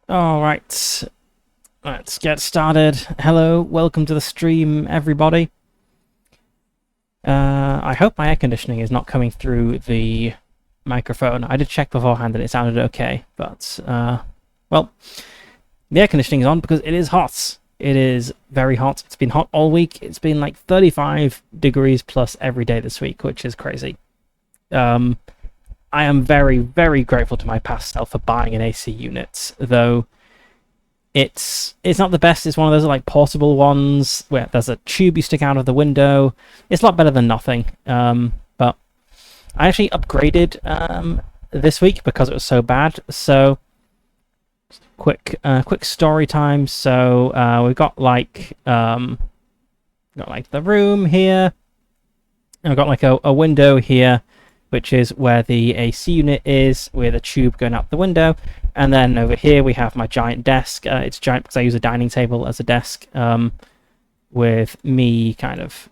All right, let's get started. Hello, welcome to the stream, everybody. I hope my air conditioning is not coming through the microphone. I did check beforehand and it sounded okay, but, well, the air conditioning is on because it is hot. It is very hot. It's been hot all week. It's been like 35 degrees plus every day this week, which is crazy. I am very, very grateful to my past self for buying an AC unit, though it's not the best. It's one of those like portable ones where there's a tube you stick out of the window. It's a lot better than nothing. But I actually upgraded this week because it was so bad. So quick story time. So we've got like the room here. I've got like a window here, which is where the AC unit is, with a tube going out the window. And then over here we have my giant desk. It's giant because I use a dining table as a desk, with me kind of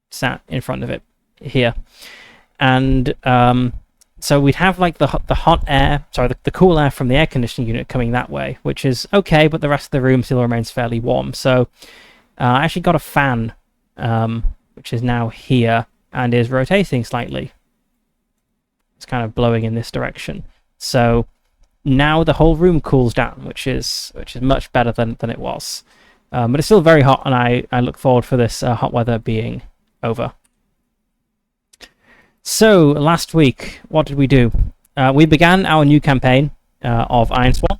sat in front of it here. And so we'd have like the hot air, sorry, the cool air from the air conditioning unit coming that way, which is okay, but the rest of the room still remains fairly warm. So I actually got a fan, which is now here and is rotating slightly. It's kind of blowing in this direction. So now the whole room cools down, which is much better than it was. But it's still very hot, and I look forward for this hot weather being over. So last week, what did we do? We began our new campaign of Ironsworn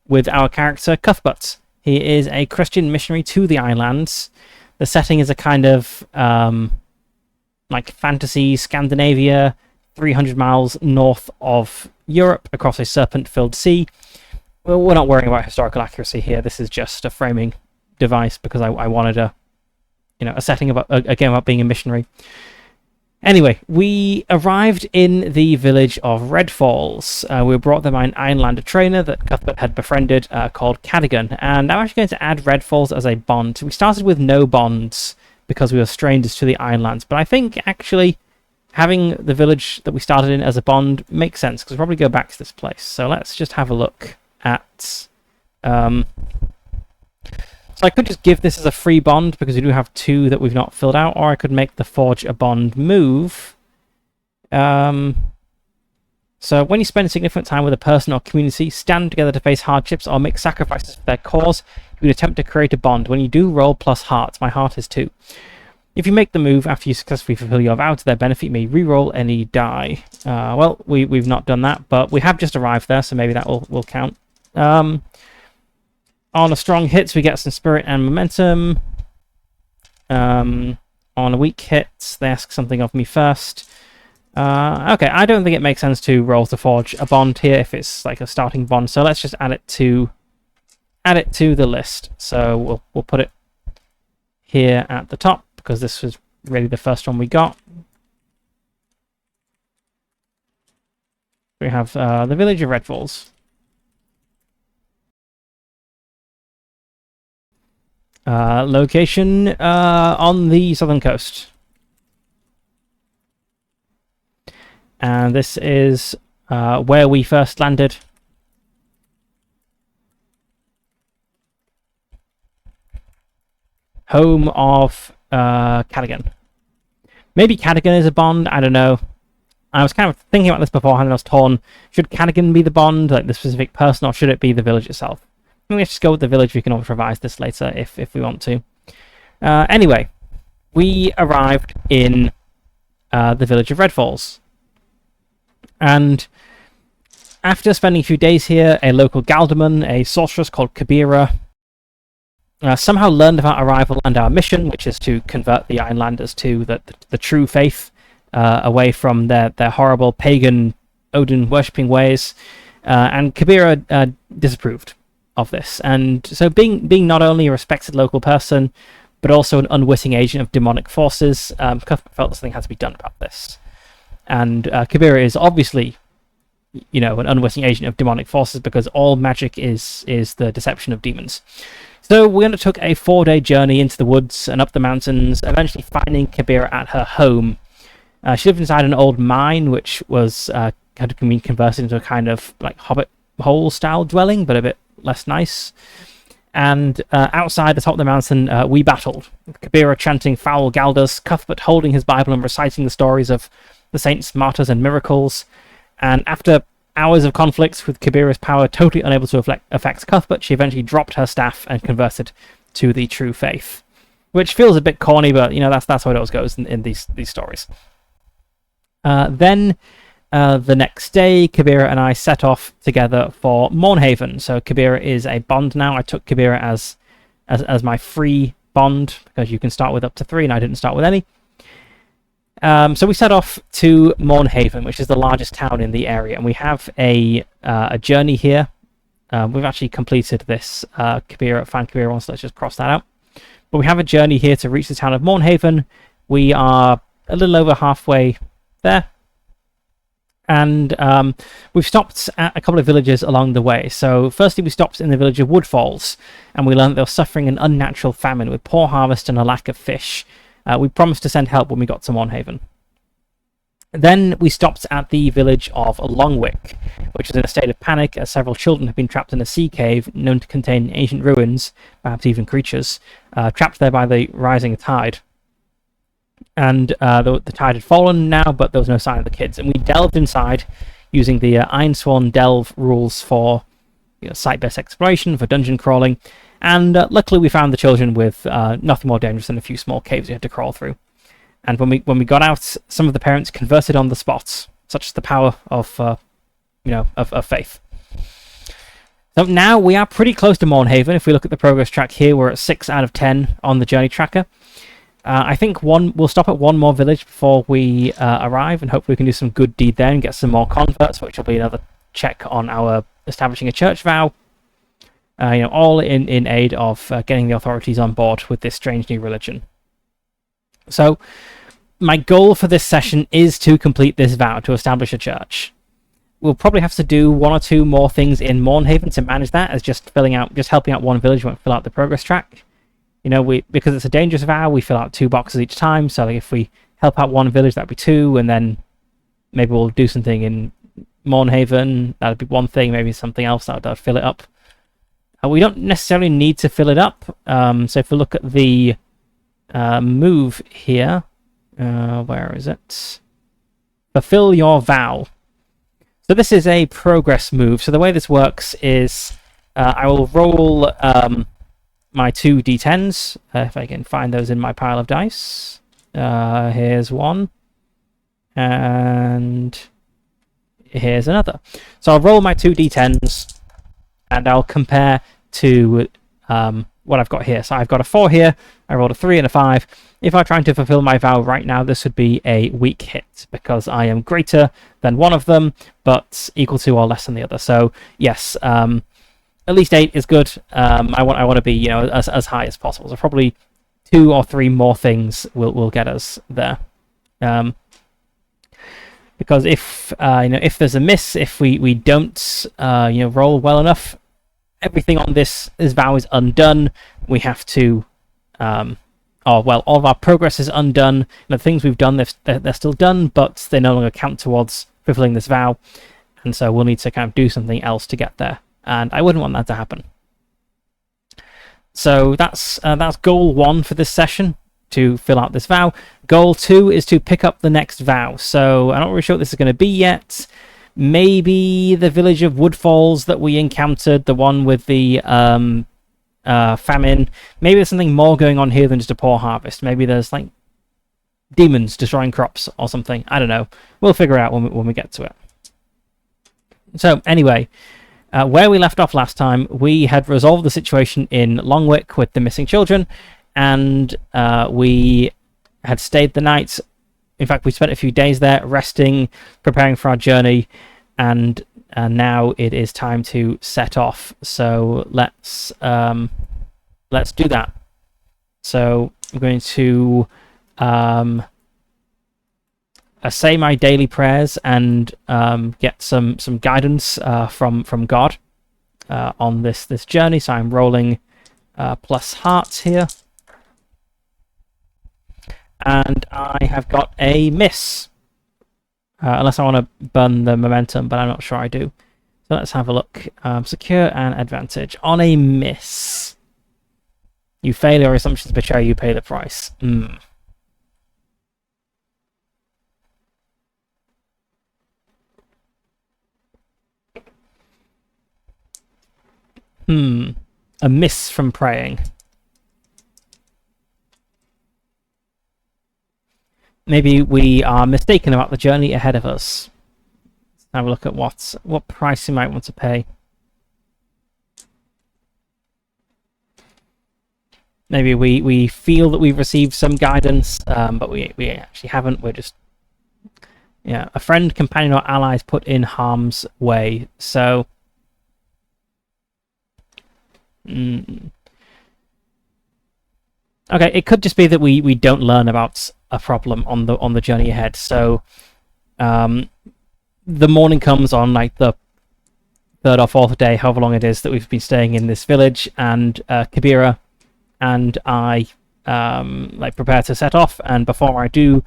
with our character Cuthbert. He is a Christian missionary to the Ironlands. The setting is a kind of like fantasy Scandinavia, 300 miles north of Europe across a serpent-filled sea. Well, we're not worrying about historical accuracy here. This is just a framing device because I wanted a setting about a game about being a missionary. Anyway, we arrived in the village of Red Falls. We were brought there by an Ironlander trainer that Cuthbert had befriended called Cadogan, and I'm actually going to add Red Falls as a bond. We started with no bonds because we were strangers to the Ironlands, but I think actually having the village that we started in as a bond makes sense, because we'll probably go back to this place. So let's just have a look at... So I could just give this as a free bond, because we do have two that we've not filled out, or I could make the Forge a Bond move. So when you spend significant time with a person or community, stand together to face hardships, or make sacrifices for their cause, you can attempt to create a bond. When you do, roll plus hearts. My heart is 2. If you make the move after you successfully fulfill your vow to their benefit, you may re-roll any die. Well, we've not done that, but we have just arrived there, so maybe that will count. On a strong hit, we get some spirit and momentum. On a weak hit, they ask something of me first. Okay, I don't think it makes sense to roll to forge a bond here if it's like a starting bond, so let's just add it to the list. So we'll put it here at the top, because this was really the first one we got. We have the village of Red Falls. Location on the southern coast. And this is where we first landed. Home of Cadogan. Maybe Cadogan is a bond, I don't know. I was kind of thinking about this beforehand and I was torn. Should Cadogan be the bond, like the specific person, or should it be the village itself? I mean, let's just go with the village. We can always revise this later if we want to. Anyway, we arrived in the village of Red Falls. And after spending a few days here, a local Galderman, a sorceress called Kabira, somehow learned of our arrival and our mission, which is to convert the Ironlanders to the true faith, away from their horrible pagan Odin worshipping ways, and Kabira disapproved of this. And so being not only a respected local person, but also an unwitting agent of demonic forces, Cuthbert felt something had to be done about this. And Kabira is obviously, an unwitting agent of demonic forces, because all magic is the deception of demons. So we undertook a 4-day journey into the woods and up the mountains, eventually finding Kabira at her home. She lived inside an old mine, which was had been converted into a kind of like hobbit hole style dwelling, but a bit less nice. And outside atop the mountain, we battled. Kabira chanting foul Galdas, Cuthbert holding his Bible and reciting the stories of the saints, martyrs, and miracles. And after hours of conflicts with Kabira's power totally unable to affect Cuthbert, she eventually dropped her staff and converted to the true faith. Which feels a bit corny, but that's how it always goes in these stories. Then the next day, Kabira and I set off together for Mornhaven. So Kabira is a bond now. I took Kabira as my free bond because you can start with up to 3, and I didn't start with any. So we set off to Mornhaven, which is the largest town in the area, and we have a journey here. We've actually completed this find Kabira once. Let's just cross that out. But we have a journey here to reach the town of Mornhaven. We are a little over halfway there. And we've stopped at a couple of villages along the way. So firstly, we stopped in the village of Woodfalls, and we learned they were suffering an unnatural famine with poor harvest and a lack of fish. We promised to send help when we got to Mornhaven. Then we stopped at the village of Longwick, which is in a state of panic as several children have been trapped in a sea cave known to contain ancient ruins, perhaps even creatures, trapped there by the rising tide. And the tide had fallen now, but there was no sign of the kids. And we delved inside using the Ironsworn delve rules for site-based exploration, for dungeon crawling. And luckily we found the children with nothing more dangerous than a few small caves we had to crawl through. And when we got out, some of the parents converted on the spot, such as the power of faith. So now we are pretty close to Mornhaven. If we look at the progress track here, we're at 6 out of 10 on the journey tracker. I think we'll stop at one more village before we arrive, and hopefully we can do some good deed there and get some more converts, which will be another check on our establishing a church vow. All in aid of getting the authorities on board with this strange new religion. So my goal for this session is to complete this vow to establish a church. We'll probably have to do 1 or 2 more things in Mornhaven to manage that, as just helping out one village won't fill out the progress track. Because it's a dangerous vow, we fill out 2 boxes each time. So if we help out one village, that'd be 2, and then maybe we'll do something in Mornhaven. That'd be 1 thing. Maybe something else that would fill it up. We don't necessarily need to fill it up. So if we look at the move here, where is it? Fulfill your vow. So this is a progress move. So the way this works is I will roll my 2 d10s, if I can find those in my pile of dice. Here's one, and here's another. So I'll roll my 2 d10s, and I'll compare to what I've got here. So I've got a 4 here, I rolled a 3 and a 5. If I'm trying to fulfill my vow right now, this would be a weak hit, because I am greater than one of them, but equal to or less than the other. So yes, at least 8 is good. I want to be as high as possible. So probably 2 or 3 more things will get us there. Because if there's a miss, if we don't roll well enough, everything on this vow is undone. We have to all of our progress is undone. The things we've done, they're still done, but they no longer count towards fulfilling this vow, and so we'll need to kind of do something else to get there. And I wouldn't want that to happen. So that's goal 1 for this session, to fill out this vow. Goal 2 is to pick up the next vow. So I'm not really sure what this is going to be yet. Maybe the village of Woodfalls that we encountered, the one with the famine. Maybe there's something more going on here than just a poor harvest. Maybe there's like demons destroying crops or something. I don't know. We'll figure it out when we get to it. So anyway, where we left off last time, we had resolved the situation in Longwick with the missing children, and we had stayed the night. In fact, we spent a few days there resting, preparing for our journey, and now it is time to set off. So let's do that. So I'm going to say my daily prayers and get some guidance from God on this journey. So I'm rolling plus hearts here. And I have got a miss. Unless I want to burn the momentum, but I'm not sure I do. So let's have a look. Secure and advantage. On a miss, you fail, your assumptions betray, you pay the price. A miss from praying. Maybe we are mistaken about the journey ahead of us. Let's have a look at what price you might want to pay. Maybe we feel that we've received some guidance, but we actually haven't. We're just... Yeah, a friend, companion, or allies put in harm's way. So... Okay, it could just be that we don't learn about a problem on the journey ahead. So, the morning comes on like the third or fourth day, however long it is that we've been staying in this village, and Kabira and I like prepare to set off. And before we do,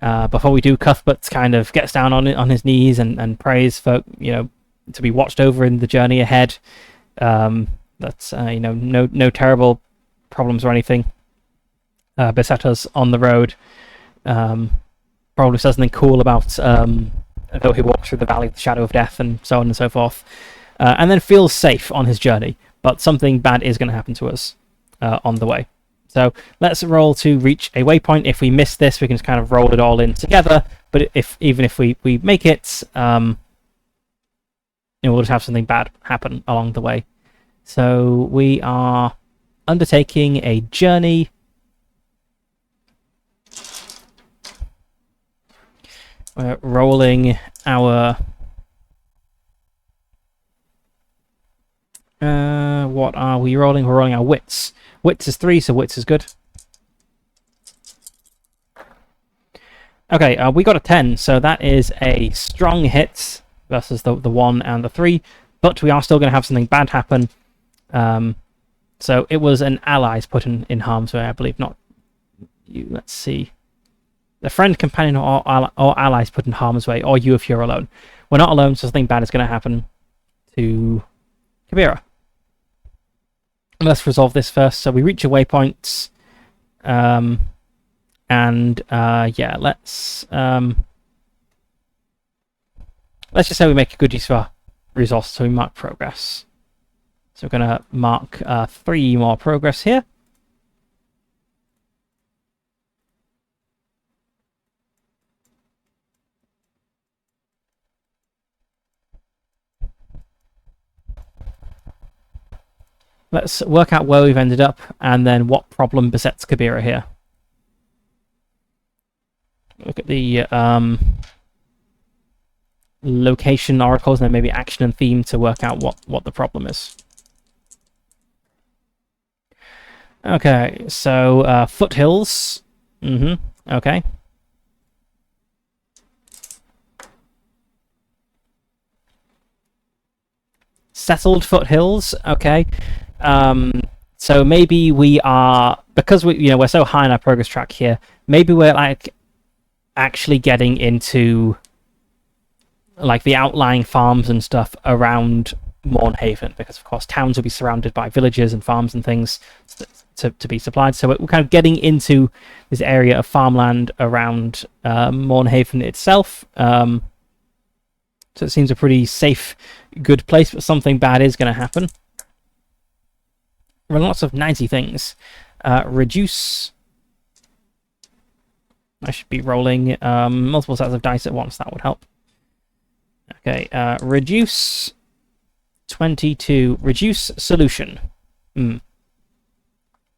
Cuthbert kind of gets down on his knees and prays for to be watched over in the journey ahead. That's no terrible problems or anything beset us on the road. Probably says something cool about though he walks through the valley of the shadow of death and so on and so forth, and then feels safe on his journey, but something bad is going to happen to us on the way. So let's roll to reach a waypoint. If we miss this, we can just kind of roll it all in together, but even if we make it, we'll just have something bad happen along the way. So we are undertaking a journey. We're rolling our... what are we rolling? We're rolling our wits. Wits is 3, so wits is good. Okay, we got a 10, so that is a strong hit versus the 1 and the 3, but we are still going to have something bad happen. So it was an allies put in harm's way, I believe, not you. Let's see. The friend, companion, or allies put in harm's way, or you if you're alone. We're not alone, so something bad is going to happen to Kabira. Let's resolve this first. So we reach a waypoint, yeah, let's just say we make a good use of our resources, so we mark progress. So we're going to mark 3 more progress here. Let's work out where we've ended up and then what problem besets Kabira here. Look at the location oracles and then maybe action and theme to work out what the problem is. Okay, so foothills. Okay. Settled foothills. Okay. So maybe we are, because we're so high on our progress track here, maybe we're like actually getting into like the outlying farms and stuff around Mornhaven, because of course towns will be surrounded by villages and farms and things to be supplied. So we're kind of getting into this area of farmland around Mornhaven itself. So it seems a pretty safe, good place, but something bad is going to happen. Run lots of 90 things. Reduce. I should be rolling multiple sets of dice at once. That would help. Okay. Reduce 22. Reduce solution.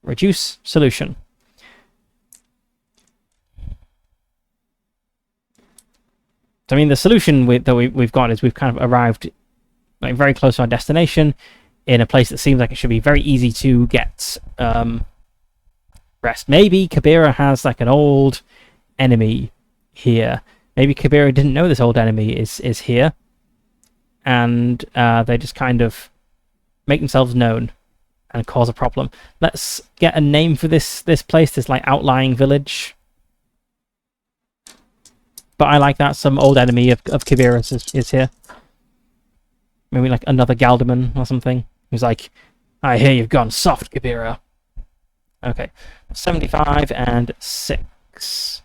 Reduce solution. So, I mean, the solution that we've got is we've kind of arrived like very close to our destination in a place that seems like it should be very easy to get rest. Maybe Kabira has like an old enemy here. Maybe Kabira didn't know this old enemy is here, and they just kind of make themselves known and cause a problem. Let's get a name for this place, this like outlying village. But I like that some old enemy of Kabira's is here. maybe like another Galderman or something. Who's like, I hear you've gone soft, Kabira. Okay, 75 and 6.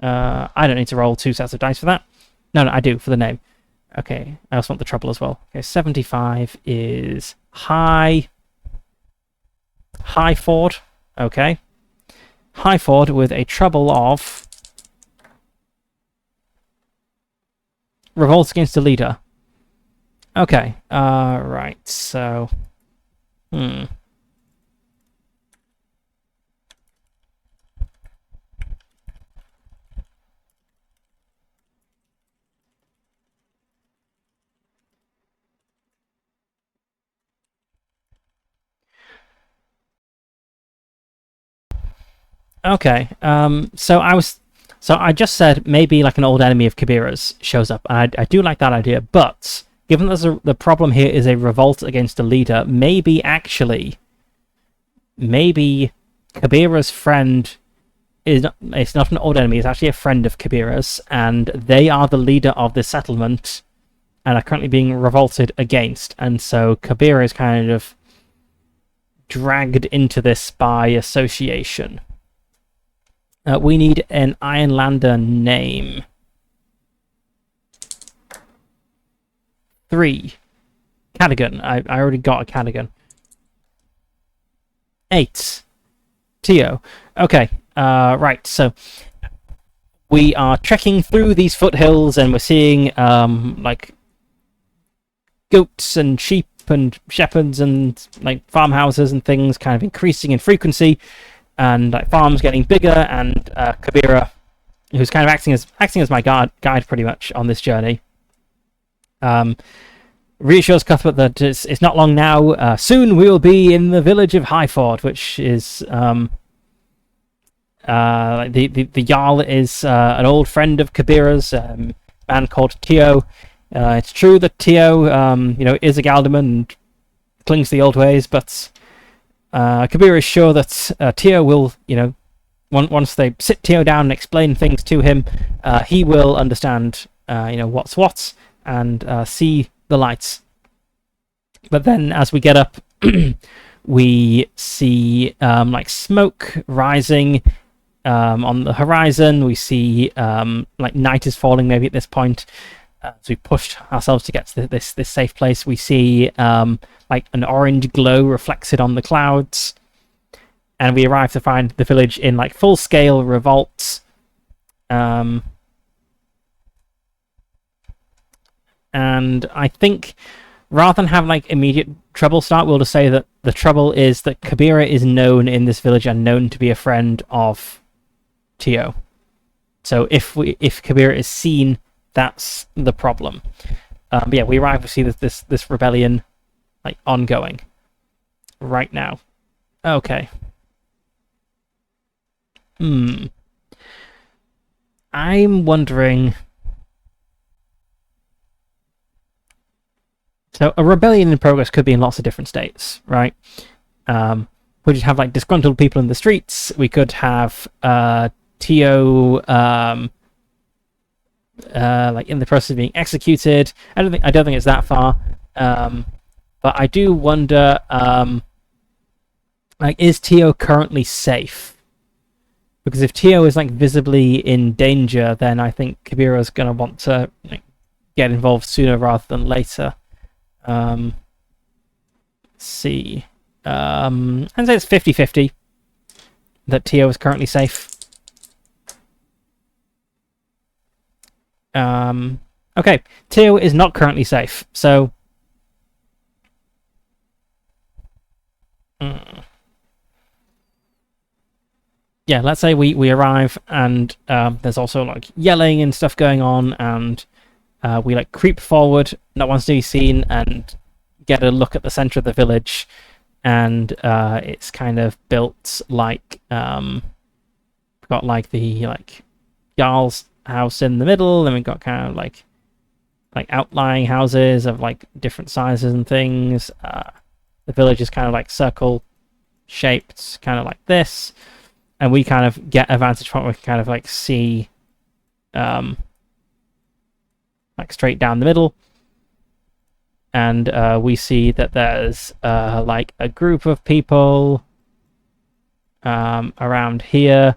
I don't need to roll 2 sets of dice for that. No, I do for the name. Okay, I also want the trouble as well. Okay, 75 is High Ford. Okay. High Ford with a trouble of revolt against the leader. Okay, right, so... Okay, so I just said maybe like an old enemy of Kabira's shows up. I do like that idea, but given that the problem here is a revolt against a leader, maybe Kabira's friend it's not an old enemy, it's actually a friend of Kabira's, and they are the leader of this settlement and are currently being revolted against, and so Kabira is kind of dragged into this by association. We need an Ironlander name. 3. Cadogan. I already got a Cadogan. 8. Tio. Okay. Right. So we are trekking through these foothills, and we're seeing like goats and sheep and shepherds and like farmhouses and things kind of increasing in frequency, and like farms getting bigger, and Kabira, who's kind of acting as my guide pretty much on this journey, reassures Cuthbert that it's not long now. Soon we will be in the village of Highford, which is the Jarl is an old friend of Kabira's, a man called Tio. It's true that Tio, is a Galderman and clings to the old ways, but Kabira is sure that Tio will, once they sit Tio down and explain things to him, he will understand, what's what, and see the lights. But then as we get up, we see like smoke rising on the horizon. We see like night is falling maybe at this point. So we pushed ourselves to get to this safe place. We see like an orange glow reflected on the clouds, and we arrive to find the village in like full scale revolt. And I think rather than have like immediate trouble start, we'll just say that the trouble is that Kabira is known in this village and known to be a friend of Tio. So if Kabira is seen, that's the problem. But yeah, we arrive to see this rebellion like ongoing right now. Okay. I'm wondering. So a rebellion in progress could be in lots of different states, right? We could have like disgruntled people in the streets. We could have Tio like in the process of being executed. I don't think it's that far. But I do wonder, like, is Tio currently safe? Because if Tio is like visibly in danger, then I think Kabira's gonna want to get involved sooner rather than later. Let's see. I'd say it's 50-50 that Tio is currently safe. Okay, Tio is not currently safe, so yeah, let's say we arrive, and there's also like yelling and stuff going on, and we like creep forward, not wanting to be seen, and get a look at the center of the village, and it's kind of built like got like the like Jarl's house in the middle, and we've got kind of like outlying houses of like different sizes and things. The village is kind of like circle shaped, kind of like this, and we kind of get a vantage point where we can kind of like see like straight down the middle. and we see that there's like a group of people around here,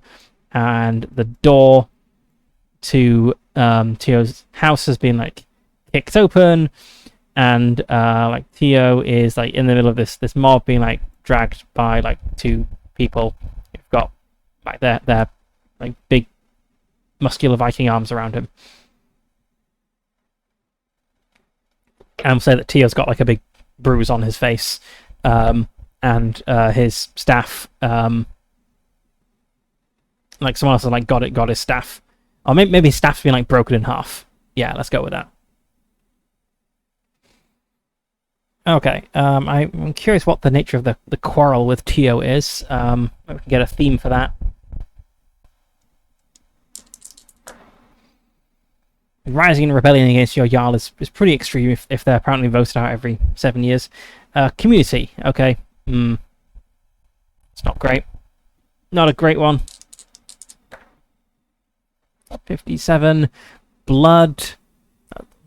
and the door to Teo's house has been like kicked open, and like Teo is like in the middle of this mob being like dragged by like two people who've got like their like big muscular Viking arms around him. And we'll say that Teo's got like a big bruise on his face, and his staff, like someone else has like got his staff, or maybe his staff's been like broken in half. Yeah, let's go with that. Okay, I'm curious what the nature of the quarrel with Teo is. We can get a theme for that. Rising in rebellion against your Jarl is pretty extreme if they're apparently voted out every 7 years. Community, okay. It's not great. Not a great one. 57. Blood.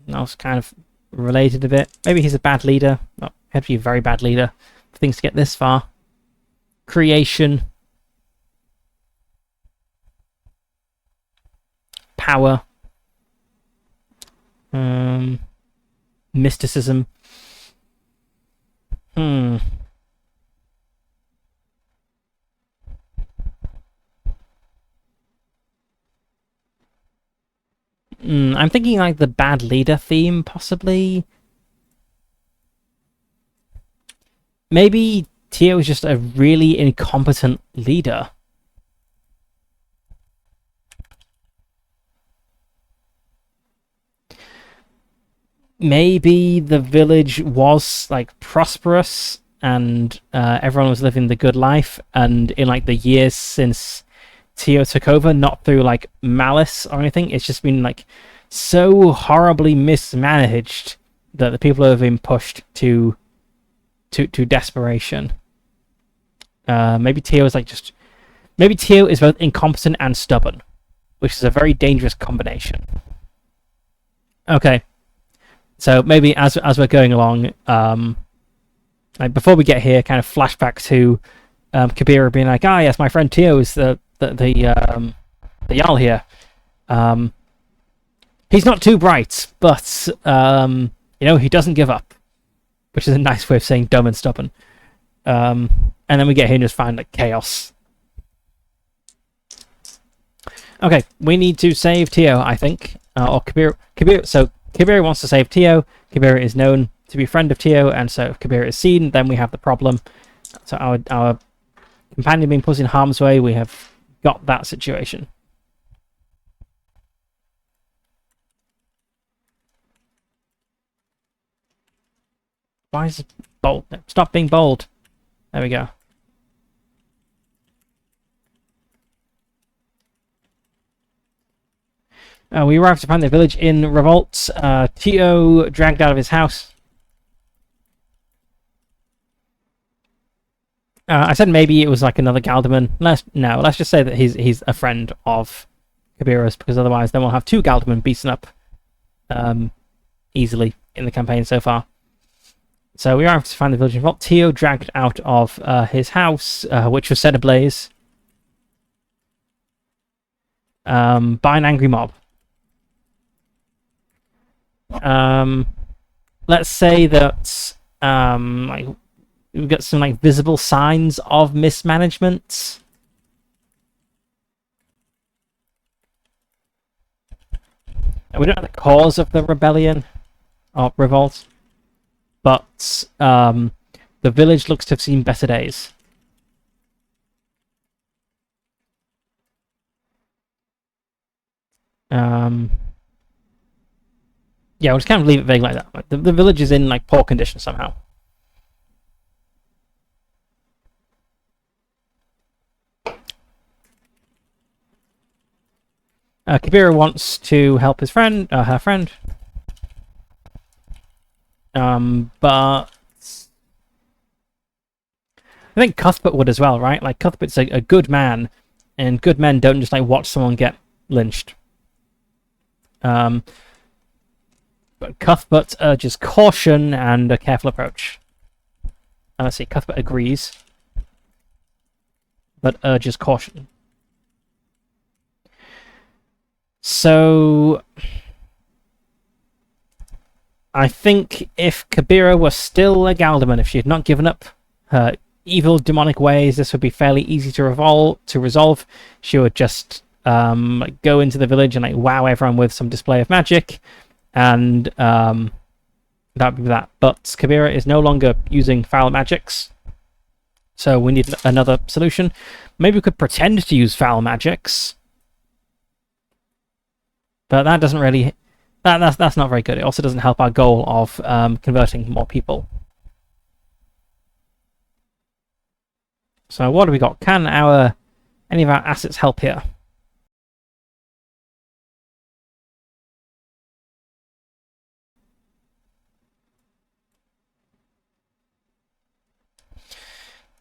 That was kind of related a bit. Maybe he's a bad leader. Well, he had to be a very bad leader for things to get this far. Creation. Power. Mysticism. I'm thinking like the bad leader theme, possibly. Maybe Teo is just a really incompetent leader. Maybe the village was like prosperous and everyone was living the good life, and in like the years since Teo took over, not through like malice or anything, it's just been like so horribly mismanaged that the people have been pushed to desperation. Maybe Teo is like just maybe Teo is both incompetent and stubborn, which is a very dangerous combination. Okay. So maybe as we're going along, like before we get here, kind of flashback to Kabira being like, "Ah, yes, my friend Teo is the Jarl here. He's not too bright, but he doesn't give up," which is a nice way of saying dumb and stubborn. And then we get here and just find like chaos. Okay, we need to save Teo, I think, or Kabira. So Kabira wants to save Teo. Kabira is known to be a friend of Teo, and so if Kabira is seen, then we have the problem. So our companion being put in harm's way, we have got that situation. Why is it bold? Stop being bold. There we go. We arrived to find the village in revolt. Teo dragged out of his house. I said maybe it was like another Galderman. Let's just say that he's a friend of Kabira's, because otherwise then we'll have two Galdermen beaten up easily in the campaign so far. So we arrived to find the village in revolt. Teo dragged out of his house, which was set ablaze by an angry mob. Let's say that like we've got some like visible signs of mismanagement. We don't know the cause of the rebellion or revolt, but the village looks to have seen better days. Yeah, we'll just kind of leave it vague like that. Like, the village is in like poor condition somehow. Kabira wants to help his friend, her friend. But I think Cuthbert would as well, right? Like Cuthbert's a good man, and good men don't just like watch someone get lynched. But Cuthbert urges caution and a careful approach. Let's see, Cuthbert agrees, but urges caution. So I think if Kabira were still a Galderman, if she had not given up her evil demonic ways, this would be fairly easy to resolve. She would just go into the village and wow everyone with some display of magic, and that would be that. But Kabira is no longer using foul magics, so we need another solution. Maybe we could pretend to use foul magics, but that doesn't really... That's not very good. It also doesn't help our goal of converting more people. So what do we got? Can any of our assets help here?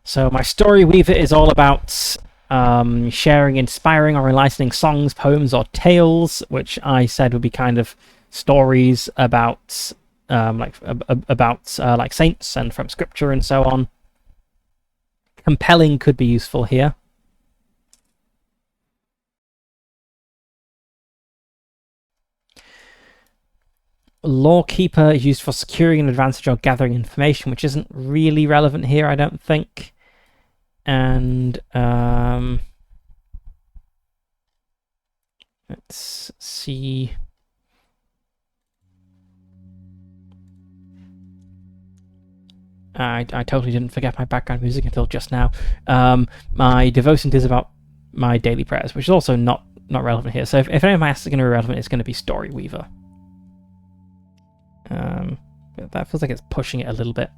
So my story weaver is all about sharing inspiring or enlightening songs, poems, or tales, which I said would be kind of stories about like saints and from scripture and so on. Compelling could be useful here. Lawkeeper is used for securing an advantage or gathering information, which isn't really relevant here, I don't think. And let's see. I totally didn't forget my background music until just now. My devotion is about my daily prayers, which is also not relevant here. So if any of my assets are going to be relevant, it's going to be Story Weaver. That feels like it's pushing it a little bit.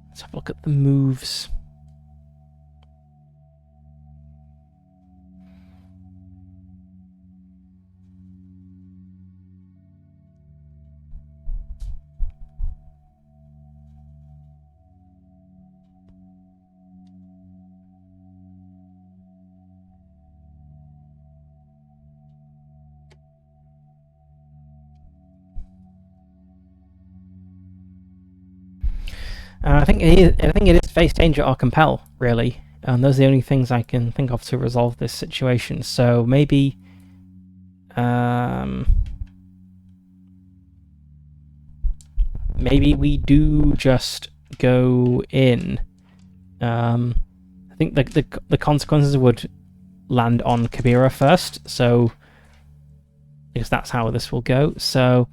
Let's have a look at the moves. I think it is face danger or compel, really. Those are the only things I can think of to resolve this situation. So maybe, maybe we do just go in. I think the consequences would land on Kabira first. So I guess that's how this will go. So,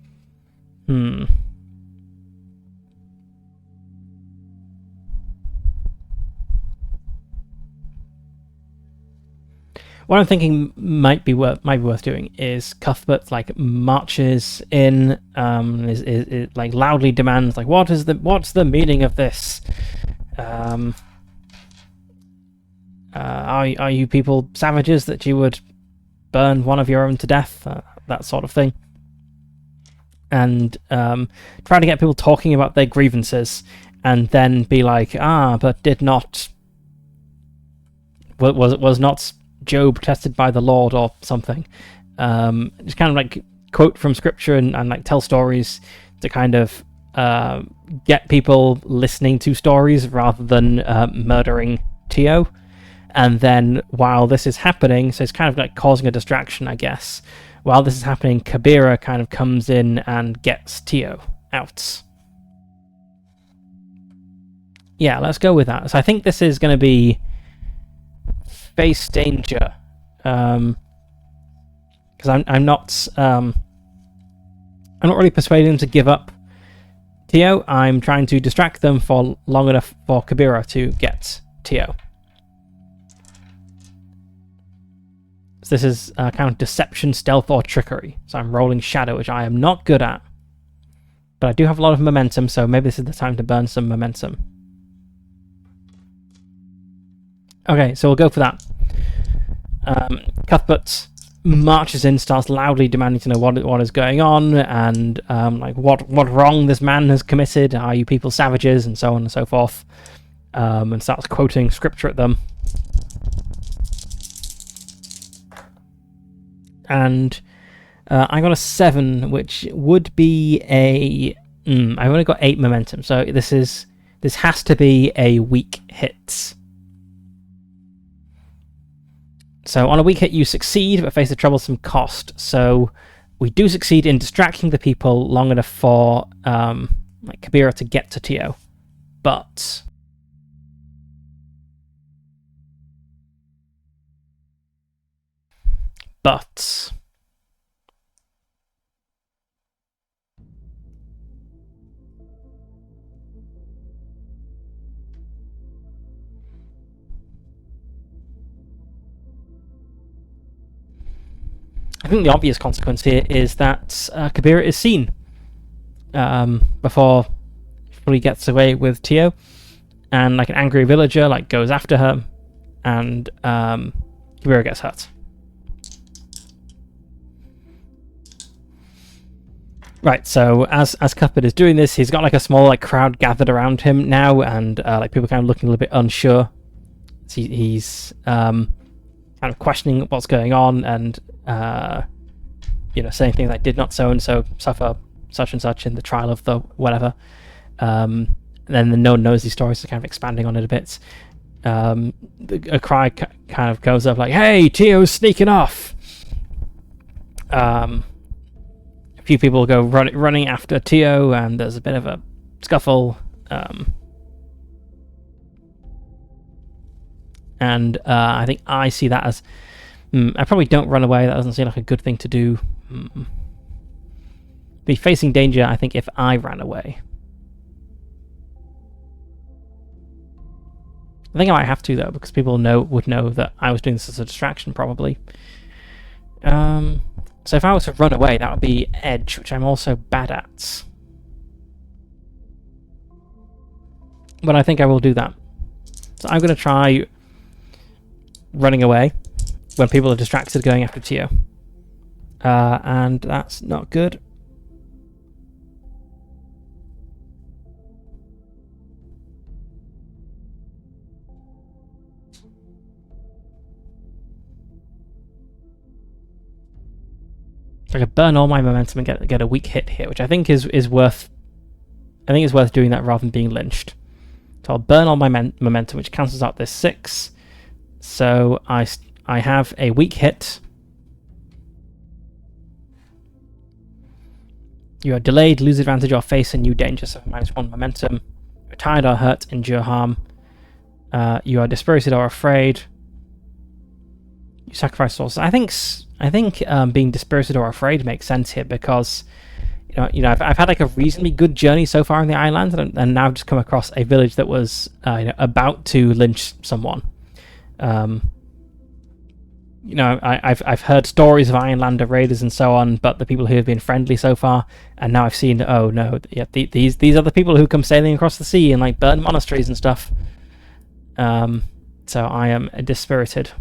What I'm thinking might be worth doing is Cuthbert marches in, is like loudly demands what's the meaning of this? Are you people savages that you would burn one of your own to death? That sort of thing. And try to get people talking about their grievances, and then be like, but was not Job tested by the Lord or something? Just kind of quote from scripture and tell stories to kind of get people listening to stories rather than murdering Tio. And then while this is happening, so it's kind of causing a distraction, I guess. While this is happening, Kabira kind of comes in and gets Tio out. Yeah, let's go with that. So I think this is going to be face danger, because I'm not really persuading them to give up Tio. I'm trying to distract them for long enough for Kabira to get Tio. So this is kind of deception, stealth, or trickery. So I'm rolling shadow, which I am not good at, but I do have a lot of momentum, so maybe this is the time to burn some momentum. Okay, so we'll go for that. Cuthbert marches in, starts loudly demanding to know what is going on, and what wrong this man has committed. Are you people savages, and so on and so forth. And starts quoting scripture at them. And I got a 7, which would be a... I've only got 8 momentum, so this has to be a weak hit. So on a weak hit, you succeed, but face a troublesome cost. So we do succeed in distracting the people long enough for Kabira to get to Tio. But I think the obvious consequence here is that Kabira is seen before she fully gets away with Tio, and like an angry villager goes after her, and Kabira gets hurt. Right, so as Cuthbert is doing this, he's got a small crowd gathered around him now, and people kind of looking a little bit unsure. He's kind of questioning what's going on, and saying things like, "Did not so and so suffer such and such in the trial of the whatever." Then no one knows these stories, so kind of expanding on it a bit. A cry kind of goes up "Hey, Tio's sneaking off!" A few people go running after Tio, and there's a bit of a scuffle. And I think I see that as... I probably don't run away. That doesn't seem like a good thing to do. Be facing danger, I think, if I ran away. I think I might have to, though, because people would know that I was doing this as a distraction, probably. So if I was to run away, that would be edge, which I'm also bad at. But I think I will do that. So I'm going to try running away when people are distracted going after Tio. And that's not good. I could burn all my momentum and get a weak hit here, which I think is worth. I think it's worth doing that rather than being lynched. So I'll burn all my momentum, which cancels out this 6. So I have a weak hit. You are delayed, lose advantage, or face a new danger. So -1 momentum. You're tired or hurt, endure harm. You are dispirited or afraid. You sacrifice sources. I think being dispirited or afraid makes sense here, because I've had a reasonably good journey so far in the Ironlands, and now just come across a village that was about to lynch someone. I've heard stories of Ironlander raiders and so on, but the people who have been friendly so far, and now I've seen, oh no, yeah, these are the people who come sailing across the sea and burn monasteries and stuff. So I am dispirited.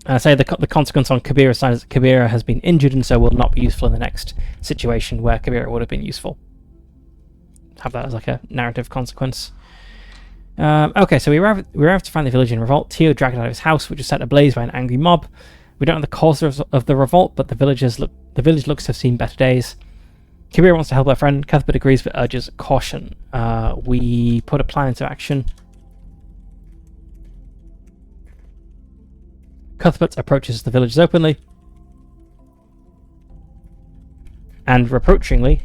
I say the consequence on Kabira's side is that Kabira has been injured and so will not be useful in the next situation where Kabira would have been useful. Have that as a narrative consequence. Okay, so we arrive to find the village in revolt. Tio dragged out of his house, which was set ablaze by an angry mob. We don't know the cause of the revolt, but the village looks to have seen better days. Kabira wants to help her friend. Cuthbert agrees but urges caution. We put a plan into action. Cuthbert approaches the villagers openly and reproachingly.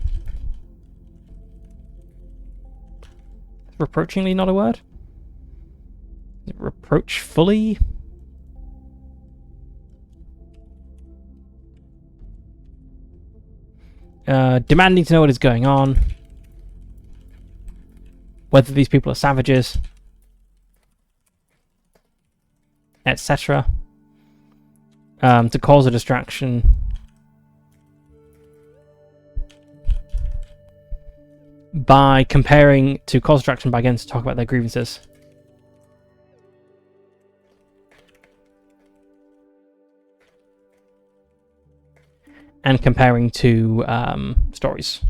Reproachingly, not a word? Reproachfully? Demanding to know what is going on, whether these people are savages, etc. To cause a distraction. By comparing to cause distraction by getting to talk about their grievances. And comparing to stories.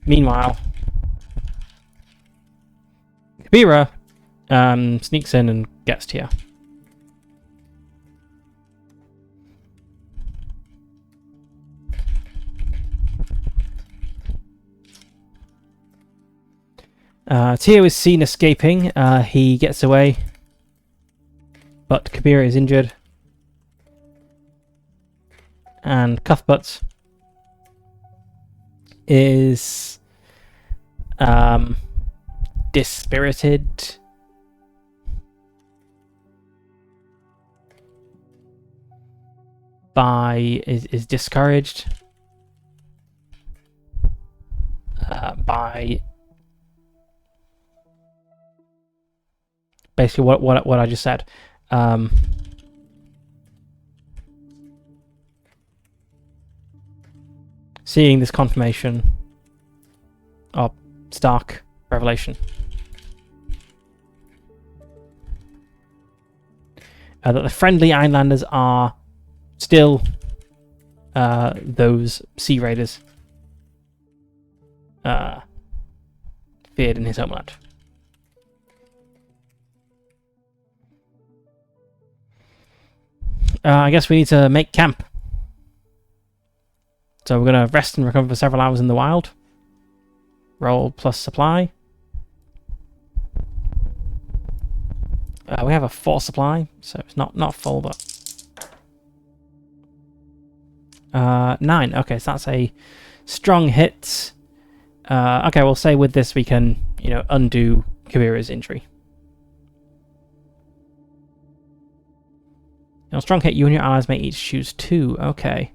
Meanwhile, Kabira Sneaks in and gets to you. Tio is seen escaping. He gets away, but Kabira is injured. And Cuthbert is dispirited. Is discouraged by basically what I just said. Seeing this confirmation of stark revelation that the friendly Ironlanders are still those sea raiders feared in his homeland. I guess we need to make camp. So we're going to rest and recover for several hours in the wild. Roll plus supply. We have a 4 supply, so it's not full, but 9. Okay, so that's a strong hit. Okay, we'll say with this we can, undo Kabira's injury. Strong hit. You and your allies may each choose 2. Okay.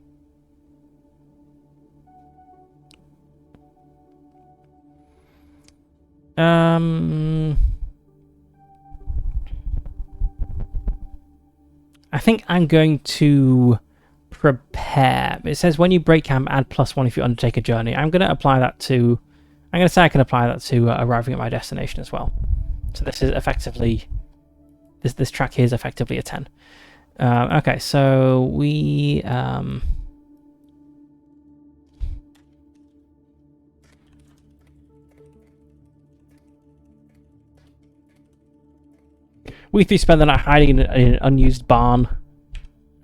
I think I'm going to prepare. It says when you break camp, add +1 if you undertake a journey. I'm going to apply that to. I'm going to say I can apply that to arriving at my destination as well. So this is effectively. This track here is effectively a 10. Okay, so we. We 3 spend the night hiding in an unused barn.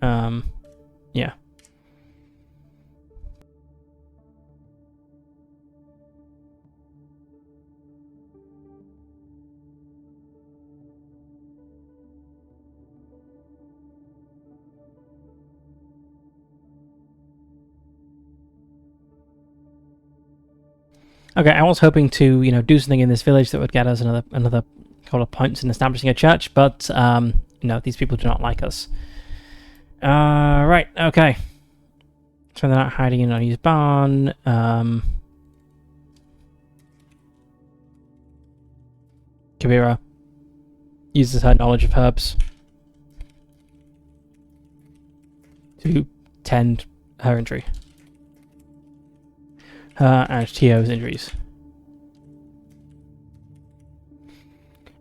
Yeah. Okay, I was hoping to, do something in this village that would get us another couple of points in establishing a church, but these people do not like us. Right, okay. So they're not hiding in an unused barn. Kabira uses her knowledge of herbs to tend her injury. Her and Tio's injuries.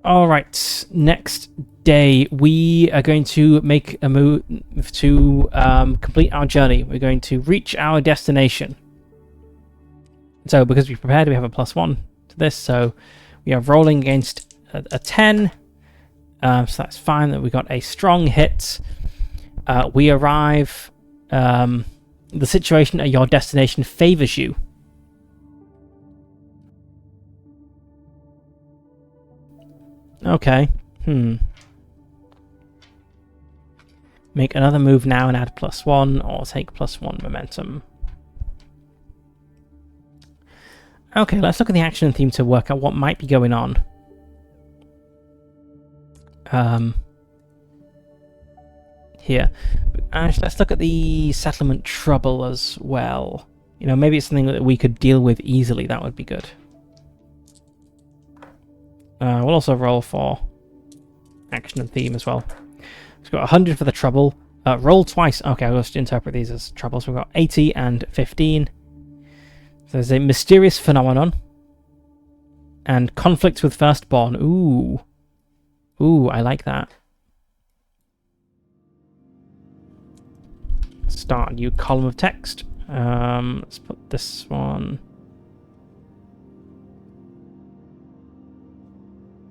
Alright, next day we are going to make a move to complete our journey. We're going to reach our destination. So because we prepared, we have a +1 to this, so we are rolling against a 10. So that's fine that we got a strong hit. We arrive. The situation at your destination favors you. Okay. Make another move now and add +1, or take +1 momentum. Okay, let's look at the action theme to work out what might be going on. Here. Actually, let's look at the settlement trouble as well. Maybe it's something that we could deal with easily. That would be good. We'll also roll for action and theme as well. We've got 100 for the trouble. Roll twice. Okay, I'll just interpret these as troubles. We've got 80 and 15. So there's a mysterious phenomenon. And conflicts with firstborn. Ooh. Ooh, I like that. Start a new column of text. Let's put this one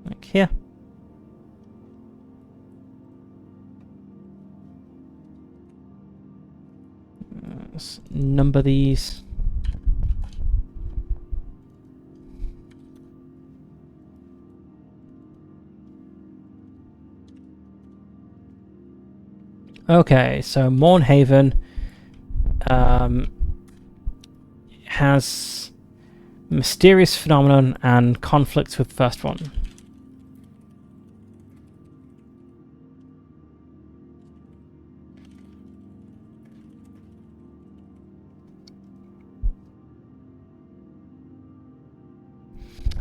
like here. number these. Okay, so Mornhaven has mysterious phenomenon and conflicts with first one.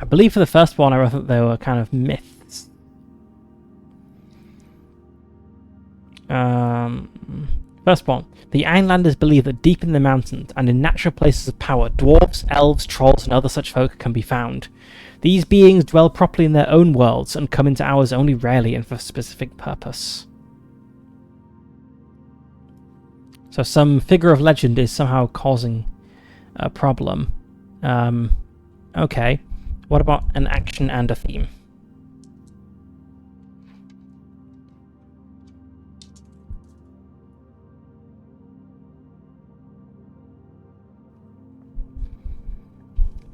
I believe for the first one, I wrote that they were kind of myths. First one. The Ironlanders believe that deep in the mountains and in natural places of power, dwarves, elves, trolls, and other such folk can be found. These beings dwell properly in their own worlds and come into ours only rarely and for a specific purpose. So some figure of legend is somehow causing a problem. Okay. What about an action and a theme?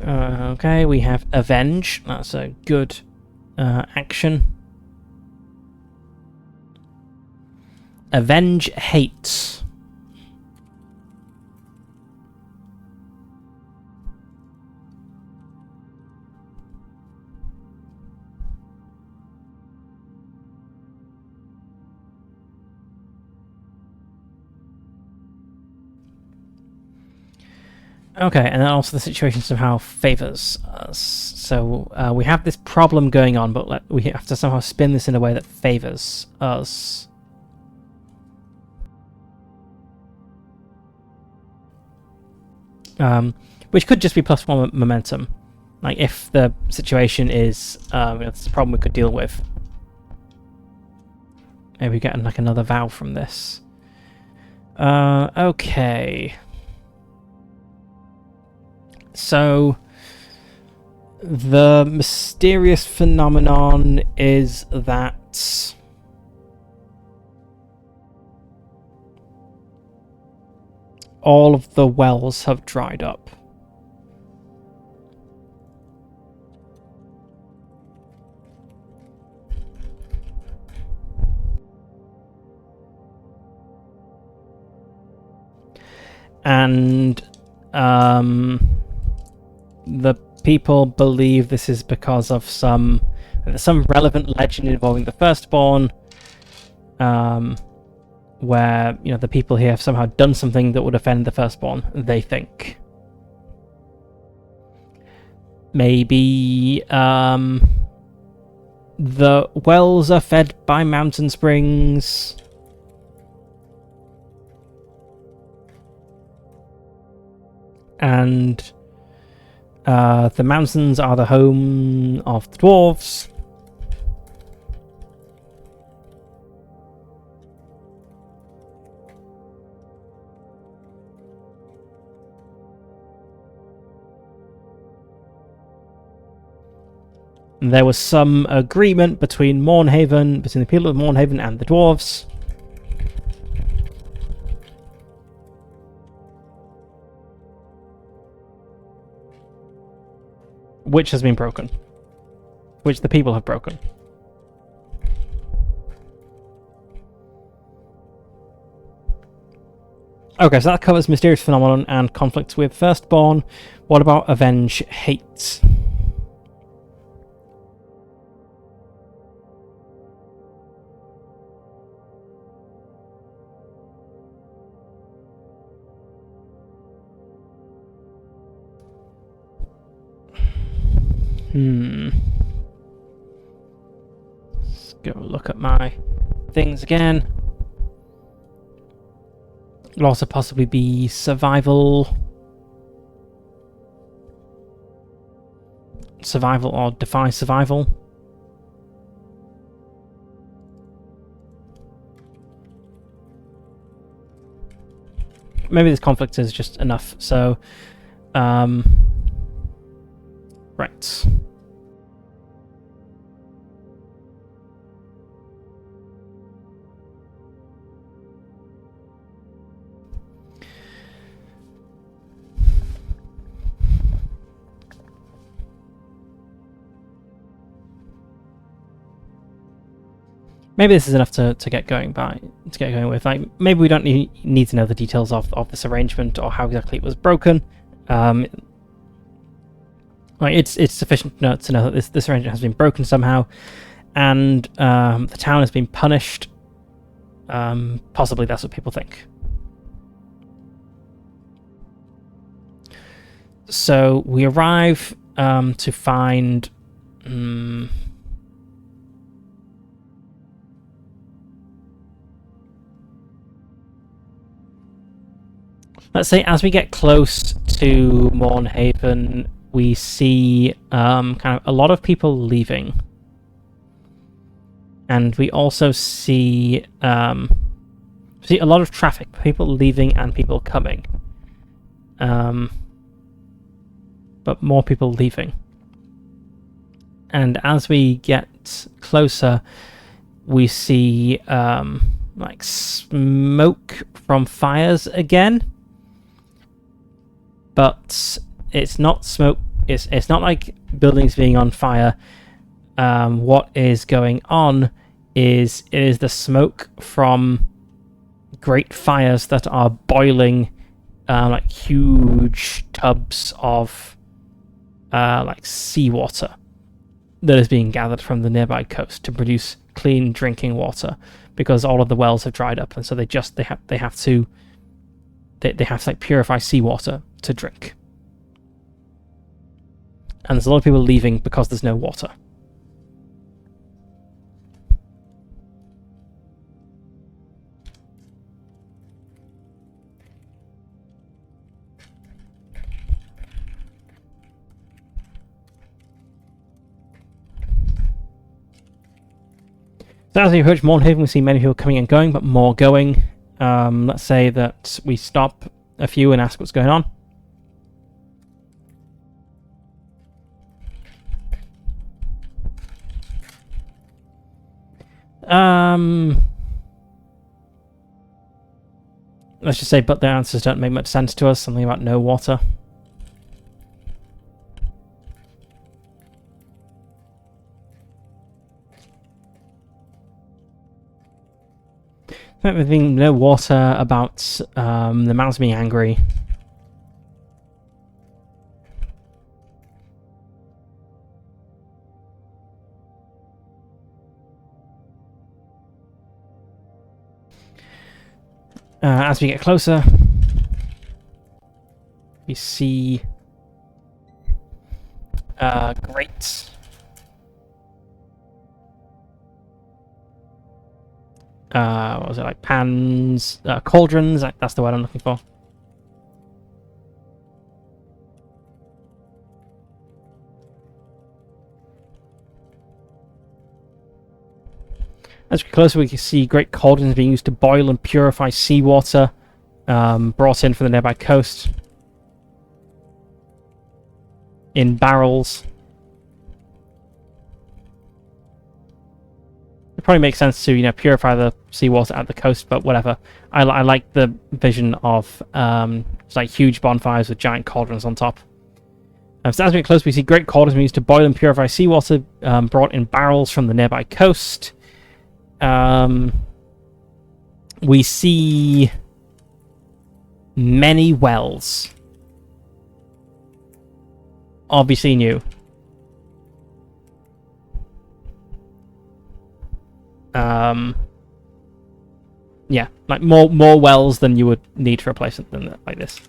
Okay, we have Avenge. That's a good action. Avenge hates. Okay, and then also the situation somehow favors us. So we have this problem going on, but we have to somehow spin this in a way that favors us. Which could just be +1 momentum. Like, if the situation is it's a problem we could deal with. Maybe we get like another vow from this. Okay. So, the mysterious phenomenon is that all of the wells have dried up. And the people believe this is because of some relevant legend involving the firstborn, where the people here have somehow done something that would offend the firstborn. They think maybe the wells are fed by mountain springs. And the mountains are the home of the dwarves. And there was some agreement between the people of Mornhaven and the dwarves. Which has been broken. Which the people have broken. Okay, so that covers mysterious phenomenon and conflicts with firstborn. What about avenge hate? Let's go look at my things again. It'll also possibly be survival. Survival or defy survival. Maybe this conflict is just enough. So, right. Maybe this is enough to get going with. Like, maybe we don't need to know the details of this arrangement or how exactly it was broken. Like, it's sufficient to know that this arrangement has been broken somehow, and the town has been punished. Possibly that's what people think. So we arrive to find. Let's say as we get close to Mornhaven, we see kind of a lot of people leaving. And we also see a lot of traffic, people leaving and people coming. But more people leaving. And as we get closer, we see like smoke from fires again. But it's not smoke. It's not like buildings being on fire. What is going on is the smoke from great fires that are boiling like huge tubs of like seawater that is being gathered from the nearby coast to produce clean drinking water, because all of the wells have dried up, and so they have to like purify seawater to drink. And there's a lot of people leaving because there's no water. So as we approach Mornhaven, we see many people coming and going, but more going. Let's say that we stop a few and ask what's going on. Let's just say, but the answers don't make much sense to us. Something about no water. There being no water, about the mountains being angry. As we get closer, we see great what was it, like pans, cauldrons, that's the word I'm looking for. As we get closer, we can see great cauldrons being used to boil and purify seawater, brought in from the nearby coast in barrels. It probably makes sense to, purify the seawater at the coast, but whatever. I like the vision of it's like huge bonfires with giant cauldrons on top. So as we get close, we see great cauldrons being used to boil and purify seawater, brought in barrels from the nearby coast. We see many wells. Obviously new. Yeah, like more wells than you would need for a place like this.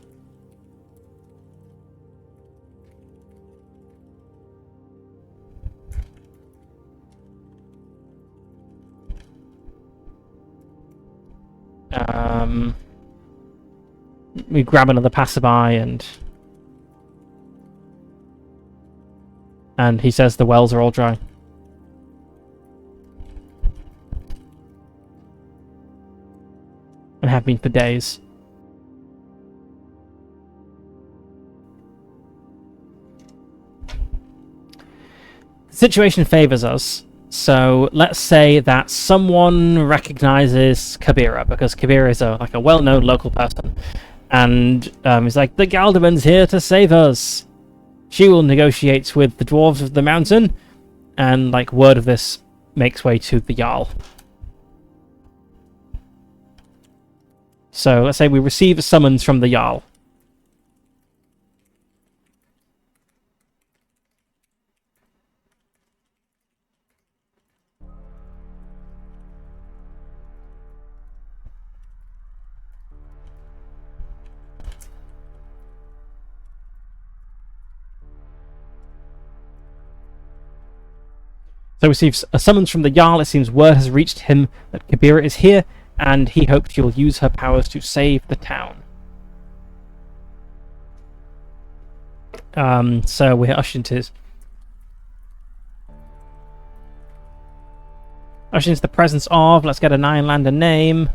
We grab another passerby and he says the wells are all dry. And have been for days. The situation favors us. So let's say that someone recognizes Kabira, because Kabira is a well-known local person, and he's like, the Galderman's here to save us. She will negotiate with the dwarves of the mountain, and like word of this makes way to the Jarl. So let's say we receive a summons from the Jarl. So receives a summons from the Jarl. It seems word has reached him that Kabira is here, and he hopes she'll use her powers to save the town. So we're ushered into the presence of. Let's get an Ironlander name.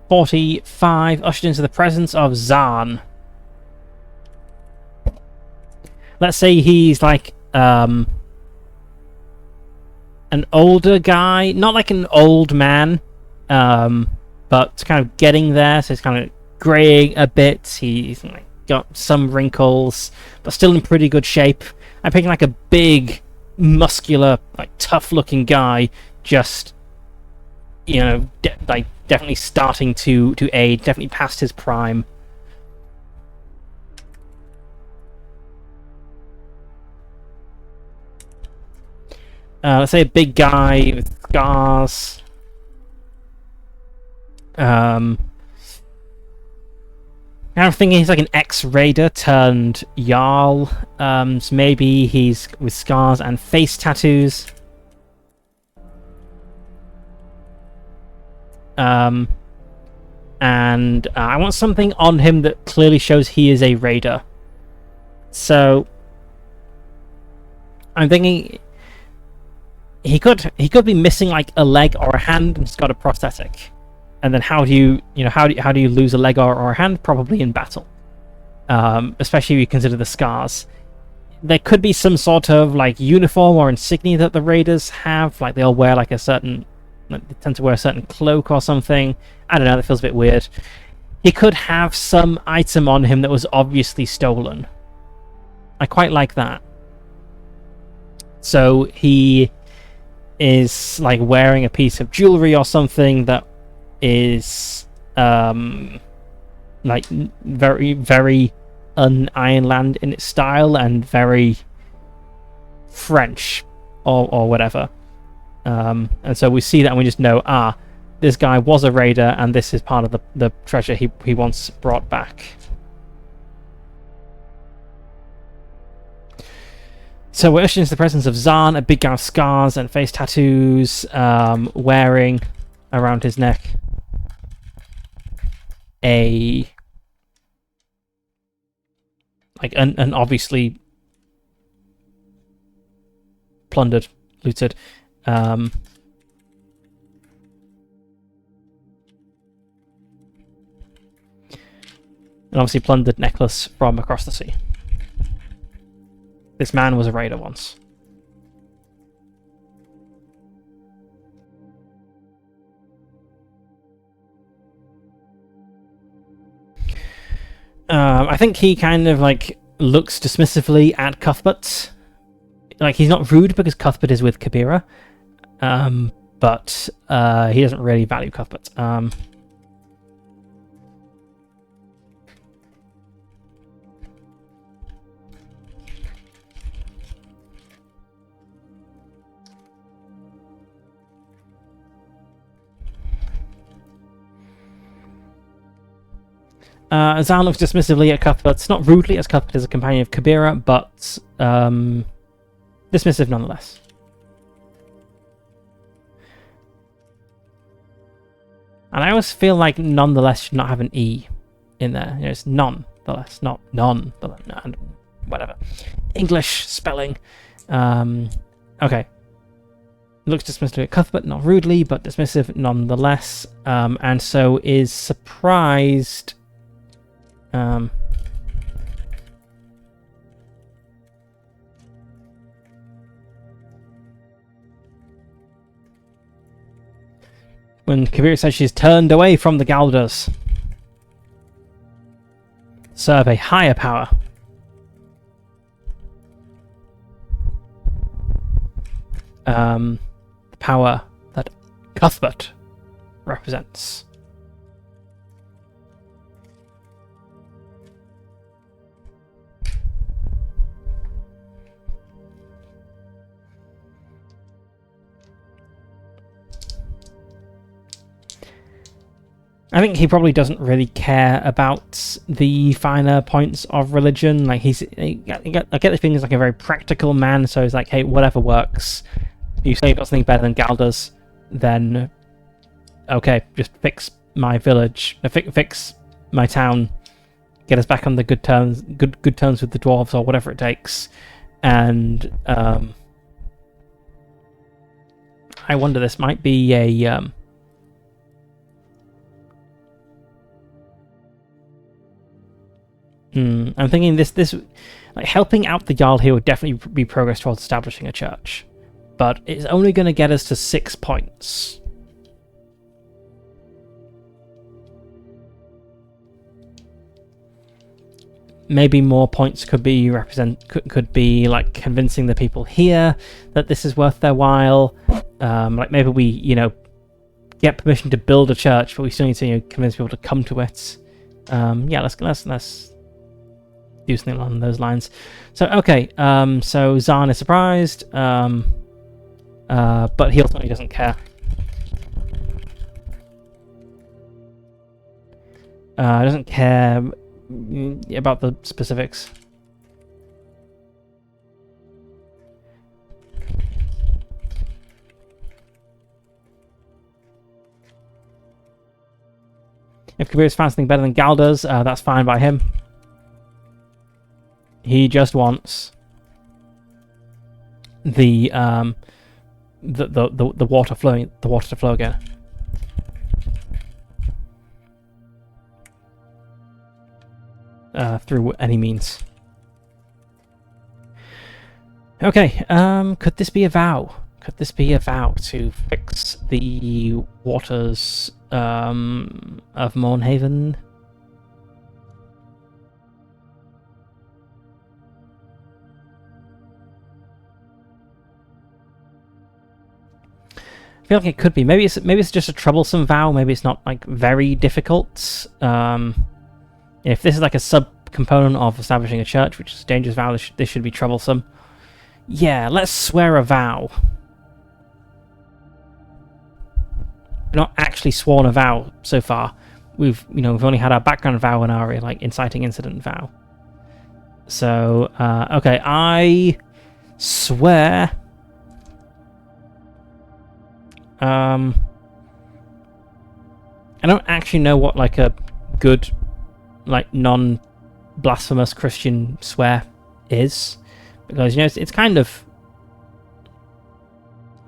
"45, ushered into the presence of Zaan." Let's say he's like an older guy, not like an old man, but kind of getting there. So he's kind of graying a bit. He's like got some wrinkles, but still in pretty good shape. I'm picking like a big, muscular, like tough-looking guy, just like definitely starting to age, definitely past his prime. Let's say a big guy with scars. I'm thinking he's like an ex-raider turned Jarl. So maybe he's with scars and face tattoos. And I want something on him that clearly shows he is a raider. So I'm thinking he could be missing like a leg or a hand and just got a prosthetic. And then how do you lose a leg or a hand? Probably in battle. Especially if you consider the scars. There could be some sort of like uniform or insignia that the raiders have, like they'll wear like they tend to wear a certain cloak or something. I don't know, that feels a bit weird. He could have some item on him that was obviously stolen. I quite like that. So he is like wearing a piece of jewelry or something that is like very, very un-Ironland in its style and very French or whatever. And so we see that and we just know, this guy was a raider and this is part of the treasure he once brought back. So we're ushered into the presence of Zaan, a big guy with scars and face tattoos, wearing around his neck an obviously plundered, looted, and obviously plundered necklace from across the sea. This man was a raider once. I think he kind of like looks dismissively at Cuthbert. Like he's not rude because Cuthbert is with Kabira, but he doesn't really value Cuthbert. Zaan looks dismissively at Cuthbert, not rudely, as Cuthbert is a companion of Kabira, but dismissive nonetheless. And I always feel like nonetheless should not have an E in there. It's nonetheless, not nonetheless, whatever. English spelling. Okay. Looks dismissive at Cuthbert, not rudely, but dismissive nonetheless. And so is surprised. When Kabira says she's turned away from the Galders, serve a higher power. the power that Cuthbert represents. I think he probably doesn't really care about the finer points of religion. Like I get the feeling he's like a very practical man. So he's like, hey, whatever works. You say you've got something better than Gal does, then okay, just fix my village, fix my town, get us back on the good terms with the dwarves or whatever it takes. And I wonder, this might be a I'm thinking this like helping out the Jarl here would definitely be progress towards establishing a church, but it's only going to get us to 6 points. Maybe more points could be could be like convincing the people here that this is worth their while. Like maybe we get permission to build a church, but we still need to convince people to come to it. Yeah, let's do something along those lines. So okay, so Zahn is surprised, but he ultimately doesn't care. Doesn't care about the specifics. If Kabir's found something better than Gal does, that's fine by him. He just wants the water flowing, the water to flow again. Through any means. Okay, could this be a vow? Could this be a vow to fix the waters of Mornhaven? I feel like it could be. Maybe it's just a troublesome vow. Maybe it's not like very difficult. If this is like a sub-component of establishing a church, which is a dangerous vow, this should be troublesome. Yeah, let's swear a vow. We've not actually sworn a vow so far. We've only had our background vow and our like inciting incident vow. So okay, I swear. I don't actually know what like a good, like non-blasphemous Christian swear is, because it's kind of,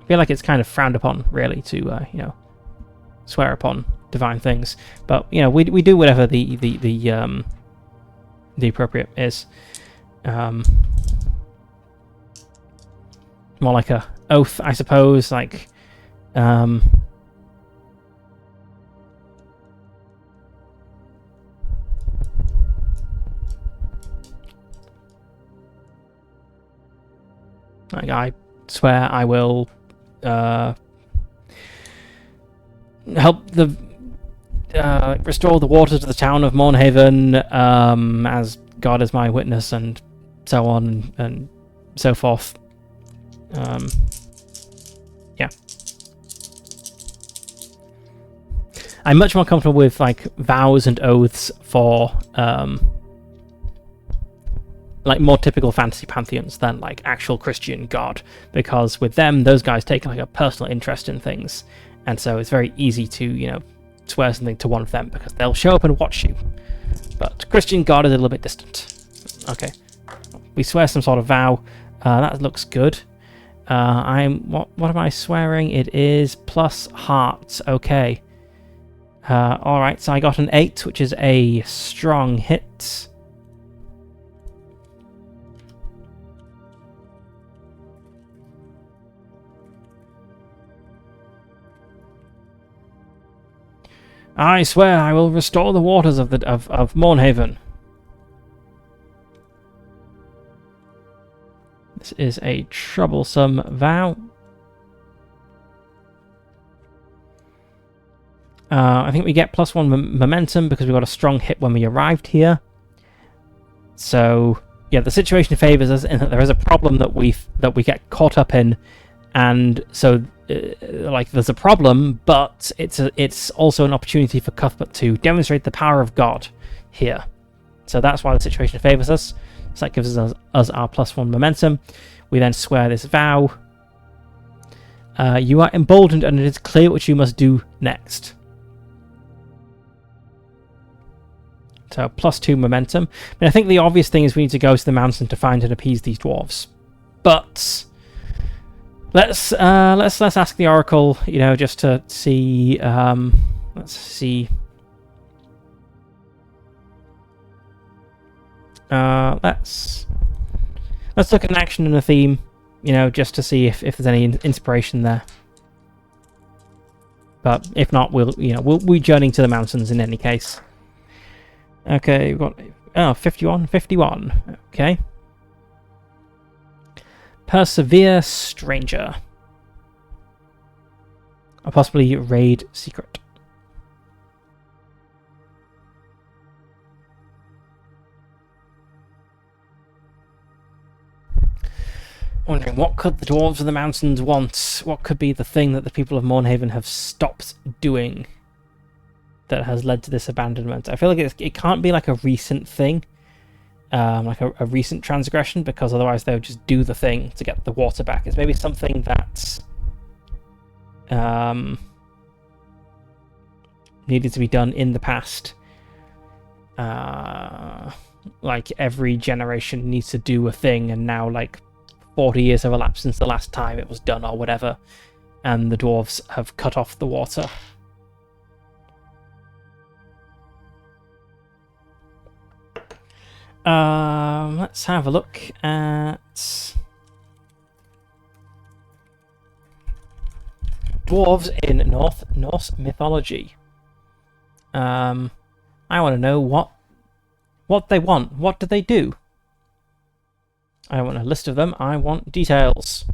I feel like it's kind of frowned upon really to swear upon divine things. But we do whatever the appropriate is. More like a oath, I suppose, like. Like I swear I will help the restore the waters of the town of Mornhaven, as God is my witness, and so on and so forth. Yeah. I'm much more comfortable with like vows and oaths for like more typical fantasy pantheons than like actual Christian God, because with them, those guys take like a personal interest in things, and so it's very easy to swear something to one of them because they'll show up and watch you. But Christian God is a little bit distant. Okay, we swear some sort of vow. That looks good. What am I swearing? It is plus hearts. Okay. Alright, so I got an 8, which is a strong hit. I swear I will restore the waters of Mornhaven. This is a troublesome vow. I think we get +1 momentum because we got a strong hit when we arrived here. So yeah, the situation favors us in that there is a problem that we get caught up in, and so like there's a problem, but it's also an opportunity for Cuthbert to demonstrate the power of God here. So that's why the situation favors us. So that gives us our +1 momentum. We then swear this vow. You are emboldened, and it is clear what you must do next. So +2 momentum. I mean, I think the obvious thing is we need to go to the mountain to find and appease these dwarves. But let's ask the oracle, just to see. Let's see. Let's look at an action and a theme, just to see if there's any inspiration there. But if not, we'll be journeying to the mountains in any case. Okay, we've got 51. Okay. Persevere Stranger. Or possibly Raid Secret. Wondering, what could the Dwarves of the Mountains want? What could be the thing that the people of Mornhaven have stopped doing that has led to this abandonment? I feel like it can't be like a recent thing, like a recent transgression, because otherwise they would just do the thing to get the water back. It's maybe something that needed to be done in the past. Like every generation needs to do a thing, and now like 40 years have elapsed since the last time it was done or whatever, and the dwarves have cut off the water. Let's have a look at dwarves in Norse mythology. I want to know what they want. What do they do? I don't want a list of them. I want details.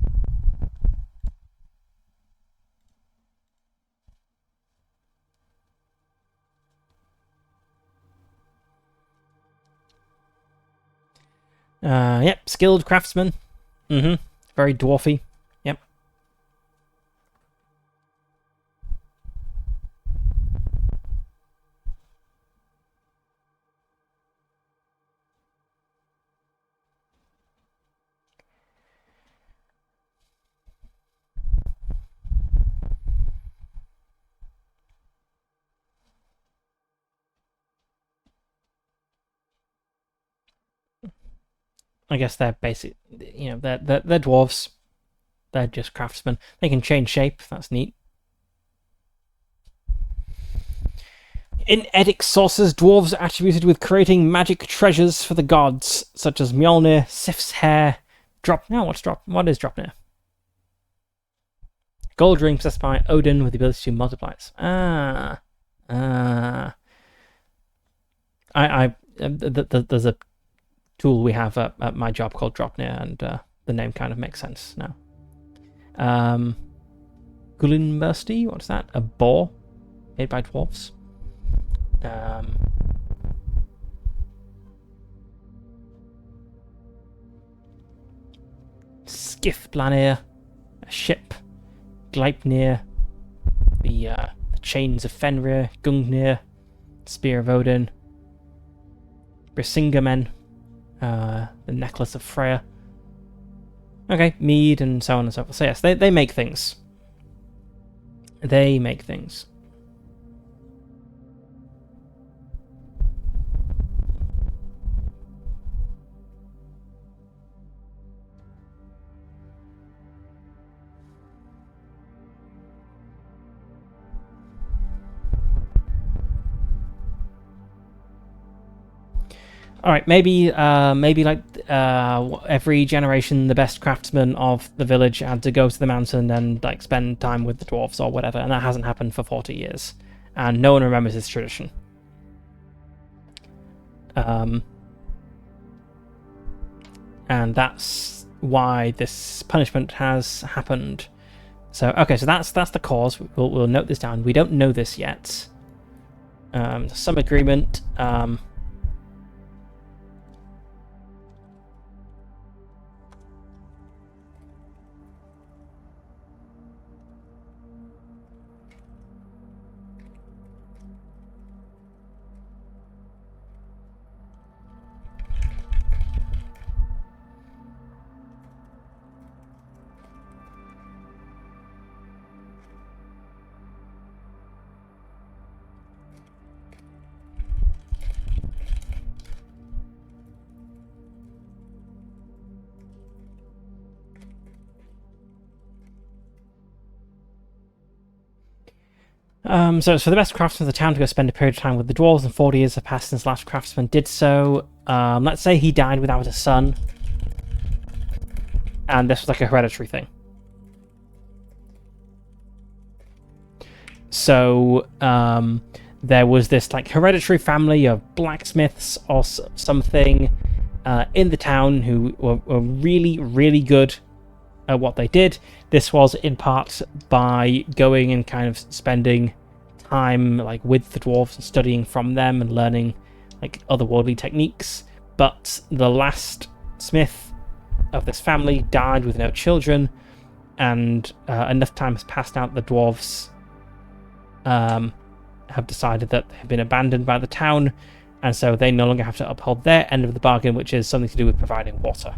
Yep, skilled craftsman. Very dwarfy. Yep. I guess they're basic, they're dwarves. They're just craftsmen. They can change shape. That's neat. In Edic sources, dwarves are attributed with creating magic treasures for the gods, such as Mjolnir, Sif's hair, What is Dropnir? Gold ring possessed by Odin with the ability to multiply it. There's a tool we have at my job called Dropnir, and the name kind of makes sense now. Gullinbursti, what's that? A boar made by dwarves. Skifblanir, a ship. Gleipnir, the chains of Fenrir. Gungnir, spear of Odin. Brisingamen, the necklace of Freya. Okay, mead and so on and so forth. So yes, they make things. They make things. All right, maybe like every generation, the best craftsman of the village had to go to the mountain and like spend time with the dwarves or whatever, and that hasn't happened for 40 years, and no one remembers this tradition. And that's why this punishment has happened. So okay, so that's the cause. We'll note this down. We don't know this yet. Some agreement. So it's for the best craftsman of the town to go spend a period of time with the dwarves, and 40 years have passed since the last craftsman did so. Let's say he died without a son, and this was like a hereditary thing. So there was this like hereditary family of blacksmiths or something in the town who were really, really good at what they did. This was in part by going and kind of spending time like with the dwarves and studying from them and learning like otherworldly techniques. But the last smith of this family died with no children, and enough time has passed out. The dwarves have decided that they've been abandoned by the town, and so they no longer have to uphold their end of the bargain, which is something to do with providing water.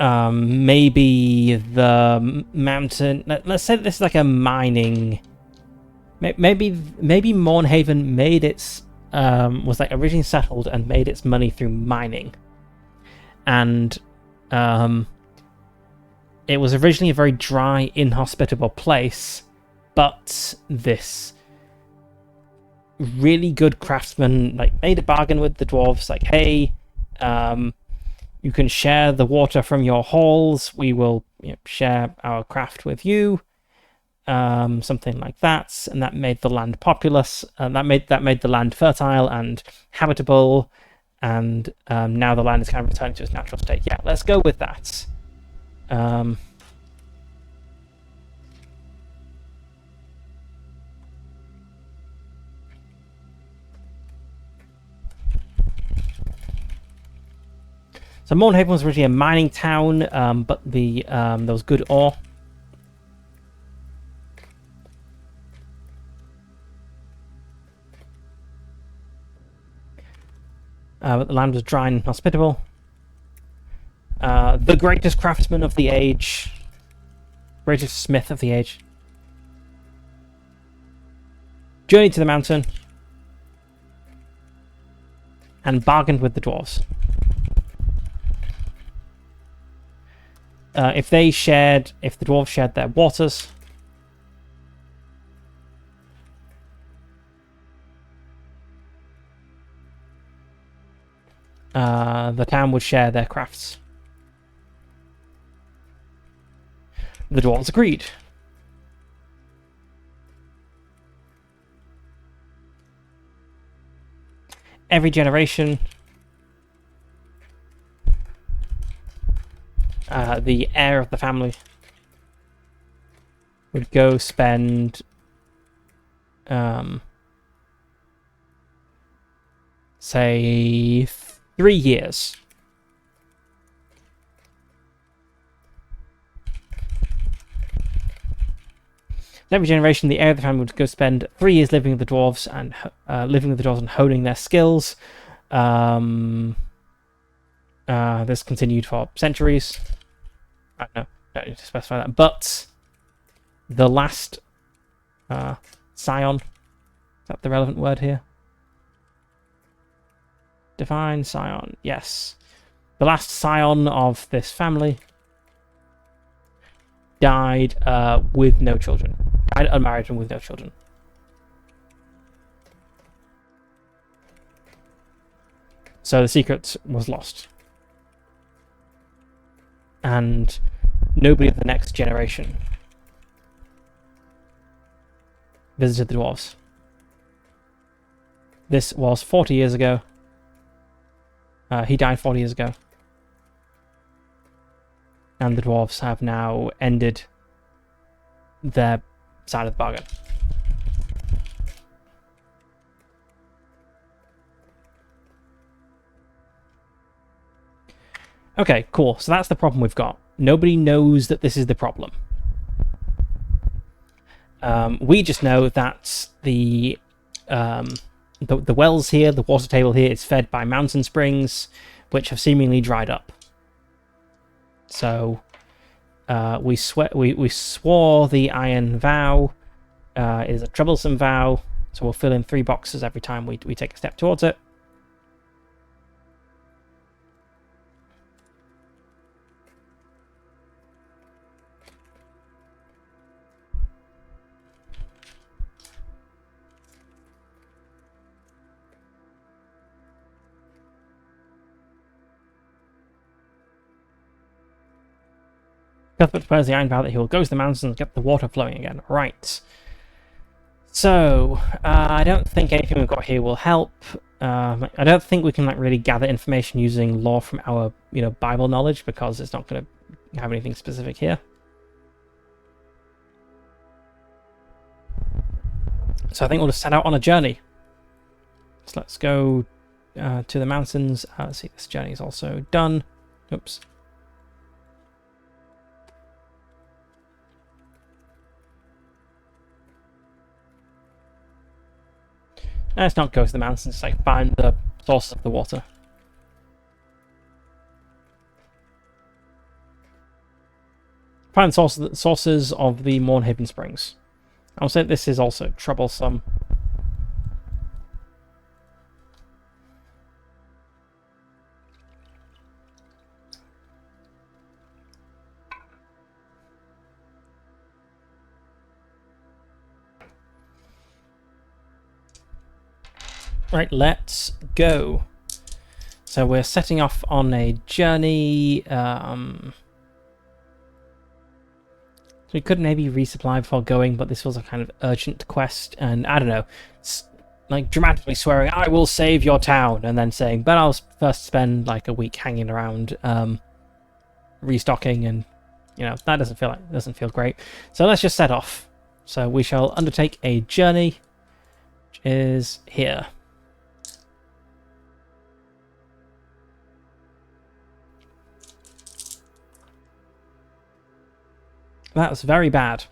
Maybe the mountain. Let's say this is like a mining. Maybe Mornhaven made its was like originally settled and made its money through mining, and it was originally a very dry, inhospitable place, but this really good craftsman like made a bargain with the dwarves, like, hey, you can share the water from your halls. We will share our craft with you. Something like that, and that made the land populous, and that made the land fertile and habitable, and now the land is kind of returning to its natural state. Yeah, let's go with that. So Mornhaven was originally a mining town, but there was good ore. But the land was dry and hospitable. The greatest craftsman of the age, greatest smith of the age, journeyed to the mountain and bargained with the dwarves. If the dwarves shared their waters, the town would share their crafts. The dwarves agreed. Every generation, the heir of the family would go spend say 3 years every generation. The heir of the family would go spend 3 years living with the dwarves and honing their skills. This continued for centuries. I don't know, don't need to specify that. But the last scion, is that the relevant word here? Divine scion, yes. The last scion of this family died with no children. Died unmarried and with no children. So the secret was lost. And nobody of the next generation visited the dwarves. This was 40 years ago. He died 40 years ago. and the dwarves have now ended their side of the bargain. Okay, cool. So that's the problem we've got. Nobody knows that this is the problem. We just know that the wells here, the water table here, is fed by mountain springs, which have seemingly dried up. So we swore the iron vow. It is a troublesome vow, so we'll fill in 3 boxes every time we take a step towards it. Cuthbert declares the iron vow that he will go to the mountains and get the water flowing again. Right. So, I don't think anything we've got here will help. I don't think we can really gather information using lore from our Bible knowledge, because it's not going to have anything specific here. So I think we'll just set out on a journey. So let's go to the mountains. Let's see, this journey is also done. Oops. Let's not go to the mountains, it's like find the sources of the water. Find the sources of the Mornhaven Springs. I'll say this is also troublesome. Right, let's go. So we're setting off on a journey. We could maybe resupply before going, but this was a kind of urgent quest, and I don't know, it's like dramatically swearing, "I will save your town," and then saying, "But I'll first spend like a week hanging around, restocking," and that doesn't feel great. So let's just set off. So we shall undertake a journey, which is here. That was very bad.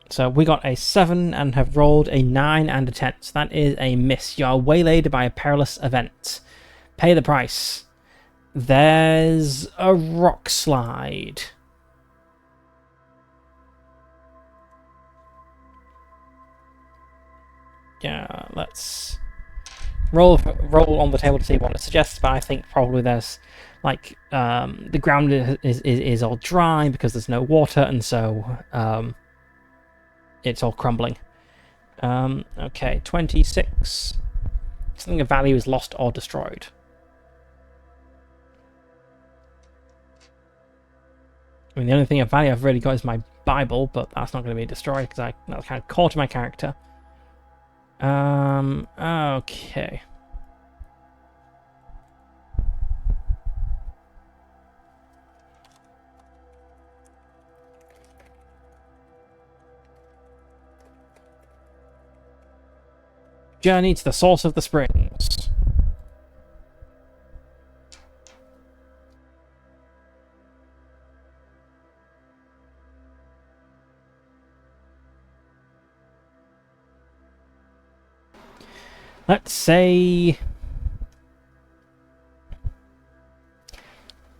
So we got a 7 and have rolled a 9 and a 10. So that is a miss. You are waylaid by a perilous event. Pay the price. There's a rock slide. Yeah, let's roll on the table to see what it suggests, but I think probably there's like the ground is all dry because there's no water, and so it's all crumbling. Okay, 26. Something of value is lost or destroyed. I mean, the only thing of value I've really got is my Bible, but that's not going to be destroyed because that's kind of core to my character. Okay. Journey to the source of the springs. Let's say...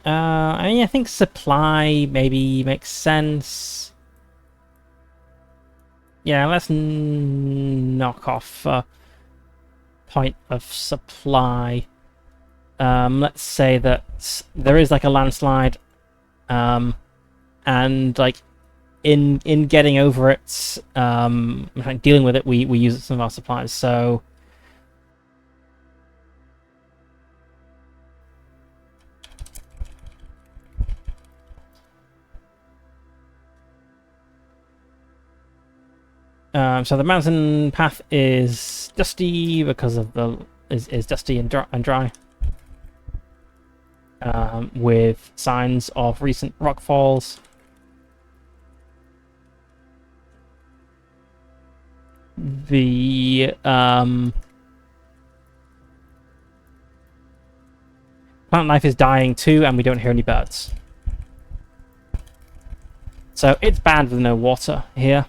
I mean, I think supply maybe makes sense. Yeah, let's knock off point of supply. Let's say that there is like a landslide, and like in getting over it, dealing with it, we use some of our supplies. So so the mountain path is dusty because of the is dusty and dry. with signs of recent rockfalls. The plant life is dying too, and we don't hear any birds. So it's bad with no water here.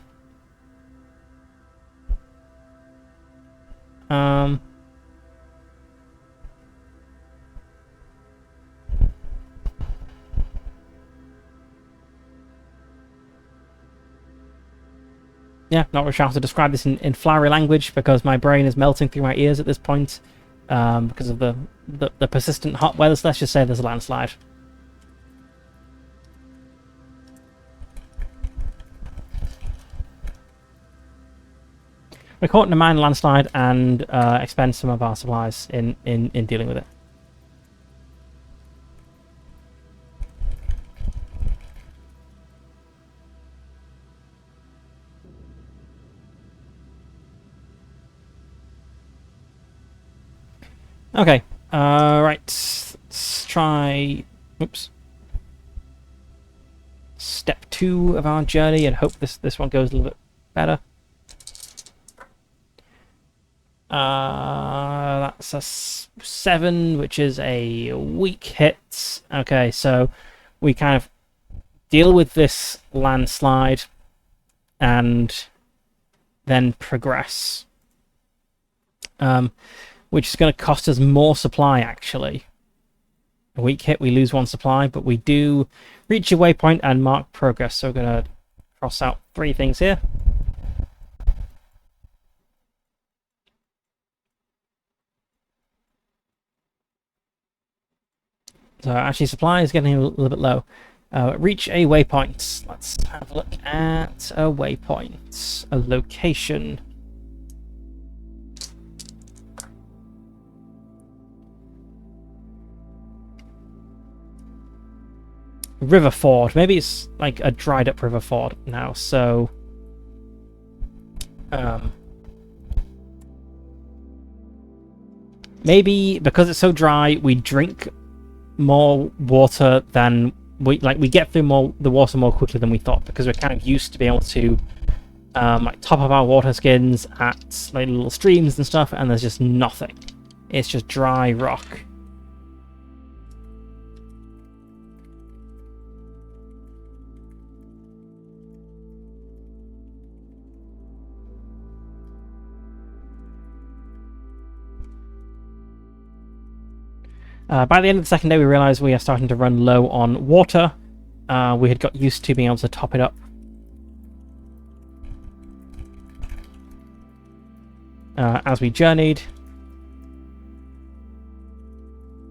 Yeah, not really sure how to describe this in flowery language because my brain is melting through my ears at this point because of the persistent hot weather. So let's just say there's a landslide. We're caught in a minor landslide and expend some of our supplies in dealing with it. Okay, right, let's try, oops, step 2 of our journey and hope this one goes a little bit better. That's a 7, which is a weak hit. Okay, so we kind of deal with this landslide and then progress. Which is going to cost us more supply, actually. A weak hit, we lose 1 supply, but we do reach a waypoint and mark progress. So we're going to cross out 3 things here. So actually supply is getting a little bit low. Reach a waypoint. Let's have a look at a waypoint. A location. River ford. Maybe it's like a dried up river ford now, so maybe because it's so dry we drink more water than we get through the water more quickly than we thought, because we're kind of used to being able to like top up our water skins at like little streams and stuff, and there's just nothing. It's just dry rock. By the end of the second day, we realized we are starting to run low on water. We had got used to being able to top it up. As we journeyed.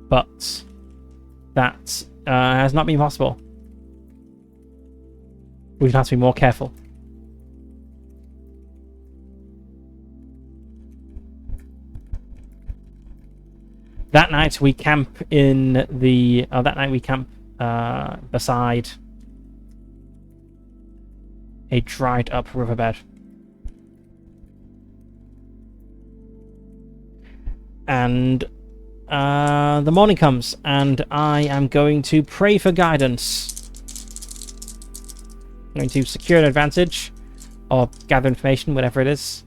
But that has not been possible. We've had to be more careful. That night we camp in the. That night we camp beside a dried up riverbed, and the morning comes, and I am going to pray for guidance. I'm going to secure an advantage, or gather information, whatever it is.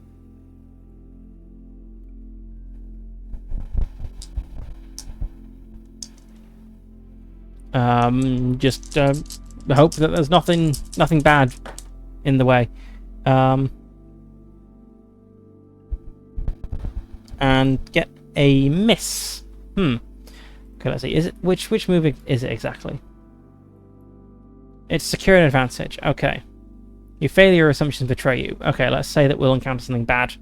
Just hope that there's nothing bad in the way. And get a miss. Okay, let's see. Is it which move is it exactly? It's secure an advantage. Okay. Your failure assumptions betray you. Okay, let's say that we'll encounter something bad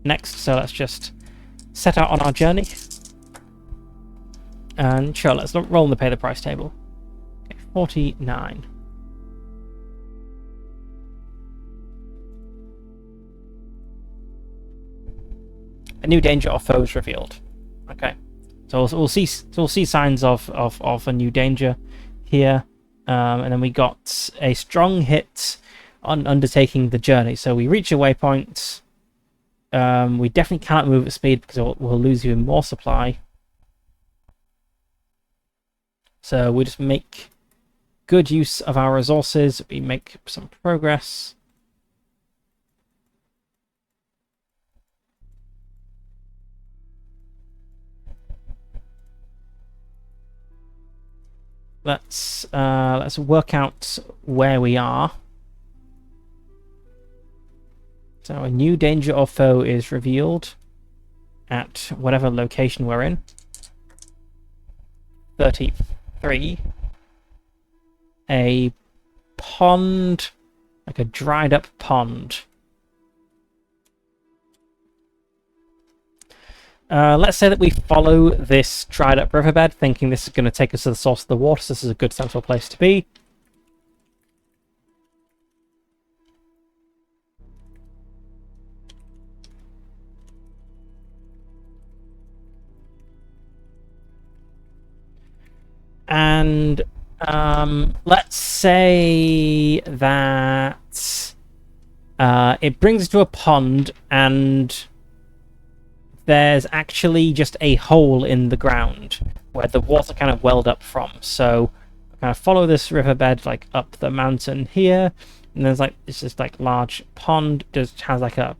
next. So let's just set out on our journey. And sure, let's roll in the pay the price table. Okay, 49. A new danger or foes revealed. Okay, so we'll see signs of a new danger here, and then we got a strong hit on undertaking the journey. So we reach a waypoint. We definitely cannot move at speed because we'll lose even more supply. So we just make good use of our resources. We make some progress. Let's work out where we are. So a new danger or foe is revealed at whatever location we're in. 33. A pond, like a dried up pond. Let's say that we follow this dried up riverbed, thinking this is going to take us to the source of the water, so this is a good central place to be. And let's say that it brings us to a pond, and there's actually just a hole in the ground where the water kind of welled up from. So kind of follow this riverbed like up the mountain here, and there's like this like large pond just has like a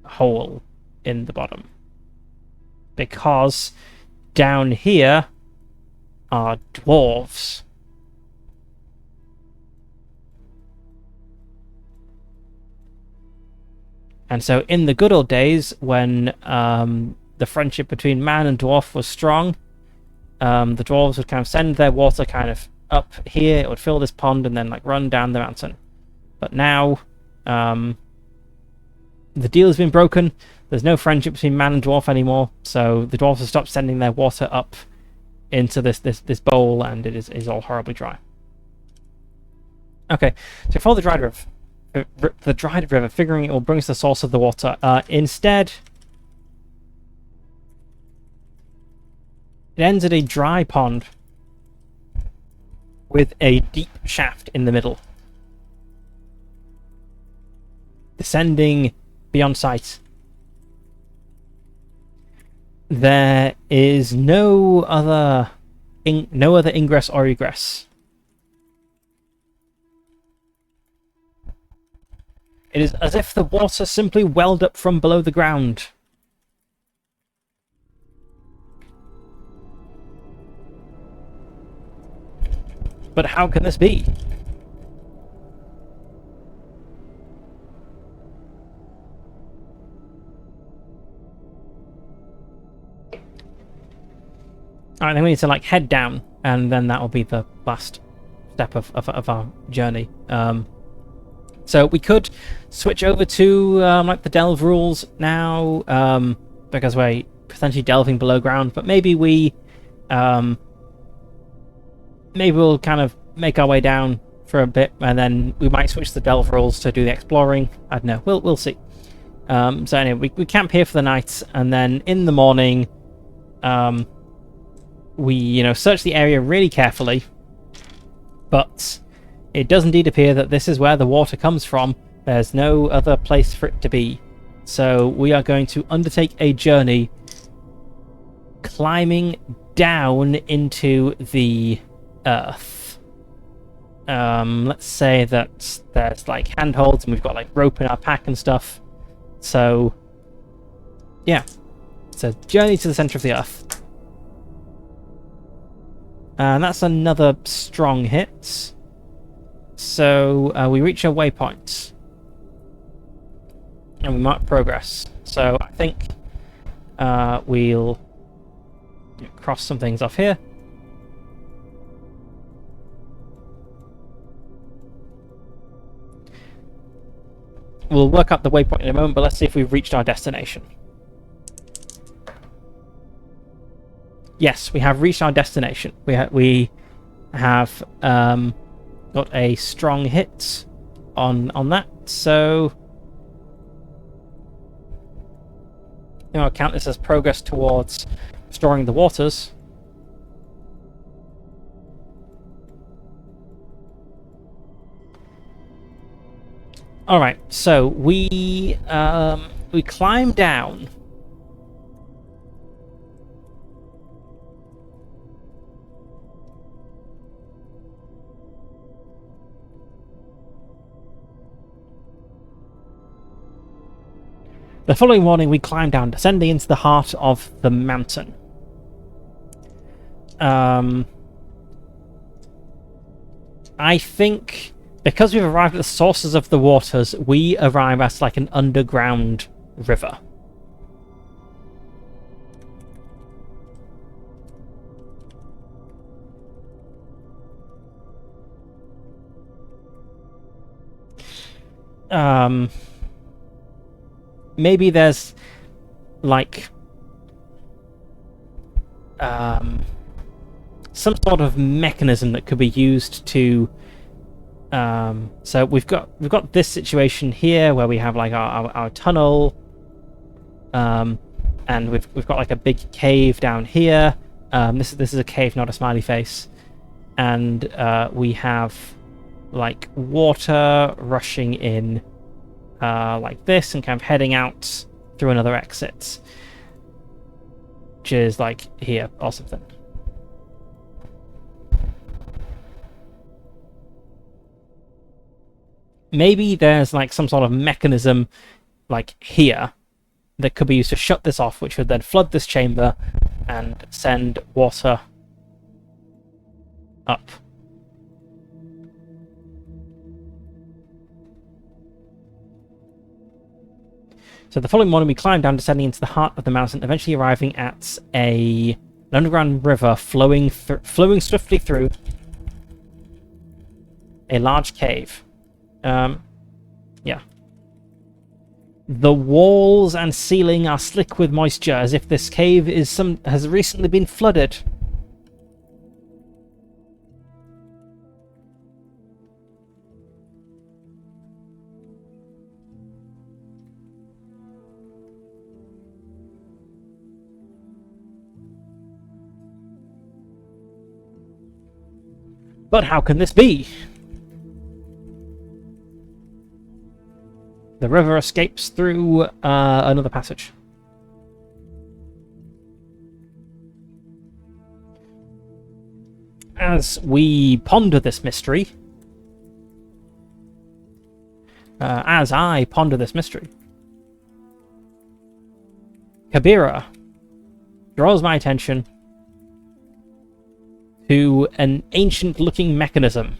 hole in the bottom, because down here are dwarves. And so in the good old days, when the friendship between man and dwarf was strong, the dwarves would kind of send their water kind of up here, it would fill this pond and then like run down the mountain. But now the deal has been broken. There's no friendship between man and dwarf anymore, so the dwarves have stopped sending their water up into this bowl, and it is all horribly dry. Okay, so follow the dried river, figuring it will bring us the source of the water. Instead, it ends at a dry pond with a deep shaft in the middle, descending beyond sight. There is no other ingress or egress. It is as if the water simply welled up from below the ground. But how can this be? Alright, then we need to like head down, and then that will be the last step of our journey. So we could switch over to like the delve rules now, because we're potentially delving below ground. But maybe we'll kind of make our way down for a bit, and then we might switch the delve rules to do the exploring. I don't know. We'll see. So anyway, we camp here for the night, and then in the morning, we search the area really carefully, but it does indeed appear that this is where the water comes from. There's no other place for it to be. So we are going to undertake a journey climbing down into the earth. Let's say that there's like handholds and we've got like rope in our pack and stuff. So yeah, it's a journey to the center of the earth. And that's another strong hit. So we reach a waypoint. And we mark progress. So I think we'll cross some things off here. We'll work up the waypoint in a moment, but let's see if we've reached our destination. Yes, we have reached our destination. We have got a strong hit on that, so I'll count this as progress towards restoring the waters. All right, so we climb down. The following morning, we climbed down, descending into the heart of the mountain. I think because we've arrived at the sources of the waters, we arrive at like an underground river. Maybe there's like some sort of mechanism that could be used to so we've got this situation here where we have like our tunnel, and we've got like a big cave down here. This is a cave, not a smiley face, and we have like water rushing in like this and kind of heading out through another exit, which is like here or something. Maybe there's like some sort of mechanism like here that could be used to shut this off, which would then flood this chamber and send water up. So the following morning we climbed down, descending into the heart of the mountain, eventually arriving at an underground river flowing swiftly through a large cave. Yeah. The walls and ceiling are slick with moisture, as if this cave has recently been flooded. But how can this be? The river escapes through another passage. As we ponder this mystery, as I ponder this mystery, Kabira draws my attention to an ancient-looking mechanism.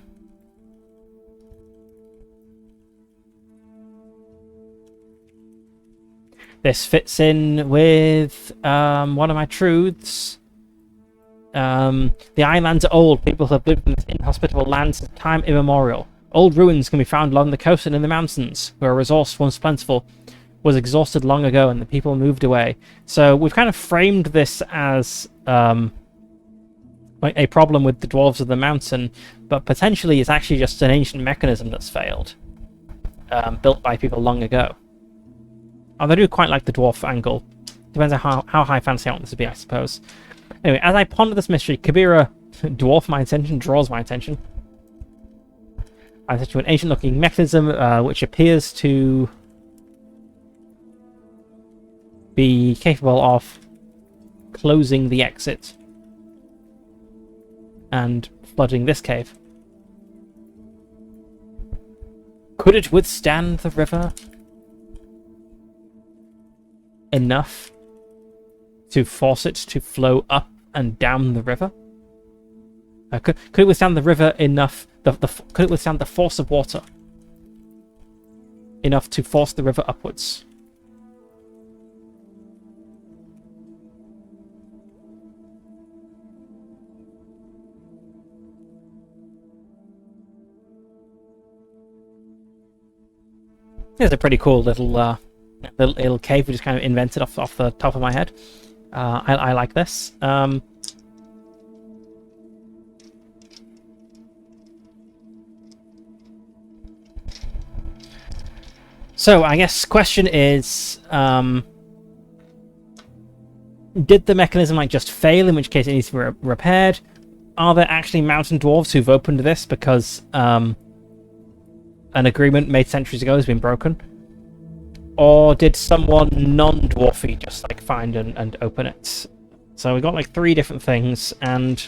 This fits in with one of my truths. The Ironlands are old. People have lived in this inhospitable land since time immemorial. Old ruins can be found along the coast and in the mountains, where a resource once plentiful was exhausted long ago and the people moved away. So we've kind of framed this as like a problem with the dwarves of the mountain, but potentially it's actually just an ancient mechanism that's failed, built by people long ago. I do quite like the dwarf angle. Depends on how high fantasy I want this to be, I suppose. Anyway, as I ponder this mystery, Kabira draws my attention. I said to an ancient-looking mechanism which appears to be capable of closing the exit and flooding this cave. Could it withstand the river enough to force it to flow up and down the river? Could it withstand the river enough? Could it withstand the force of water enough to force the river upwards? It's a pretty cool little cave we just kind of invented off the top of my head. I like this. So I guess question is, did the mechanism like just fail, in which case it needs to be repaired? Are there actually mountain dwarves who've opened this because an agreement made centuries ago has been broken? Or did someone non-dwarfy just like find and open it? So we got like 3 different things, and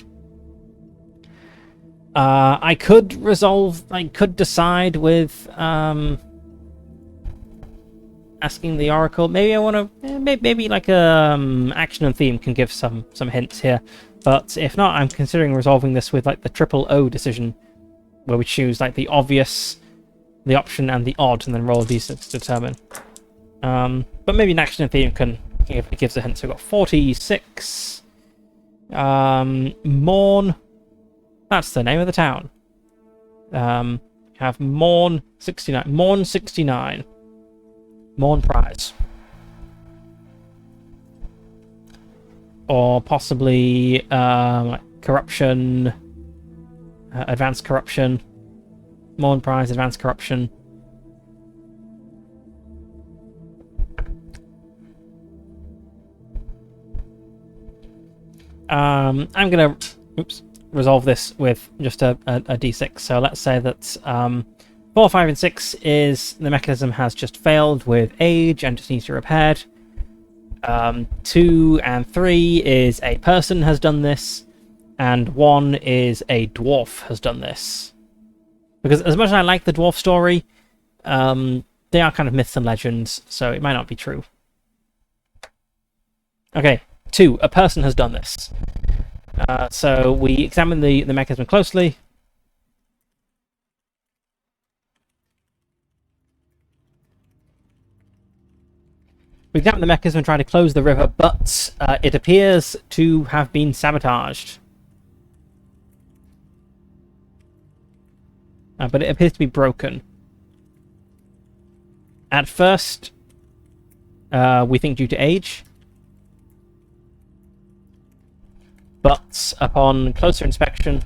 I could decide with asking the Oracle. Maybe I want to... maybe like action and theme can give some hints here. But if not, I'm considering resolving this with like the triple O decision, where we choose like the obvious, the option, and the odd, and then roll these to determine. But maybe an action and theme can gives a hint. So we've got 46. Morn. That's the name of the town. Have Morn 69. Morn 69. Morn prize. Or possibly like corruption, advanced corruption. Morn prize, advanced corruption. I'm gonna resolve this with just a d6. So let's say that 4, 5, and 6 is the mechanism has just failed with age and just needs to be repaired. 2 and 3 is a person has done this, and 1 is a dwarf has done this. Because as much as I like the dwarf story, they are kind of myths and legends, so it might not be true. Okay, 2, a person has done this. So we examine the mechanism closely. We examine the mechanism and try to close the river, but it appears to have been sabotaged. But it appears to be broken. At first, we think due to age. But upon closer inspection,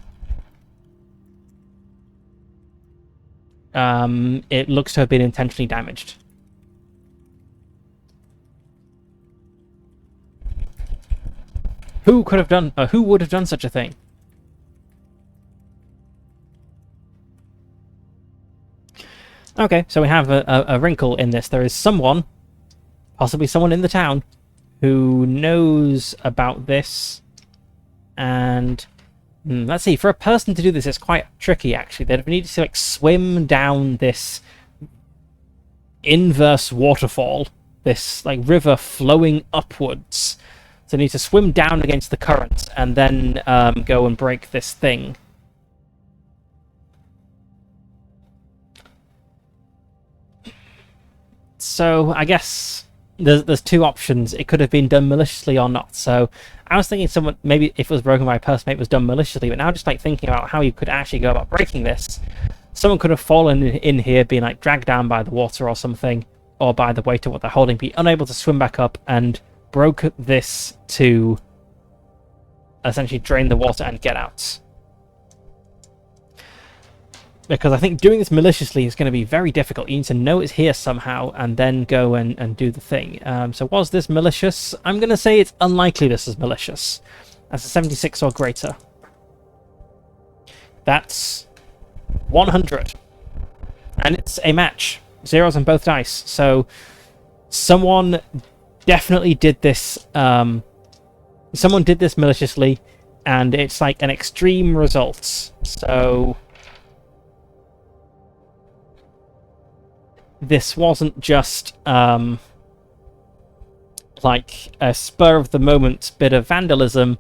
it looks to have been intentionally damaged. Who would have done such a thing? Okay, so we have a wrinkle in this. There is someone, possibly someone in the town, who knows about this. And let's see, for a person to do this, it's quite tricky, actually. They'd need to like swim down this inverse waterfall, this like river flowing upwards. So they need to swim down against the current and then go and break this thing. So I guess there's two options. It could have been done maliciously or not. So I was thinking someone, maybe if it was broken by a person, maybe it was done maliciously. But now just like thinking about how you could actually go about breaking this, someone could have fallen in here, being like dragged down by the water or something, or by the weight of what they're holding, be unable to swim back up, and broke this to essentially drain the water and get out. Because I think doing this maliciously is going to be very difficult. You need to know it's here somehow and then go and do the thing. So was this malicious? I'm going to say it's unlikely this is malicious. That's a 76 or greater. That's 100. And it's a match. Zeros on both dice. So someone definitely did this. Someone did this maliciously, and it's like an extreme result. So this wasn't just like a spur of the moment bit of vandalism,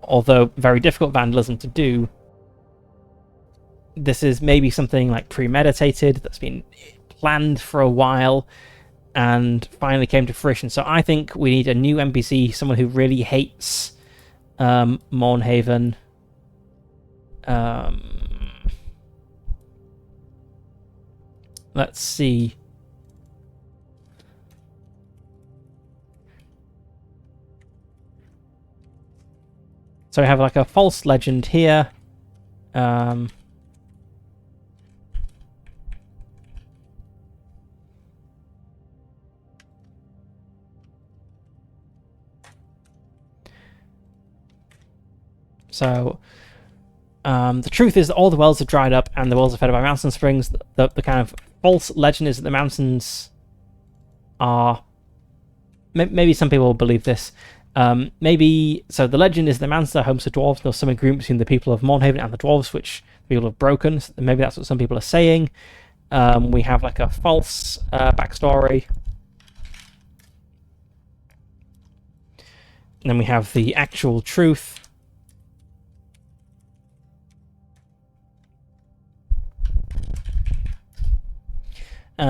although very difficult vandalism to do. This is maybe something like premeditated, that's been planned for a while and finally came to fruition. So I think we need a new NPC, someone who really hates Mornhaven. Let's see. So we have like a false legend here. So the truth is that all the wells have dried up and the wells are fed by mountain springs. The kind of false legend is that the mountains are... Maybe some people will believe this. So the legend is the mountains are homes to dwarves. There's some agreement between the people of Mornhaven and the dwarves, which the people have broken. So maybe that's what some people are saying. We have like a false backstory. And then we have the actual truth.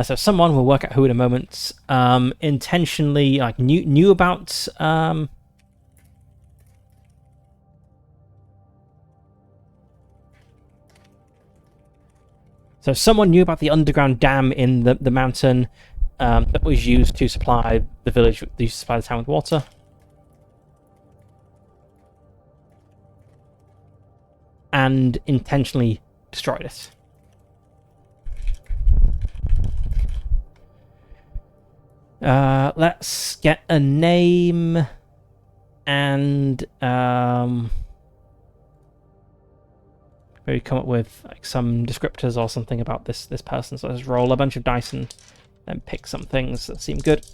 So someone, we'll work out who in a moment, intentionally like knew about so someone knew about the underground dam in the mountain that was used to supply the village, to supply the town with water. And intentionally destroyed it. Let's get a name and maybe come up with like some descriptors or something about this person. So let's roll a bunch of dice and then pick some things that seem good.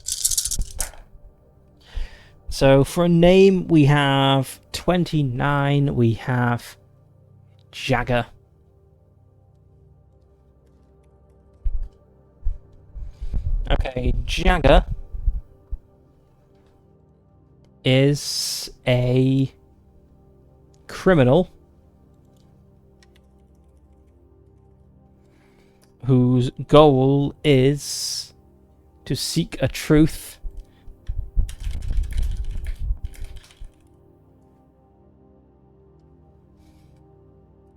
So for a name, we have 29. We have Jagger. Okay, Jagger is a criminal whose goal is to seek a truth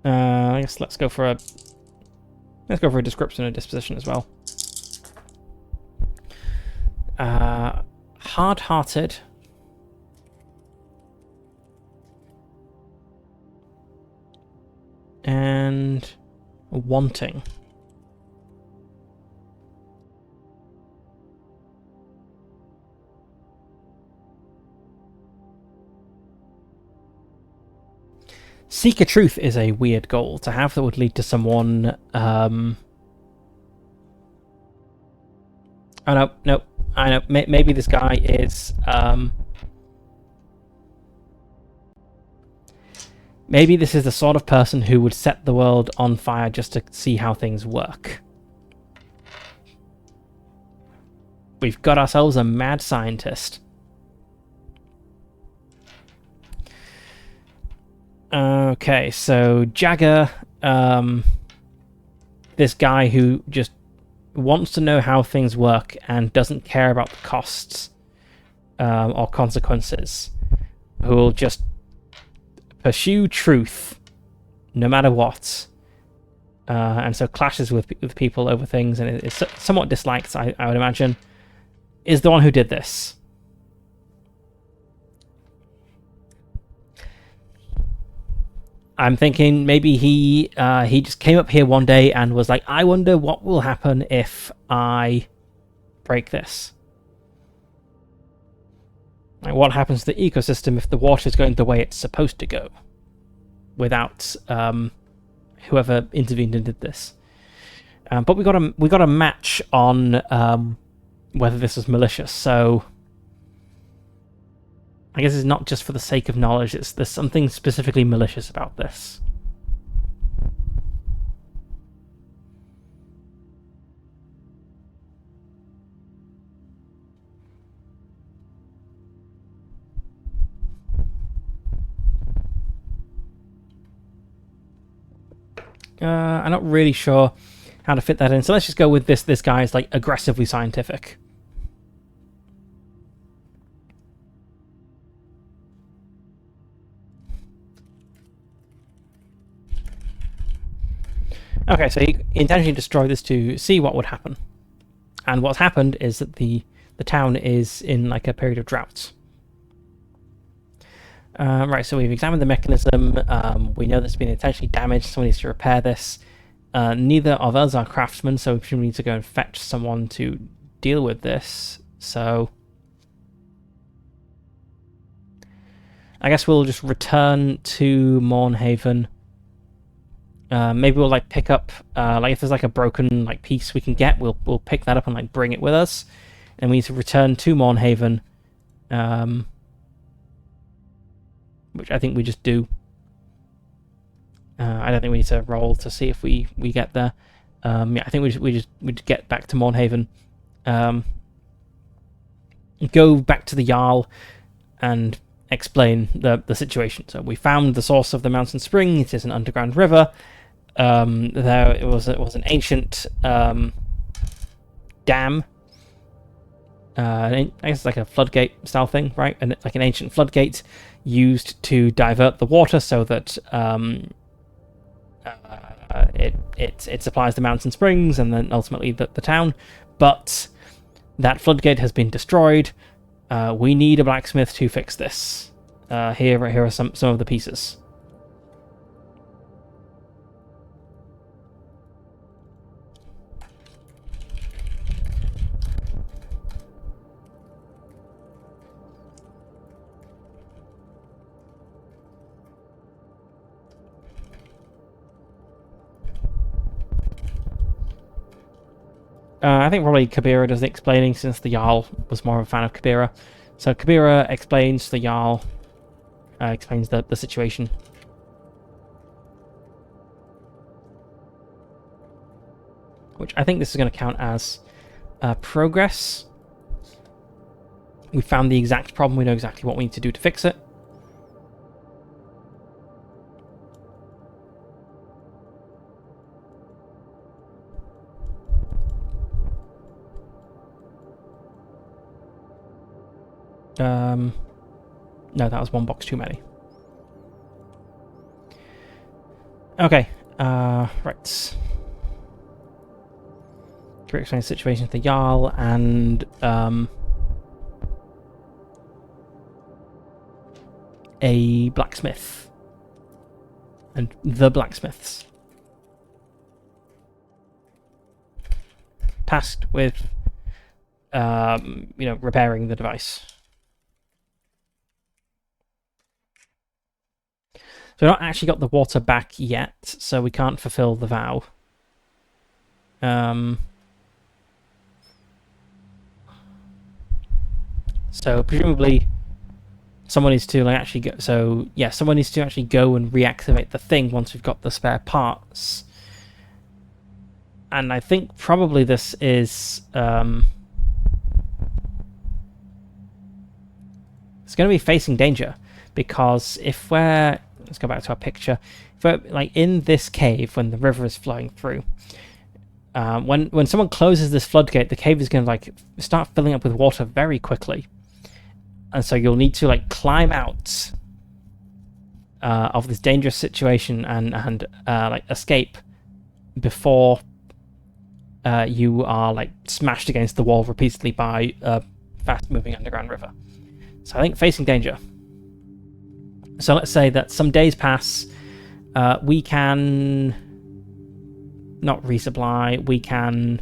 I guess let's go for a description and disposition as well. Hard-hearted, and wanting. Seek a truth is a weird goal to have that would lead to someone. Oh no, I know. Maybe this guy is. Maybe this is the sort of person who would set the world on fire just to see how things work. We've got ourselves a mad scientist. Okay, so Jagger, this guy who just wants to know how things work and doesn't care about the costs or consequences, who will just pursue truth no matter what, and so clashes with people over things, and is somewhat disliked, I would imagine, is the one who did this. I'm thinking maybe he just came up here one day and was like, I wonder what will happen if I break this. Like, what happens to the ecosystem if the water is going the way it's supposed to go without whoever intervened and did this. But we got a match on whether this was malicious, so I guess it's not just for the sake of knowledge, there's something specifically malicious about this. I'm not really sure how to fit that in, so let's just go with this guy is like aggressively scientific. Okay, so he intentionally destroyed this to see what would happen. And what's happened is that the town is in like a period of drought. Right, so we've examined the mechanism. We know that it's been intentionally damaged, someone needs to repair this. Neither of us are craftsmen, so we need to go and fetch someone to deal with this. So I guess we'll just return to Mornhaven. Maybe we'll like pick up like if there's like a broken like piece we can get, we'll pick that up and like bring it with us. And we need to return to Mornhaven, which I think we just do. I don't think we need to roll to see if we get there. Yeah, I think we'd get back to Mornhaven, go back to the Jarl, and explain the situation. So we found the source of the mountain spring. It is an underground river. There it was an ancient dam. I guess it's like a floodgate style thing, right? And like an ancient floodgate used to divert the water so that it supplies the mountain springs and then ultimately the town. But that floodgate has been destroyed. We need a blacksmith to fix this. Here are some of the pieces. I think probably Kabira does the explaining, since the Jarl was more of a fan of Kabira. So Kabira explains to the Jarl, explains the situation. Which I think this is going to count as progress. We found the exact problem, we know exactly what we need to do to fix it. No, that was one box too many. Okay, right. Can explain the situation to the Jarl and a blacksmith. And the blacksmiths. Tasked with repairing the device. So we've not actually got the water back yet, so we can't fulfill the vow. So presumably someone needs to actually go. So yeah, someone needs to actually go and reactivate the thing once we've got the spare parts. And I think probably this is it's going to be facing danger, because if we're, let's go back to our picture. If we're like in this cave when the river is flowing through, when someone closes this floodgate, the cave is going to start filling up with water very quickly, and so you'll need to climb out of this dangerous situation and escape before you are smashed against the wall repeatedly by a fast-moving underground river. So I think facing danger. So let's say that some days pass. We can not resupply. We can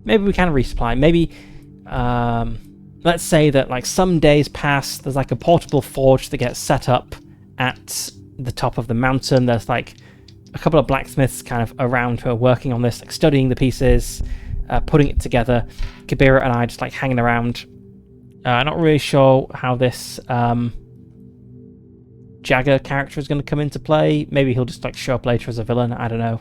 maybe we can resupply. Maybe let's say that some days pass. There's a portable forge that gets set up at the top of the mountain. There's a couple of blacksmiths kind of around who are working on this, studying the pieces, putting it together. Kabira and I just hanging around. Not really sure how this Jagger character is going to come into play. Maybe he'll just show up later as a villain. I don't know.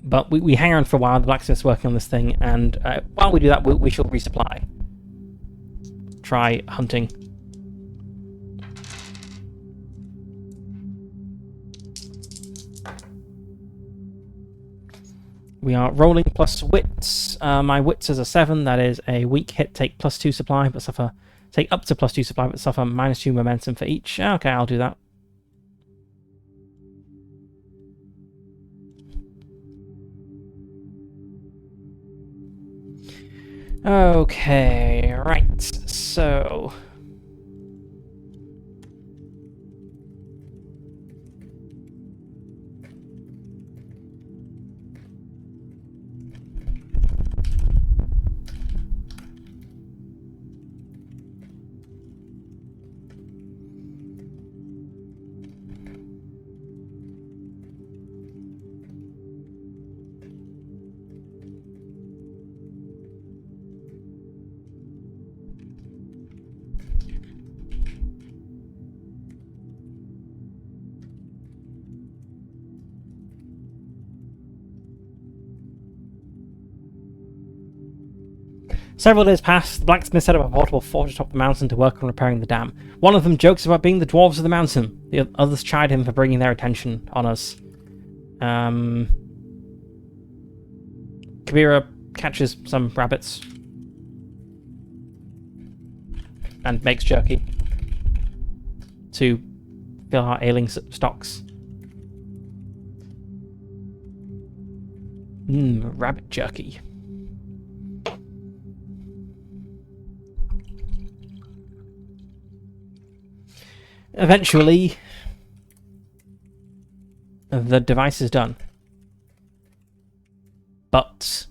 But we hang around for a while. The blacksmith's working on this thing, and while we do that, we shall resupply. Try hunting. We are rolling plus wits. My wits is a 7. That is a weak hit. Take +2 supply, but suffer. Take up to +2 supply, but suffer -2 momentum for each. Okay, I'll do that. Okay, right. So Several days passed. The blacksmith set up a portable fort atop the mountain to work on repairing the dam. One of them jokes about being the dwarves of the mountain. The others chide him for bringing their attention on us. Kabira catches some rabbits and makes jerky to fill our ailing stocks. Rabbit jerky. Eventually, the device is done. But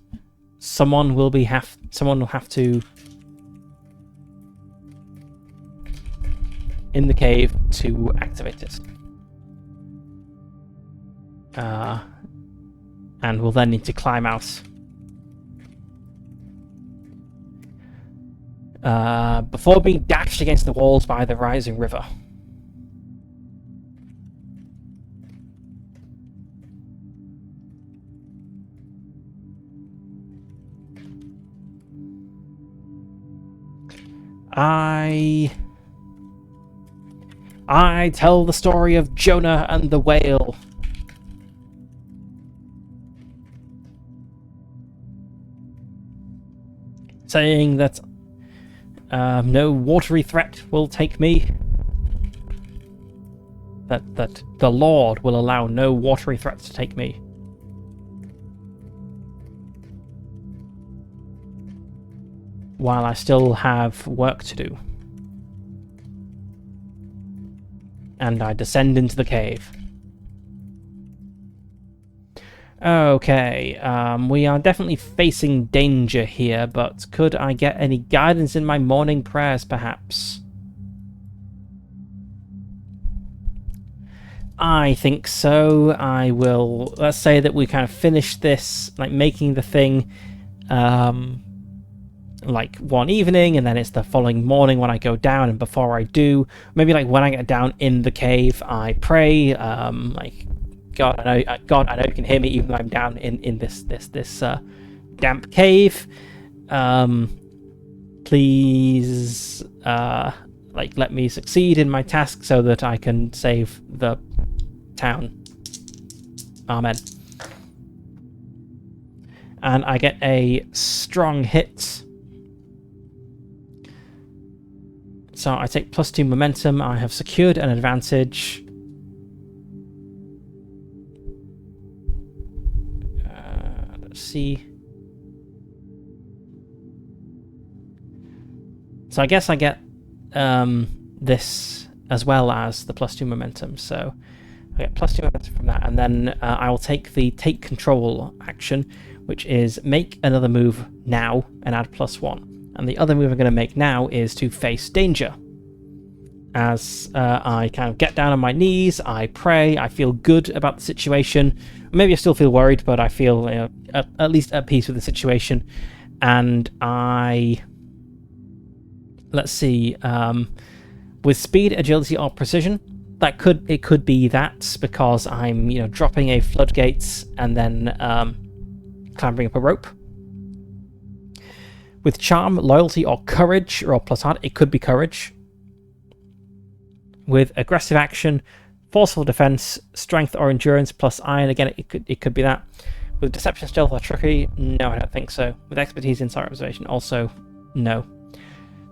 someone will have to in the cave to activate it. And we'll then need to climb out. Before being dashed against the walls by the rising river. I tell the story of Jonah and the whale. Saying that no watery threat will take me. That the Lord will allow no watery threat to take me. While I still have work to do. And I descend into the cave. Okay, we are definitely facing danger here, but could I get any guidance in my morning prayers, perhaps? I think so. I will... Let's say that we kind of finish this, like, making the thing, like, one evening, and then it's the following morning when I go down, and before I do, maybe, like, when I get down in the cave, I pray, like... God, I know you can hear me even though I'm down in this damp cave. Please, like, let me succeed in my task so that I can save the town. Amen. And I get a strong hit. So I take +2 momentum. I have secured an advantage. See. So I guess I get this as well as the +2 momentum. So I get +2 momentum from that, and then I will take the take control action, which is make another move now and add +1. And the other move I'm going to make now is to face danger. As I kind of get down on my knees, I pray, I feel good about the situation. Maybe I still feel worried, but I feel at least at peace with the situation. And let's see, with speed, agility, or precision, it could be that, because I'm dropping a floodgates and then clambering up a rope. With charm, loyalty, or courage, or +1, it could be courage. With aggressive action, forceful defense, strength or endurance plus iron, again it could be that. With deception, stealth, or trickery, no, I don't think so. With expertise, insight, observation, also no.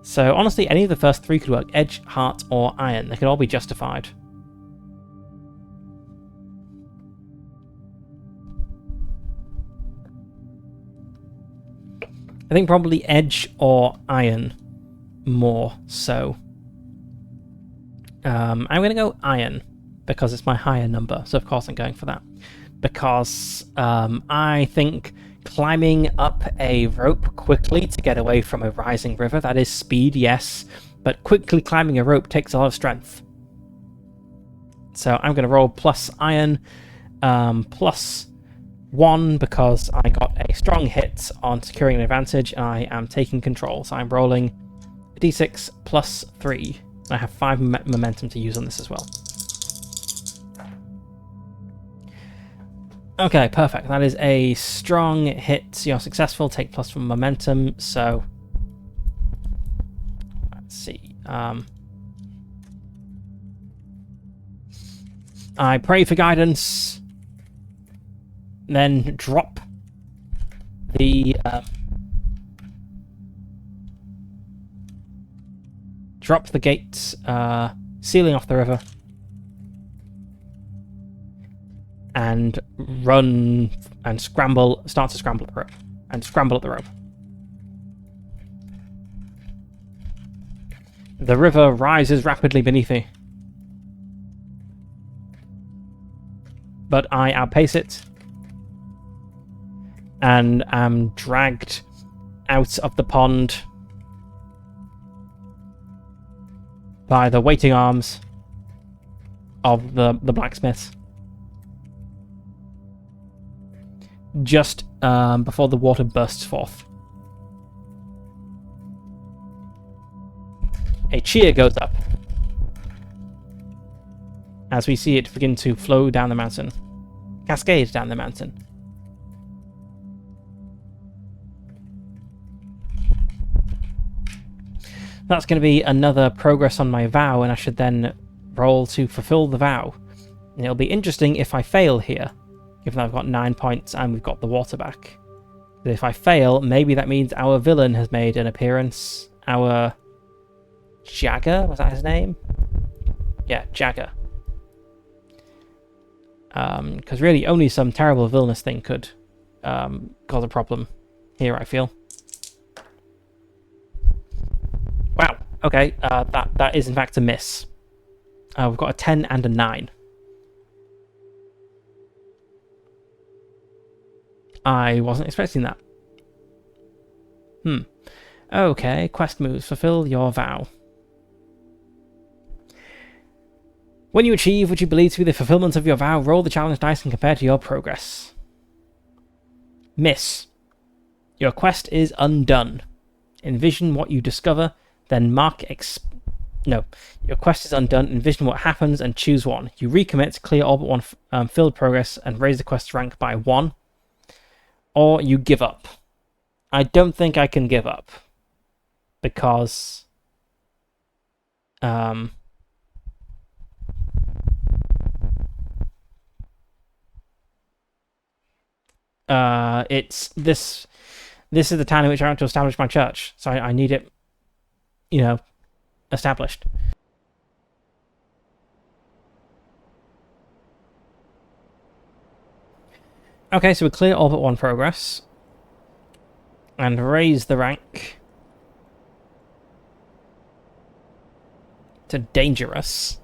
So honestly, any of the first three could work: edge, heart, or iron. They could all be justified. I think probably edge or iron more so. I'm going to go iron because it's my higher number, so of course I'm going for that. Because I think climbing up a rope quickly to get away from a rising river, that is speed, yes, but quickly climbing a rope takes a lot of strength. So I'm going to roll plus iron, +1 because I got a strong hit on securing an advantage, and I am taking control. So I'm rolling a d6 +3. I have 5 momentum to use on this as well. Okay, perfect. That is a strong hit. You're successful. Take +1 momentum. So I pray for guidance, then drop the gates, sealing off the river, and run and scramble. Start to scramble up the rope, and scramble up the rope. The river rises rapidly beneath me, but I outpace it and am dragged out of the pond by the waiting arms of the blacksmith. Just before the water bursts forth. A cheer goes up as we see it begin to flow down the mountain, cascade down the mountain. That's going to be another progress on my vow, and I should then roll to fulfill the vow. And it'll be interesting if I fail here, given that I've got 9 points and we've got the water back. But if I fail, maybe that means our villain has made an appearance. Our Jagger, was that his name? Yeah, Jagger. Because really only some terrible villainous thing could cause a problem here, I feel. Wow, okay, that is in fact a miss. We've got a 10 and a 9. I wasn't expecting that. Okay, quest moves. Fulfill your vow. When you achieve what you believe to be the fulfillment of your vow, roll the challenge dice and compare to your progress. Miss. Your quest is undone. Envision what you discover, then mark No. Your quest is undone. Envision what happens and choose one. You recommit, clear all but one filled progress, and raise the quest rank by 1. Or you give up. I don't think I can give up. Because... it's this is the town in which I want to establish my church, so I need it, established. Okay, so we clear all but one progress and raise the rank to dangerous.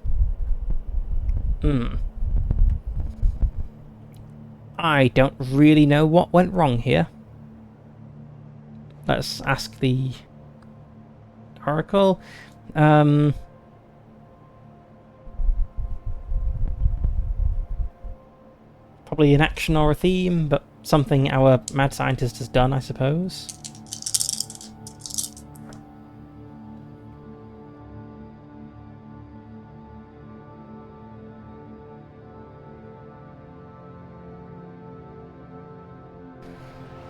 I don't really know what went wrong here. Let's ask the Oracle. Probably an action or a theme, but something our mad scientist has done, I suppose.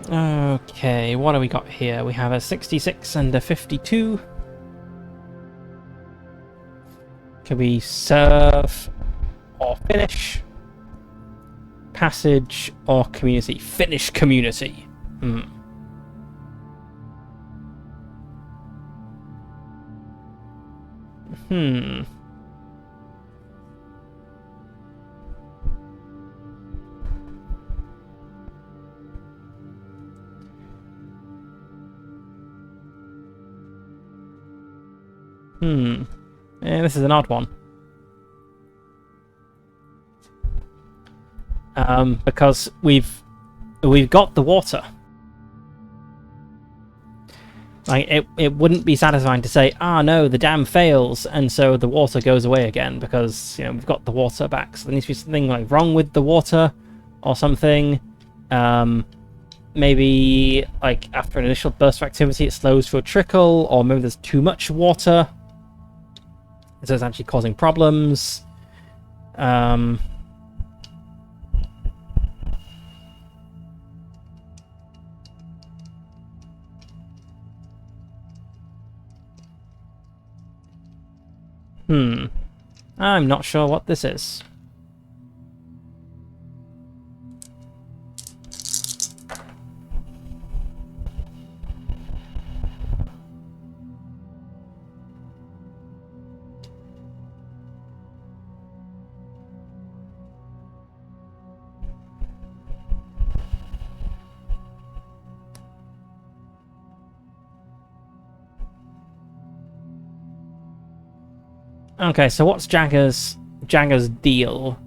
Okay, what do we got here? We have a 66 and a 52. Can we serve or finish? Passage or community? Finish community. Yeah, this is an odd one. Because we've got the water. Like, it wouldn't be satisfying to say, no, the dam fails, and so the water goes away again, because, we've got the water back. So there needs to be something, like, wrong with the water, or something. Maybe, like, after an initial burst of activity, it slows to a trickle, or maybe there's too much water, so it's actually causing problems. I'm not sure what this is. Okay, so what's Jagger's deal?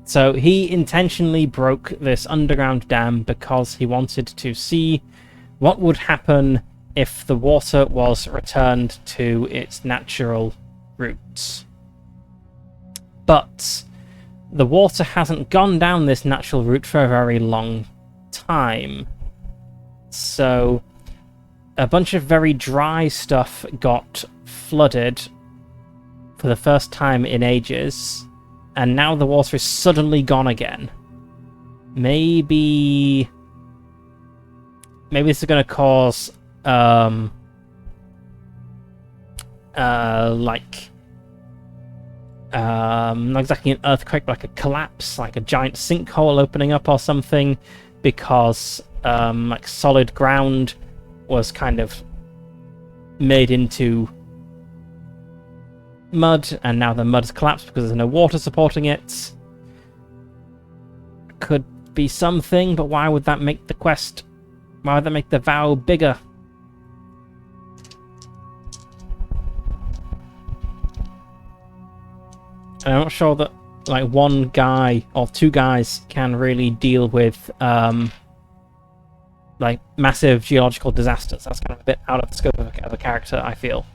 So he intentionally broke this underground dam because he wanted to see what would happen if the water was returned to its natural routes. But the water hasn't gone down this natural route for a very long time. So a bunch of very dry stuff got flooded for the first time in ages, and now the water is suddenly gone again. Maybe this is going to cause not exactly an earthquake, but like a collapse, like a giant sinkhole opening up or something, because like solid ground was kind of made into mud, and now the mud's collapsed because there's no water supporting it. Could be something, but why would that make the quest? Why would that make the vow bigger? And I'm not sure that like one guy or two guys can really deal with like massive geological disasters. That's kind of a bit out of the scope of a character, I feel.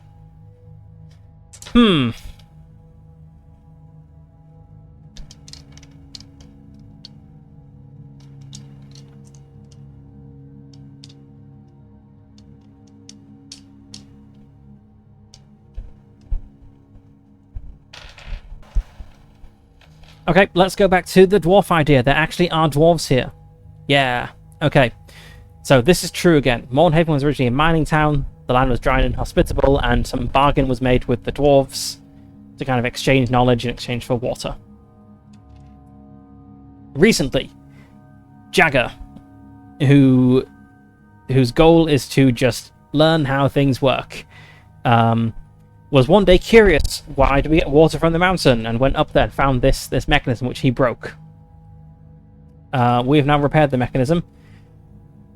Okay, let's go back to the dwarf idea. There actually are dwarves here. Yeah, okay. So this is true again. Mornhaven was originally a mining town. The land was dry and inhospitable, and some bargain was made with the dwarves to kind of exchange knowledge in exchange for water. Recently, Jagger, whose goal is to just learn how things work, was one day curious, why do we get water from the mountain? And went up there and found this mechanism, which he broke. We have now repaired the mechanism.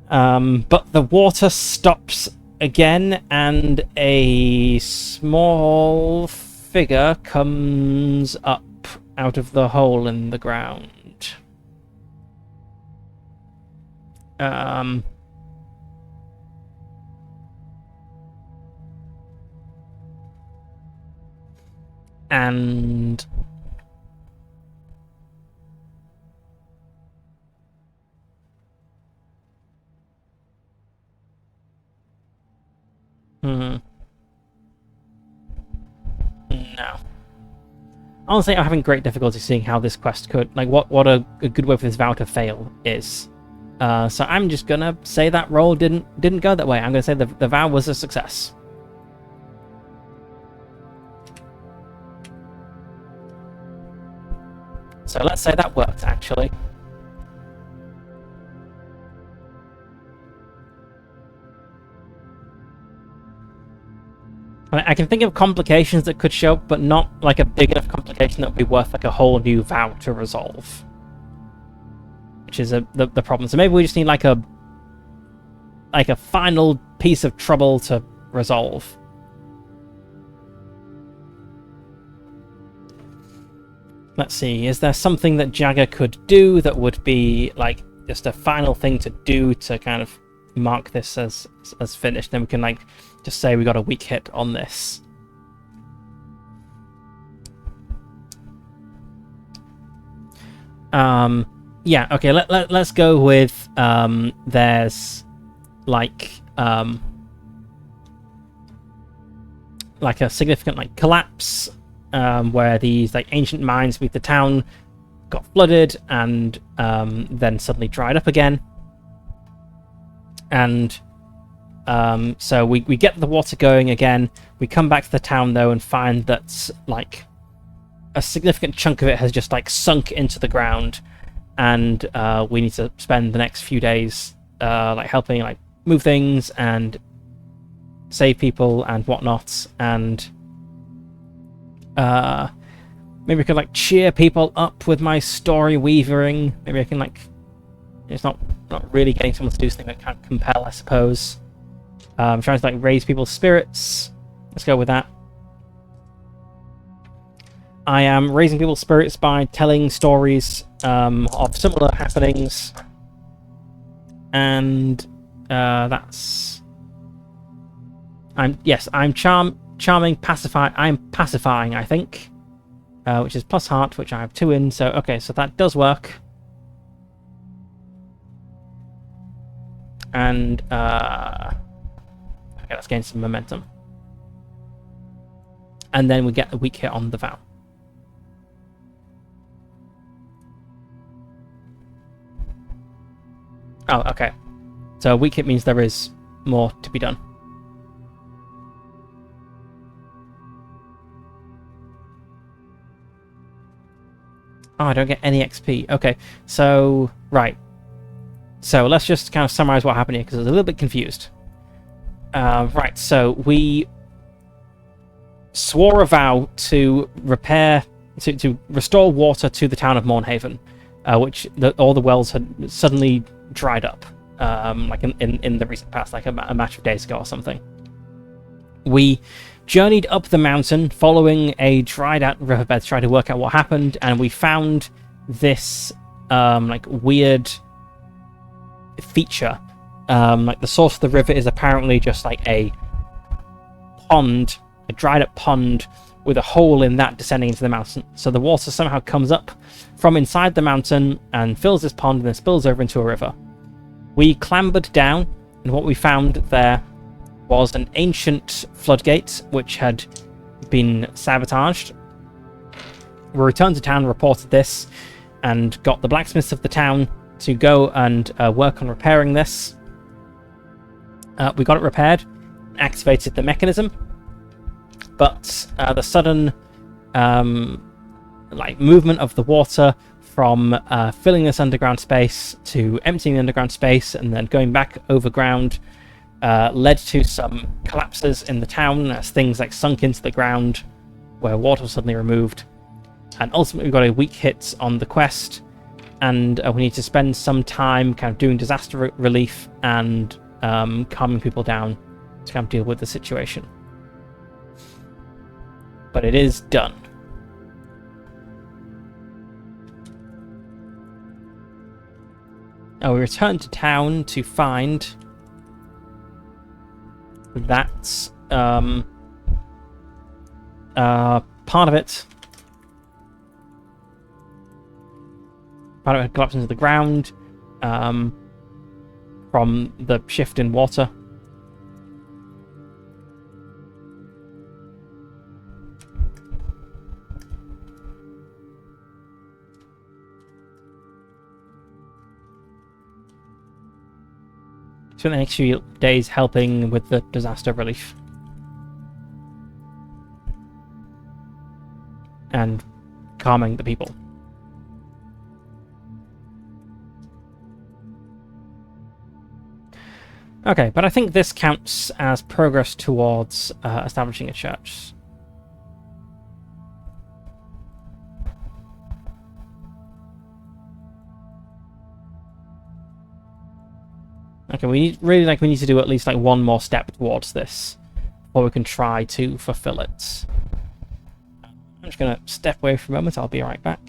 But the water stops again, and a small figure comes up out of the hole in the ground. And no. Honestly, I'm having great difficulty seeing how this quest could, like, what a good way for this vow to fail is. So I'm just gonna say that roll didn't go that way. I'm gonna say the vow was a success. So let's say that worked, actually. I can think of complications that could show up, but not like a big enough complication that would be worth like a whole new vow to resolve. Which is the problem. So maybe we just need like a final piece of trouble to resolve. Let's see, is there something that Jagger could do that would be like just a final thing to do to kind of mark this as finished? Then we can like just say we got a weak hit on this. Yeah, okay, let's go with there's like a significant like collapse where these like ancient mines beneath the town got flooded and then suddenly dried up again. And So we get the water going again. We come back to the town though and find that like a significant chunk of it has just like sunk into the ground, and we need to spend the next few days like helping like move things and save people and whatnot. And maybe I could like cheer people up with my story weavering. Maybe I can like, it's not really getting someone to do something that can't compel, I suppose. I'm trying to like raise people's spirits. Let's go with that. I am raising people's spirits by telling stories of similar happenings, and that's. I'm charming, pacify. I'm pacifying, I think, which is plus heart, which I have 2 in. So okay, so that does work. And okay, let's gain some momentum. And then we get a weak hit on the vow. Oh, okay. So a weak hit means there is more to be done. Oh, I don't get any XP. Okay, so right. So let's just kind of summarize what happened here, because I was a little bit confused. Right, so we swore a vow to repair, to restore water to the town of Mornhaven, which all the wells had suddenly dried up, like in the recent past, like a matter of days ago or something. We journeyed up the mountain, following a dried-out riverbed to try to work out what happened, and we found this like weird feature. Like the source of the river is apparently just like a pond, a dried up pond with a hole in that descending into the mountain. So the water somehow comes up from inside the mountain and fills this pond and then spills over into a river. We clambered down, and what we found there was an ancient floodgate which had been sabotaged. We returned to town, reported this, and got the blacksmiths of the town to go and work on repairing this. We got it repaired, activated the mechanism, but the sudden like movement of the water from filling this underground space to emptying the underground space and then going back overground led to some collapses in the town as things like sunk into the ground where water was suddenly removed. And ultimately we got a weak hit on the quest, and we need to spend some time kind of doing disaster relief and calming people down to kind of deal with the situation. But it is done. Now we return to town to find that part of it had collapsed into the ground from the shift in water. Spent the next few days helping with the disaster relief and calming the people. Okay, but I think this counts as progress towards establishing a church. Okay, we need to do at least like one more step towards this before we can try to fulfill it. I'm just gonna step away for a moment. I'll be right back.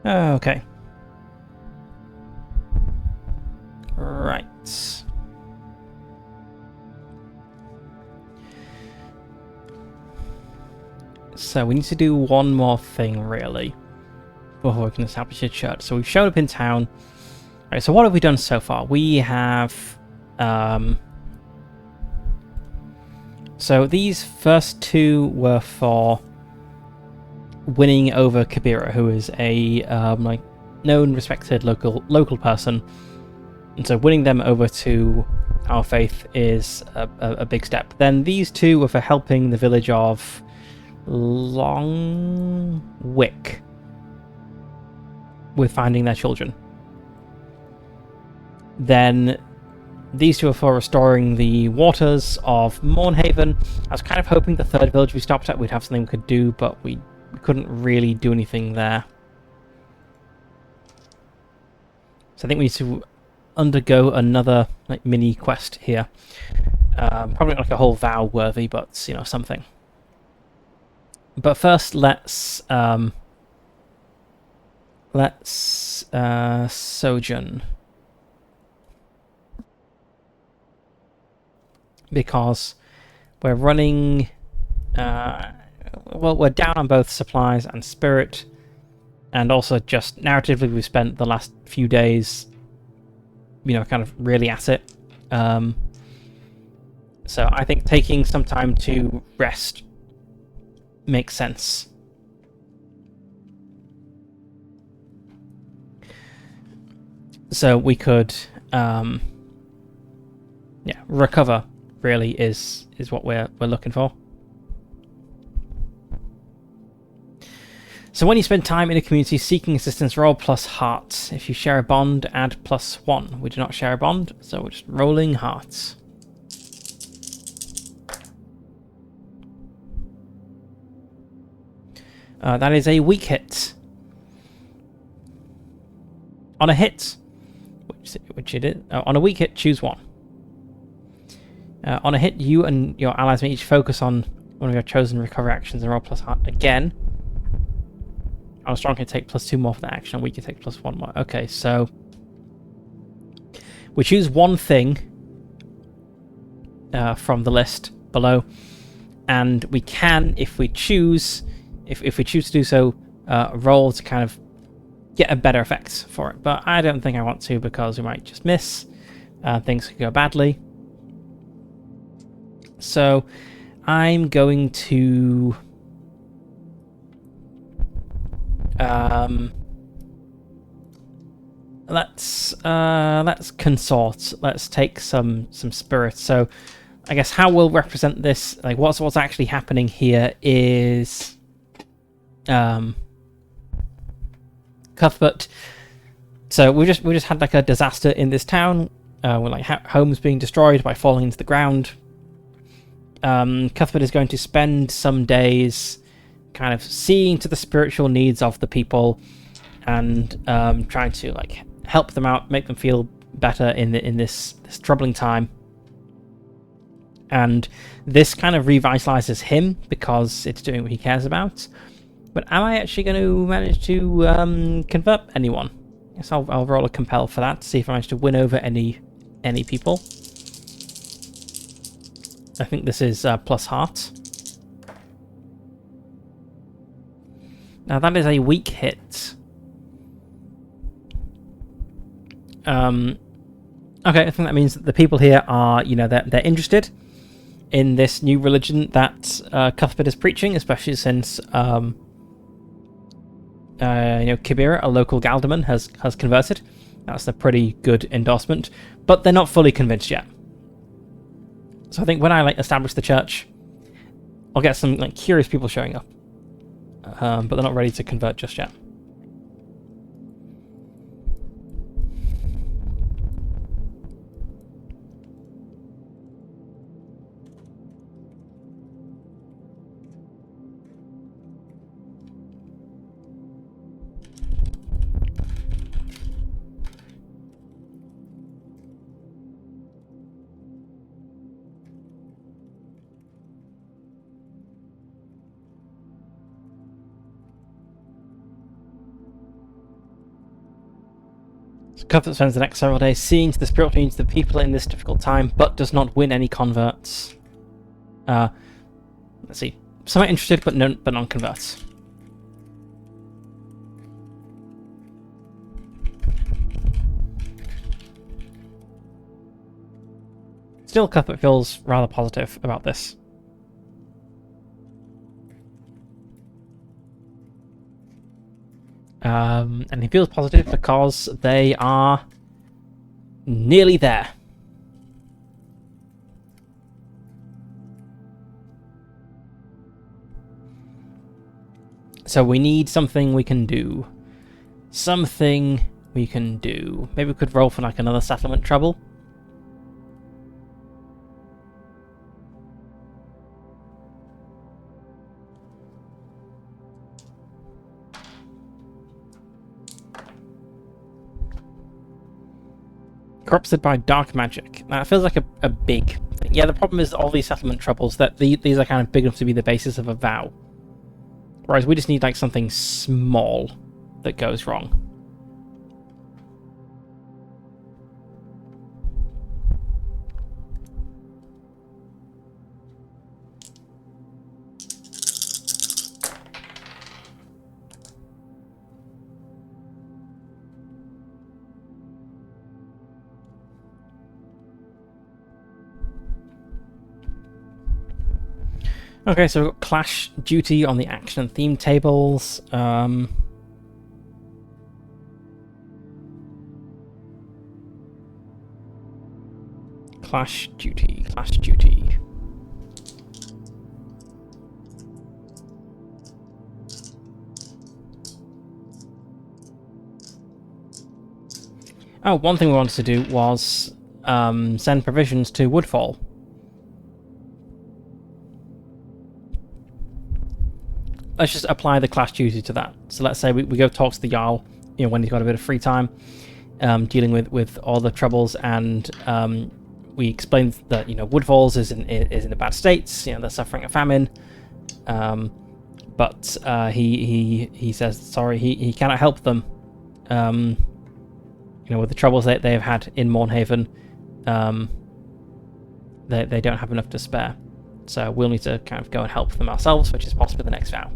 Okay. Right. So we need to do one more thing, really, before we can establish a church. So we've shown up in town. Right, so what have we done so far? We have... So these first two were for winning over Kabira, who is a like known, respected local person. And so winning them over to our faith is a big step. Then these two were for helping the village of Longwick with finding their children. Then these two are for restoring the waters of Mornhaven. I was kind of hoping the third village we stopped at we'd have something we could do, but we couldn't really do anything there. So I think we need to undergo another like mini quest here. Probably not like a whole vow worthy, but you know, something. But first, let's sojourn, because we're running. Well, we're down on both supplies and spirit, and also just narratively, we've spent the last few days, you know, kind of really at it. So I think taking some time to rest makes sense. So we could, recover. Really is what we're looking for. So when you spend time in a community seeking assistance, roll plus hearts. If you share a bond, add +1. We do not share a bond, so we're just rolling hearts. That is a weak hit. On a hit, which it is. On a weak hit, choose one. On a hit, you and your allies may each focus on one of your chosen recovery actions and roll plus heart again. On a strong hit, take +2 more for that action. On weak hit, take +1 more. Okay, so we choose one thing from the list below, and we can, if we choose to do so, roll to kind of get a better effect for it. But I don't think I want to, because we might just miss. Things could go badly. So I'm going to let's consort. Let's take some spirit. So I guess how we'll represent this, like what's actually happening here is Cuthbert. So we just had like a disaster in this town, with like homes being destroyed by falling into the ground. Cuthbert is going to spend some days kind of seeing to the spiritual needs of the people, and trying to like help them out, make them feel better in this troubling time. And this kind of revitalizes him because it's doing what he cares about. But am I actually going to manage to convert anyone? Yes, I'll roll a compel for that to see if I manage to win over any people. I think this is plus heart. Now that is a weak hit. Okay, I think that means that the people here are, you know, they're interested in this new religion that Cuthbert is preaching, especially since Kibira, a local Galderman, has converted. That's a pretty good endorsement, but they're not fully convinced yet. So I think when I like establish the church, I'll get some like curious people showing up, but they're not ready to convert just yet. Cuthbert spends the next several days seeing to the spiritual needs of the people in this difficult time, but does not win any converts. Let's see. Some are interested, but non-converts. Still, Cuthbert feels rather positive about this. And he feels positive because they are nearly there. So we need something we can do. Something we can do. Maybe we could roll for like another settlement trouble. Corrupted by dark magic. That feels like a big thing. Yeah, the problem is all these settlement troubles, that these are kind of big enough to be the basis of a vow. Whereas we just need like something small that goes wrong. Okay, so we've got Clash Duty on the action and theme tables. Clash Duty, Clash Duty. Oh, one thing we wanted to do was send provisions to Woodfall. Let's just apply the clash duty to that. So let's say we go talk to the Jarl, when he's got a bit of free time, dealing with all the troubles, and we explain that Woodfalls is in a bad state. They're suffering a famine, but he says sorry, he cannot help them. With the troubles that they've had in Mournhaven, they don't have enough to spare. So we'll need to kind of go and help them ourselves, which is possibly the next vow.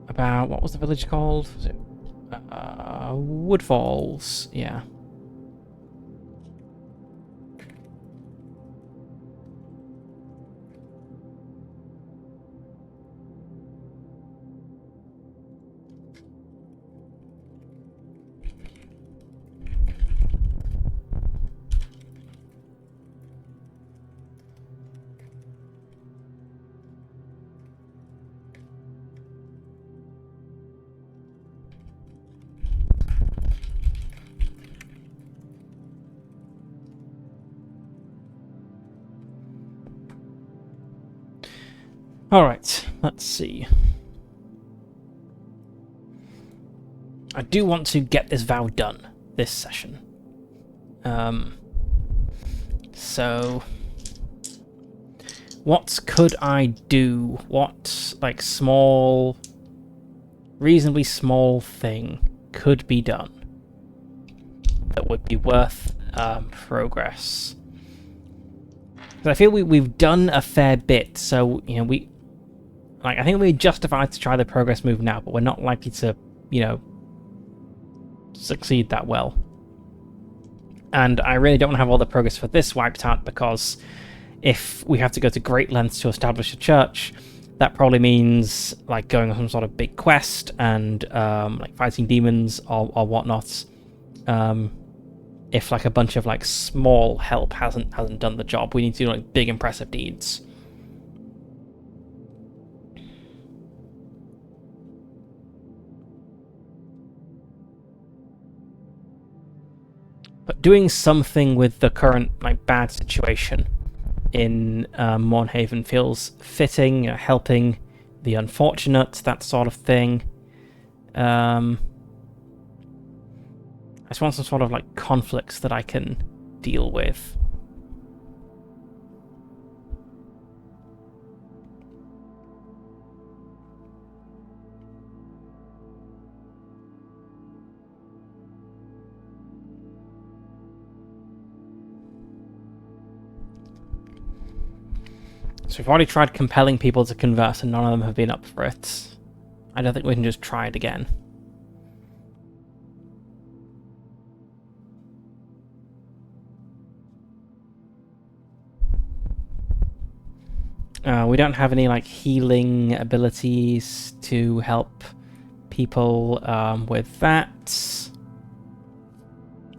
About, what was the village called? Was it Woodfalls? Yeah. Alright, let's see. I do want to get this vow done this session. So what could I do? What, small, reasonably small thing could be done that would be worth progress? Because I feel we've done a fair bit, so, I think we're justified to try the progress move now, but we're not likely to, succeed that well. And I really don't have all the progress for this wiped out, because if we have to go to great lengths to establish a church, that probably means going on some sort of big quest and fighting demons or whatnot. If a bunch of small help hasn't done the job, we need to do big impressive deeds. But doing something with the current bad situation in Mournhaven feels fitting, helping the unfortunate, that sort of thing. I just want some sort of conflicts that I can deal with. So we've already tried compelling people to converse and none of them have been up for it. I don't think we can just try it again. We don't have any like healing abilities to help people with that.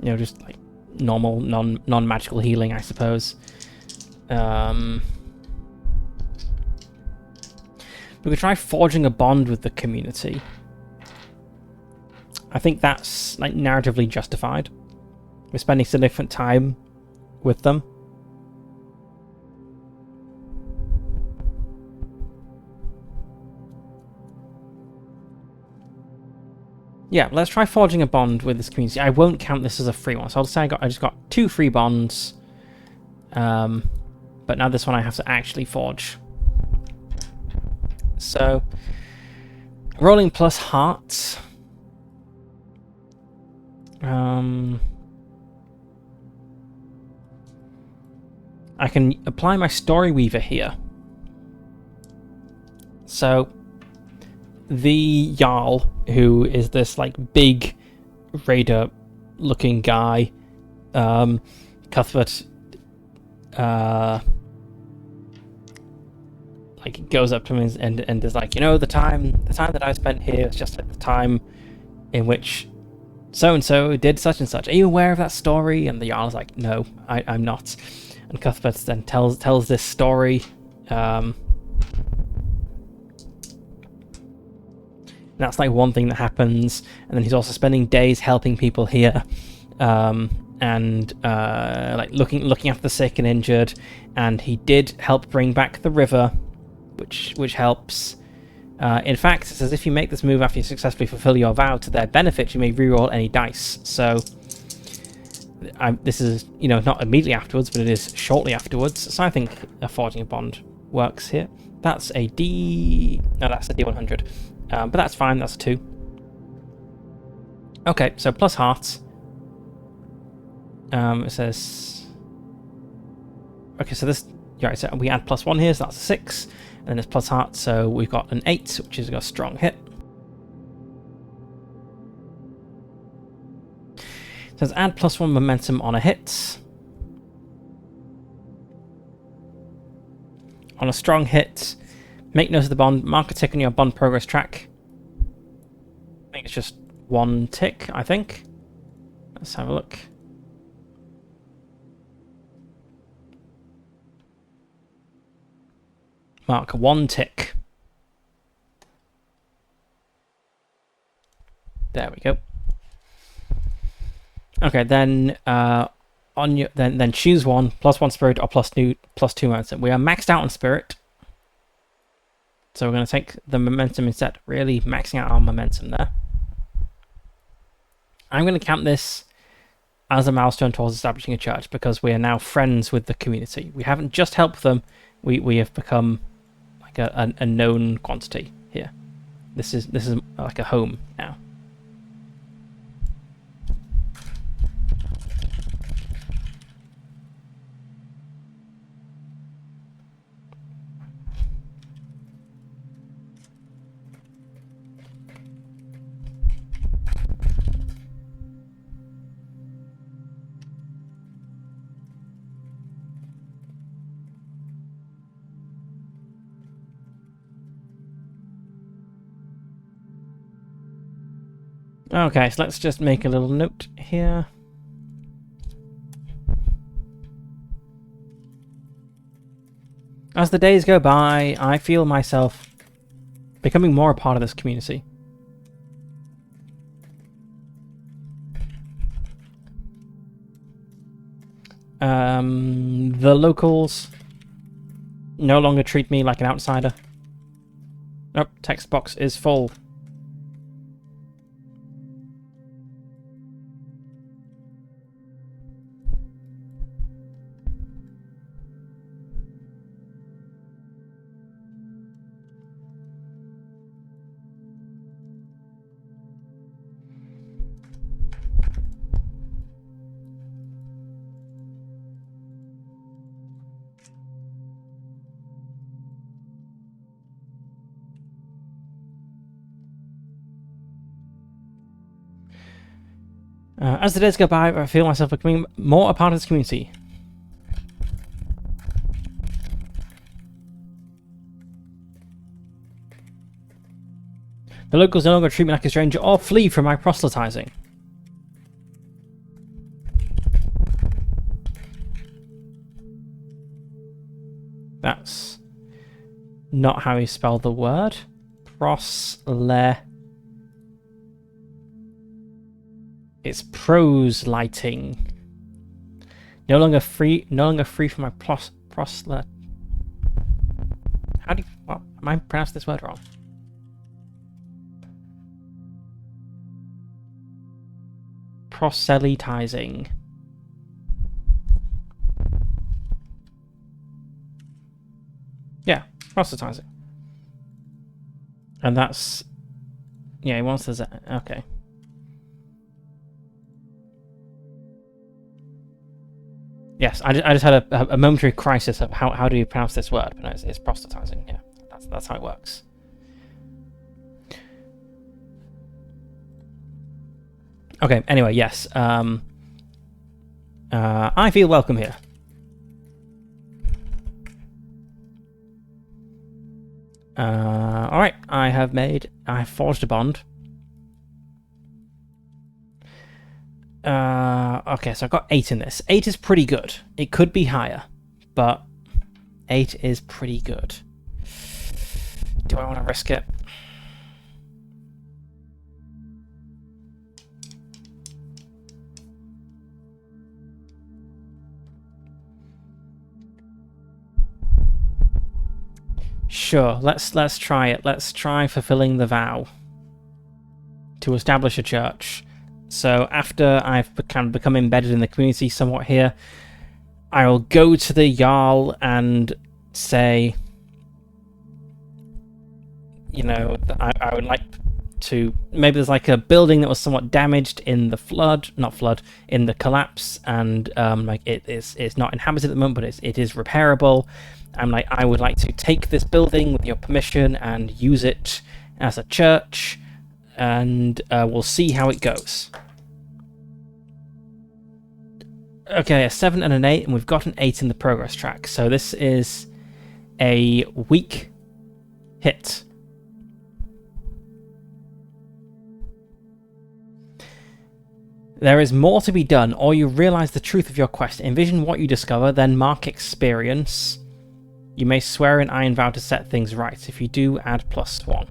You know, just like normal non-magical healing, I suppose. We could try forging a bond with the community. I think that's like narratively justified. We're spending significant time with them. Yeah, let's try forging a bond with this community. I won't count this as a free one, so I'll say I just got 2 free bonds. But now this one I have to actually forge. So, rolling plus hearts. I can apply my Story Weaver here. So, the Jarl, who is this like big raider looking guy, Cuthbert like goes up to him and is like, you know, the time that I spent here is just like the time in which so and so did such and such. Are you aware of that story? And the Jarl's like, no, I'm not. And Cuthbert then tells this story. That's like one thing that happens, and then he's also spending days helping people here, and like looking after the sick and injured. And he did help bring back the river, which helps. In fact, it says if you make this move after you successfully fulfill your vow to their benefit, you may reroll any dice. So this is, you know, not immediately afterwards, but it is shortly afterwards. So I think forging a bond works here. That's a D. No, that's a D100. But that's fine. That's a 2. Okay, so plus hearts. It says. Okay, so this. Yeah, so we add +1 here, so that's a 6. And then it's plus heart, so we've got an 8, which is a strong hit. It says add +1 momentum on a hit. On a strong hit, make note of the bond, mark a tick on your bond progress track. I think it's just 1 tick, I think. Let's have a look. Mark 1 tick. There we go. Okay, then on your then choose one, +1 spirit or +2 momentum. We are maxed out on spirit, so we're going to take the momentum instead. Really maxing out our momentum there. I'm going to count this as a milestone towards establishing a church because we are now friends with the community. We haven't just helped them; we have become like a known quantity here. This is like a home now. Okay, so let's just make a little note here. As the days go by, I feel myself becoming more a part of this community. The locals no longer treat me like an outsider. Nope, text box is full. As the days go by, I feel myself becoming more a part of this community. The locals no longer treat me like a stranger or flee from my proselytizing. That's not how you spell the word. Prosle. It's proselyting. No longer free from my proselyte. How do you... What? Am I pronouncing this word wrong? Proselytizing. Yeah, proselytizing. And that's... Yeah, he wants to... Okay. Yes, I just had a momentary crisis of how do you pronounce this word, but no, it's proselytizing. Yeah, that's how it works. Okay. Anyway, yes. I feel welcome here. All right. I have forged a bond. Okay, so I've got 8 in this. 8 is pretty good. It could be higher, but 8 is pretty good. Do I want to risk it? Sure, let's try it. Let's try fulfilling the vow to establish a church. So after I've kind of become embedded in the community somewhat here, I will go to the Jarl and say, you know, I would like to... Maybe there's like a building that was somewhat damaged in the in the collapse, and like it's not inhabited at the moment, but it is repairable. I'm like, I would like to take this building with your permission and use it as a church, and we'll see how it goes. Okay, a 7 and an 8, and we've got an 8 in the progress track. So this is a weak hit. There is more to be done, or you realize the truth of your quest. Envision what you discover, then mark experience. You may swear an iron vow to set things right. If you do, add +1.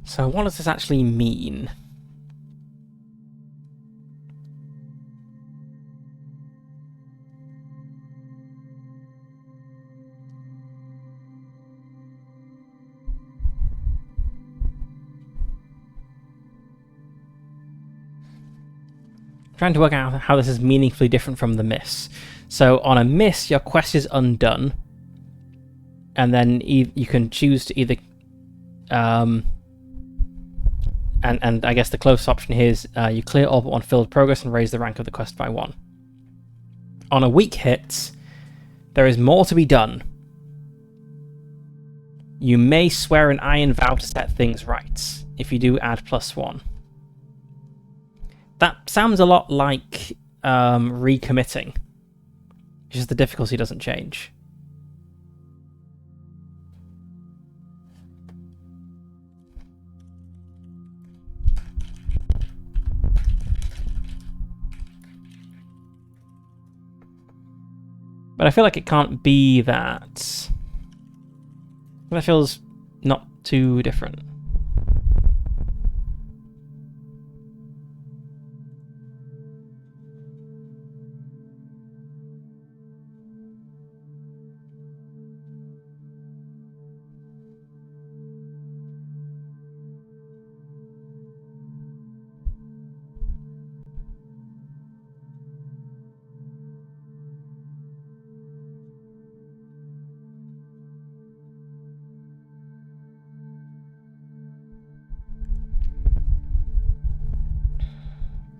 So what does this actually mean? Trying to work out how this is meaningfully different from the miss. So on a miss, your quest is undone, and then you can choose to either, and I guess the closest option here is you clear all but one filled progress and raise the rank of the quest by 1. On a weak hit, there is more to be done. You may swear an iron vow to set things right. If you do, add +1. That sounds a lot like recommitting. Just the difficulty doesn't change. But I feel like it can't be that. That feels not too different.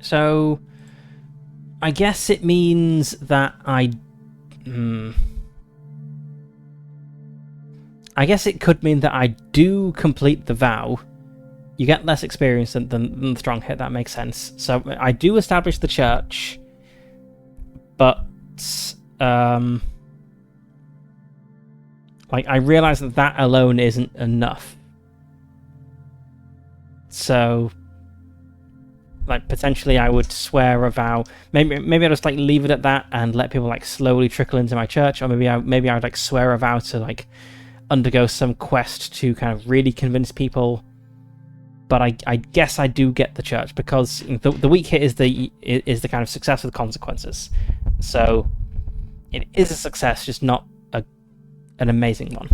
So, I guess it means that I guess it could mean that I do complete the vow. You get less experience than the strong hit, that makes sense. So I do establish the church, but like, I realize that that alone isn't enough. So, like, potentially I would swear a vow. Maybe I'll just like leave it at that and let people like slowly trickle into my church, or maybe I would like swear a vow to like undergo some quest to kind of really convince people. But I guess I do get the church because the weak hit is the kind of success with consequences. So it is a success, just not an amazing one.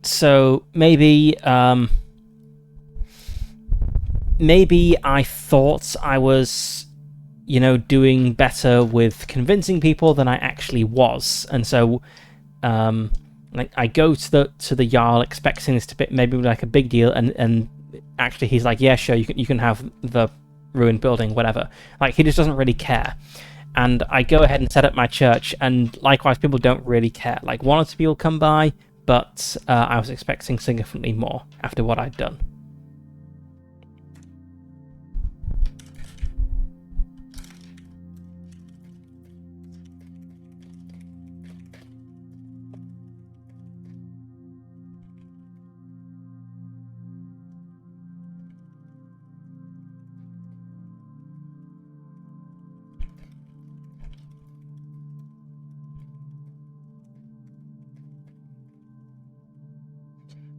So maybe I thought I was, doing better with convincing people than I actually was, and so like, I go to the Jarl expecting this to be maybe like a big deal, and actually he's like, yeah, sure, you can have the ruined building, whatever. Like, he just doesn't really care. And I go ahead and set up my church, and likewise, people don't really care. Like, one or two people come by, but I was expecting significantly more after what I'd done.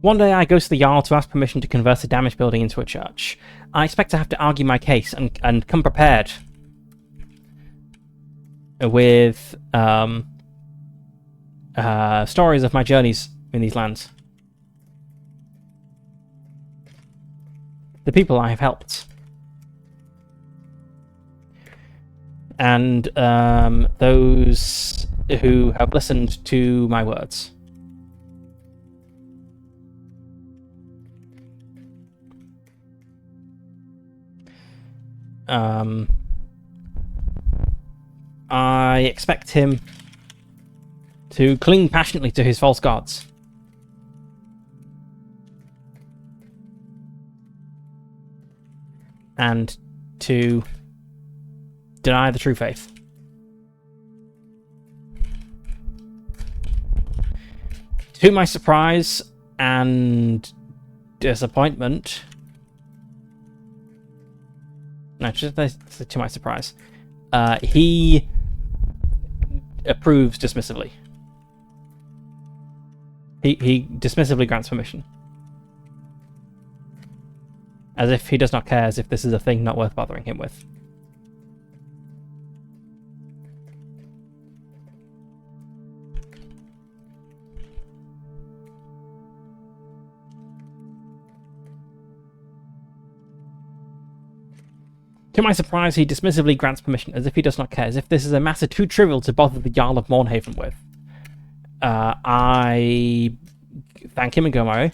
One day I go to the Jarl to ask permission to convert a damaged building into a church. I expect to have to argue my case and come prepared with stories of my journeys in these lands. The people I have helped. And those who have listened to my words. I expect him to cling passionately to his false gods. And to deny the true faith. To my surprise and disappointment... No, just to my surprise. He approves dismissively. He dismissively grants permission. As if he does not care, as if this is a thing not worth bothering him with. To my surprise, he dismissively grants permission, as if he does not care, as if this is a matter too trivial to bother the Jarl of Mornhaven with. I thank him and go my way.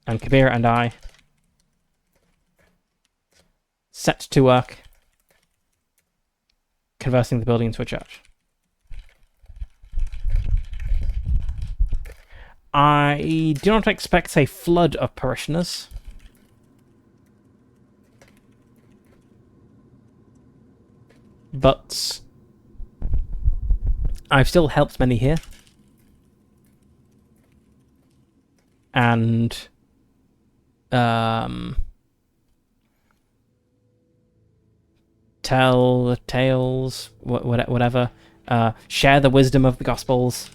And Kabir and I set to work converting the building into a church. I do not expect a flood of parishioners. But I've still helped many here. And tell the tales, whatever. Share the wisdom of the Gospels.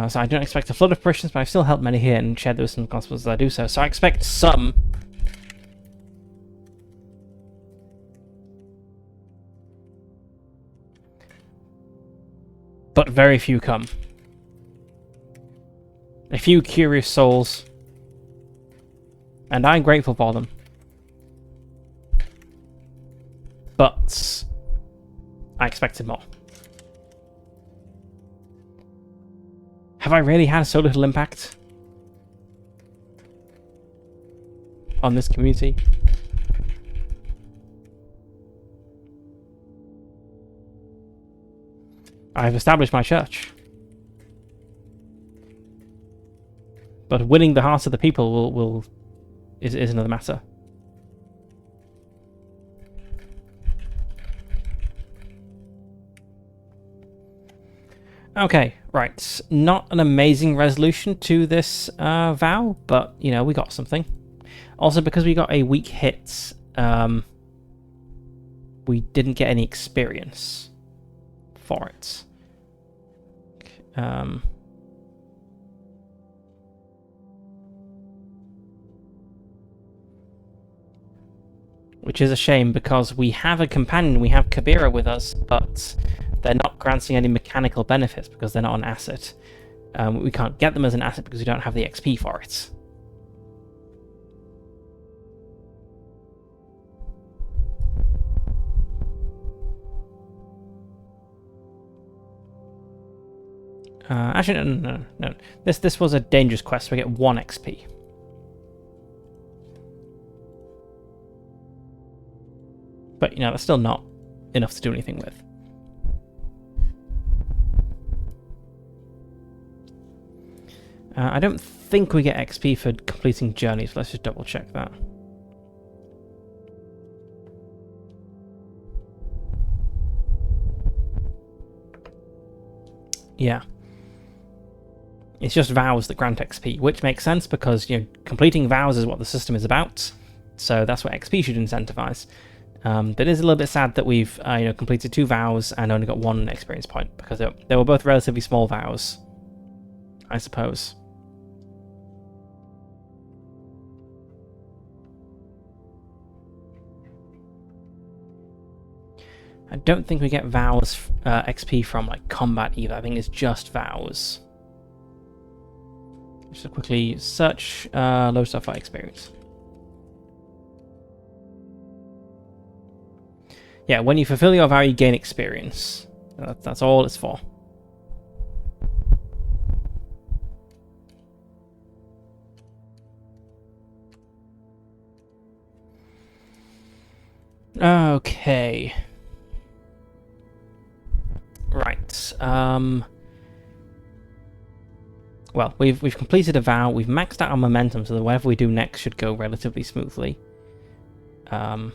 So I don't expect a flood of parishioners, but I've still helped many here and shared the wisdom of the Gospels as I do so. So I expect some. But very few come. A few curious souls. And I'm grateful for them. But I expected more. Have I really had so little impact on this community? I've established my church. But winning the hearts of the people is another matter. Okay, right. Not an amazing resolution to this vow, but, you know, we got something. Also, because we got a weak hit, we didn't get any experience for it. Which is a shame, because we have a companion, we have Kabira with us, but they're not granting any mechanical benefits because they're not an asset. We can't get them as an asset because we don't have the XP for it. Actually, no. This was a dangerous quest, so we get 1 XP. But, you know, that's still not enough to do anything with. I don't think we get XP for completing journeys. Let's just double check that. Yeah. It's just vows that grant XP, which makes sense because, you know, completing vows is what the system is about. So that's what XP should incentivize. But it is a little bit sad that we've you know, completed 2 vows and only got 1 experience point, because they were both relatively small vows, I suppose. I don't think we get vows XP from like combat either. I think it's just vows. Just quickly search low stuff for experience. Yeah, when you fulfill your vow, you gain experience. That's all it's for. Okay. Right. Well, we've completed a vow. We've maxed out our momentum, so that whatever we do next should go relatively smoothly. I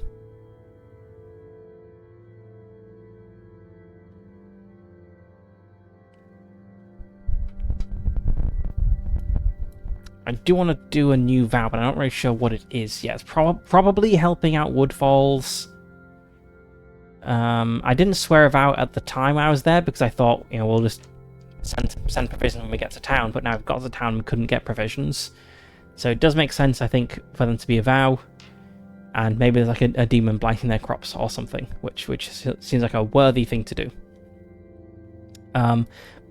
do want to do a new vow, but I'm not really sure what it is yet. It's probably helping out Woodfalls. I didn't swear a vow at the time I was there because I thought, you know, we'll just send provisions when we get to town. But now we've got to town, we couldn't get provisions, so it does make sense, I think, for them to be a vow. And maybe there's like a demon blighting their crops or something, which seems like a worthy thing to do.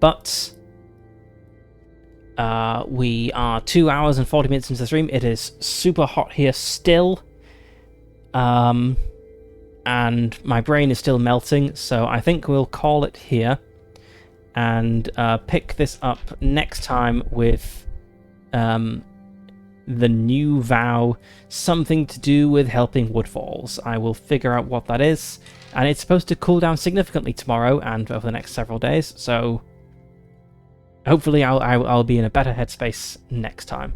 But we are 2 hours and 40 minutes into the stream. It is super hot here still. And my brain is still melting, so I think we'll call it here and pick this up next time with the new vow, something to do with helping Woodfalls. I will figure out what that is, and it's supposed to cool down significantly tomorrow and over the next several days, so hopefully I'll be in a better headspace next time.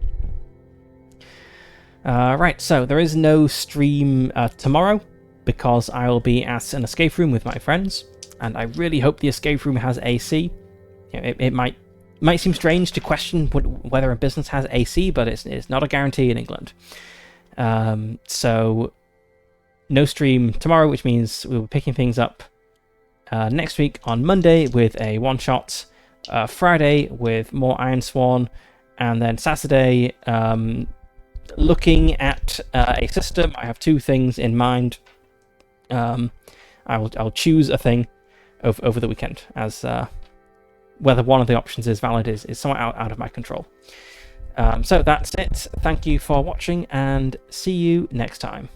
Right, so there is no stream tomorrow because I will be at an escape room with my friends, and I really hope the escape room has AC. You know, it might seem strange to question whether a business has AC, but it's not a guarantee in England. So no stream tomorrow, which means we'll be picking things up next week on Monday with a one-shot, Friday with more Ironsworn, and then Saturday looking at a system. I have 2 things in mind. I'll choose a thing over the weekend, as whether one of the options is valid is somewhat out of my control. So that's it. Thank you for watching, and see you next time.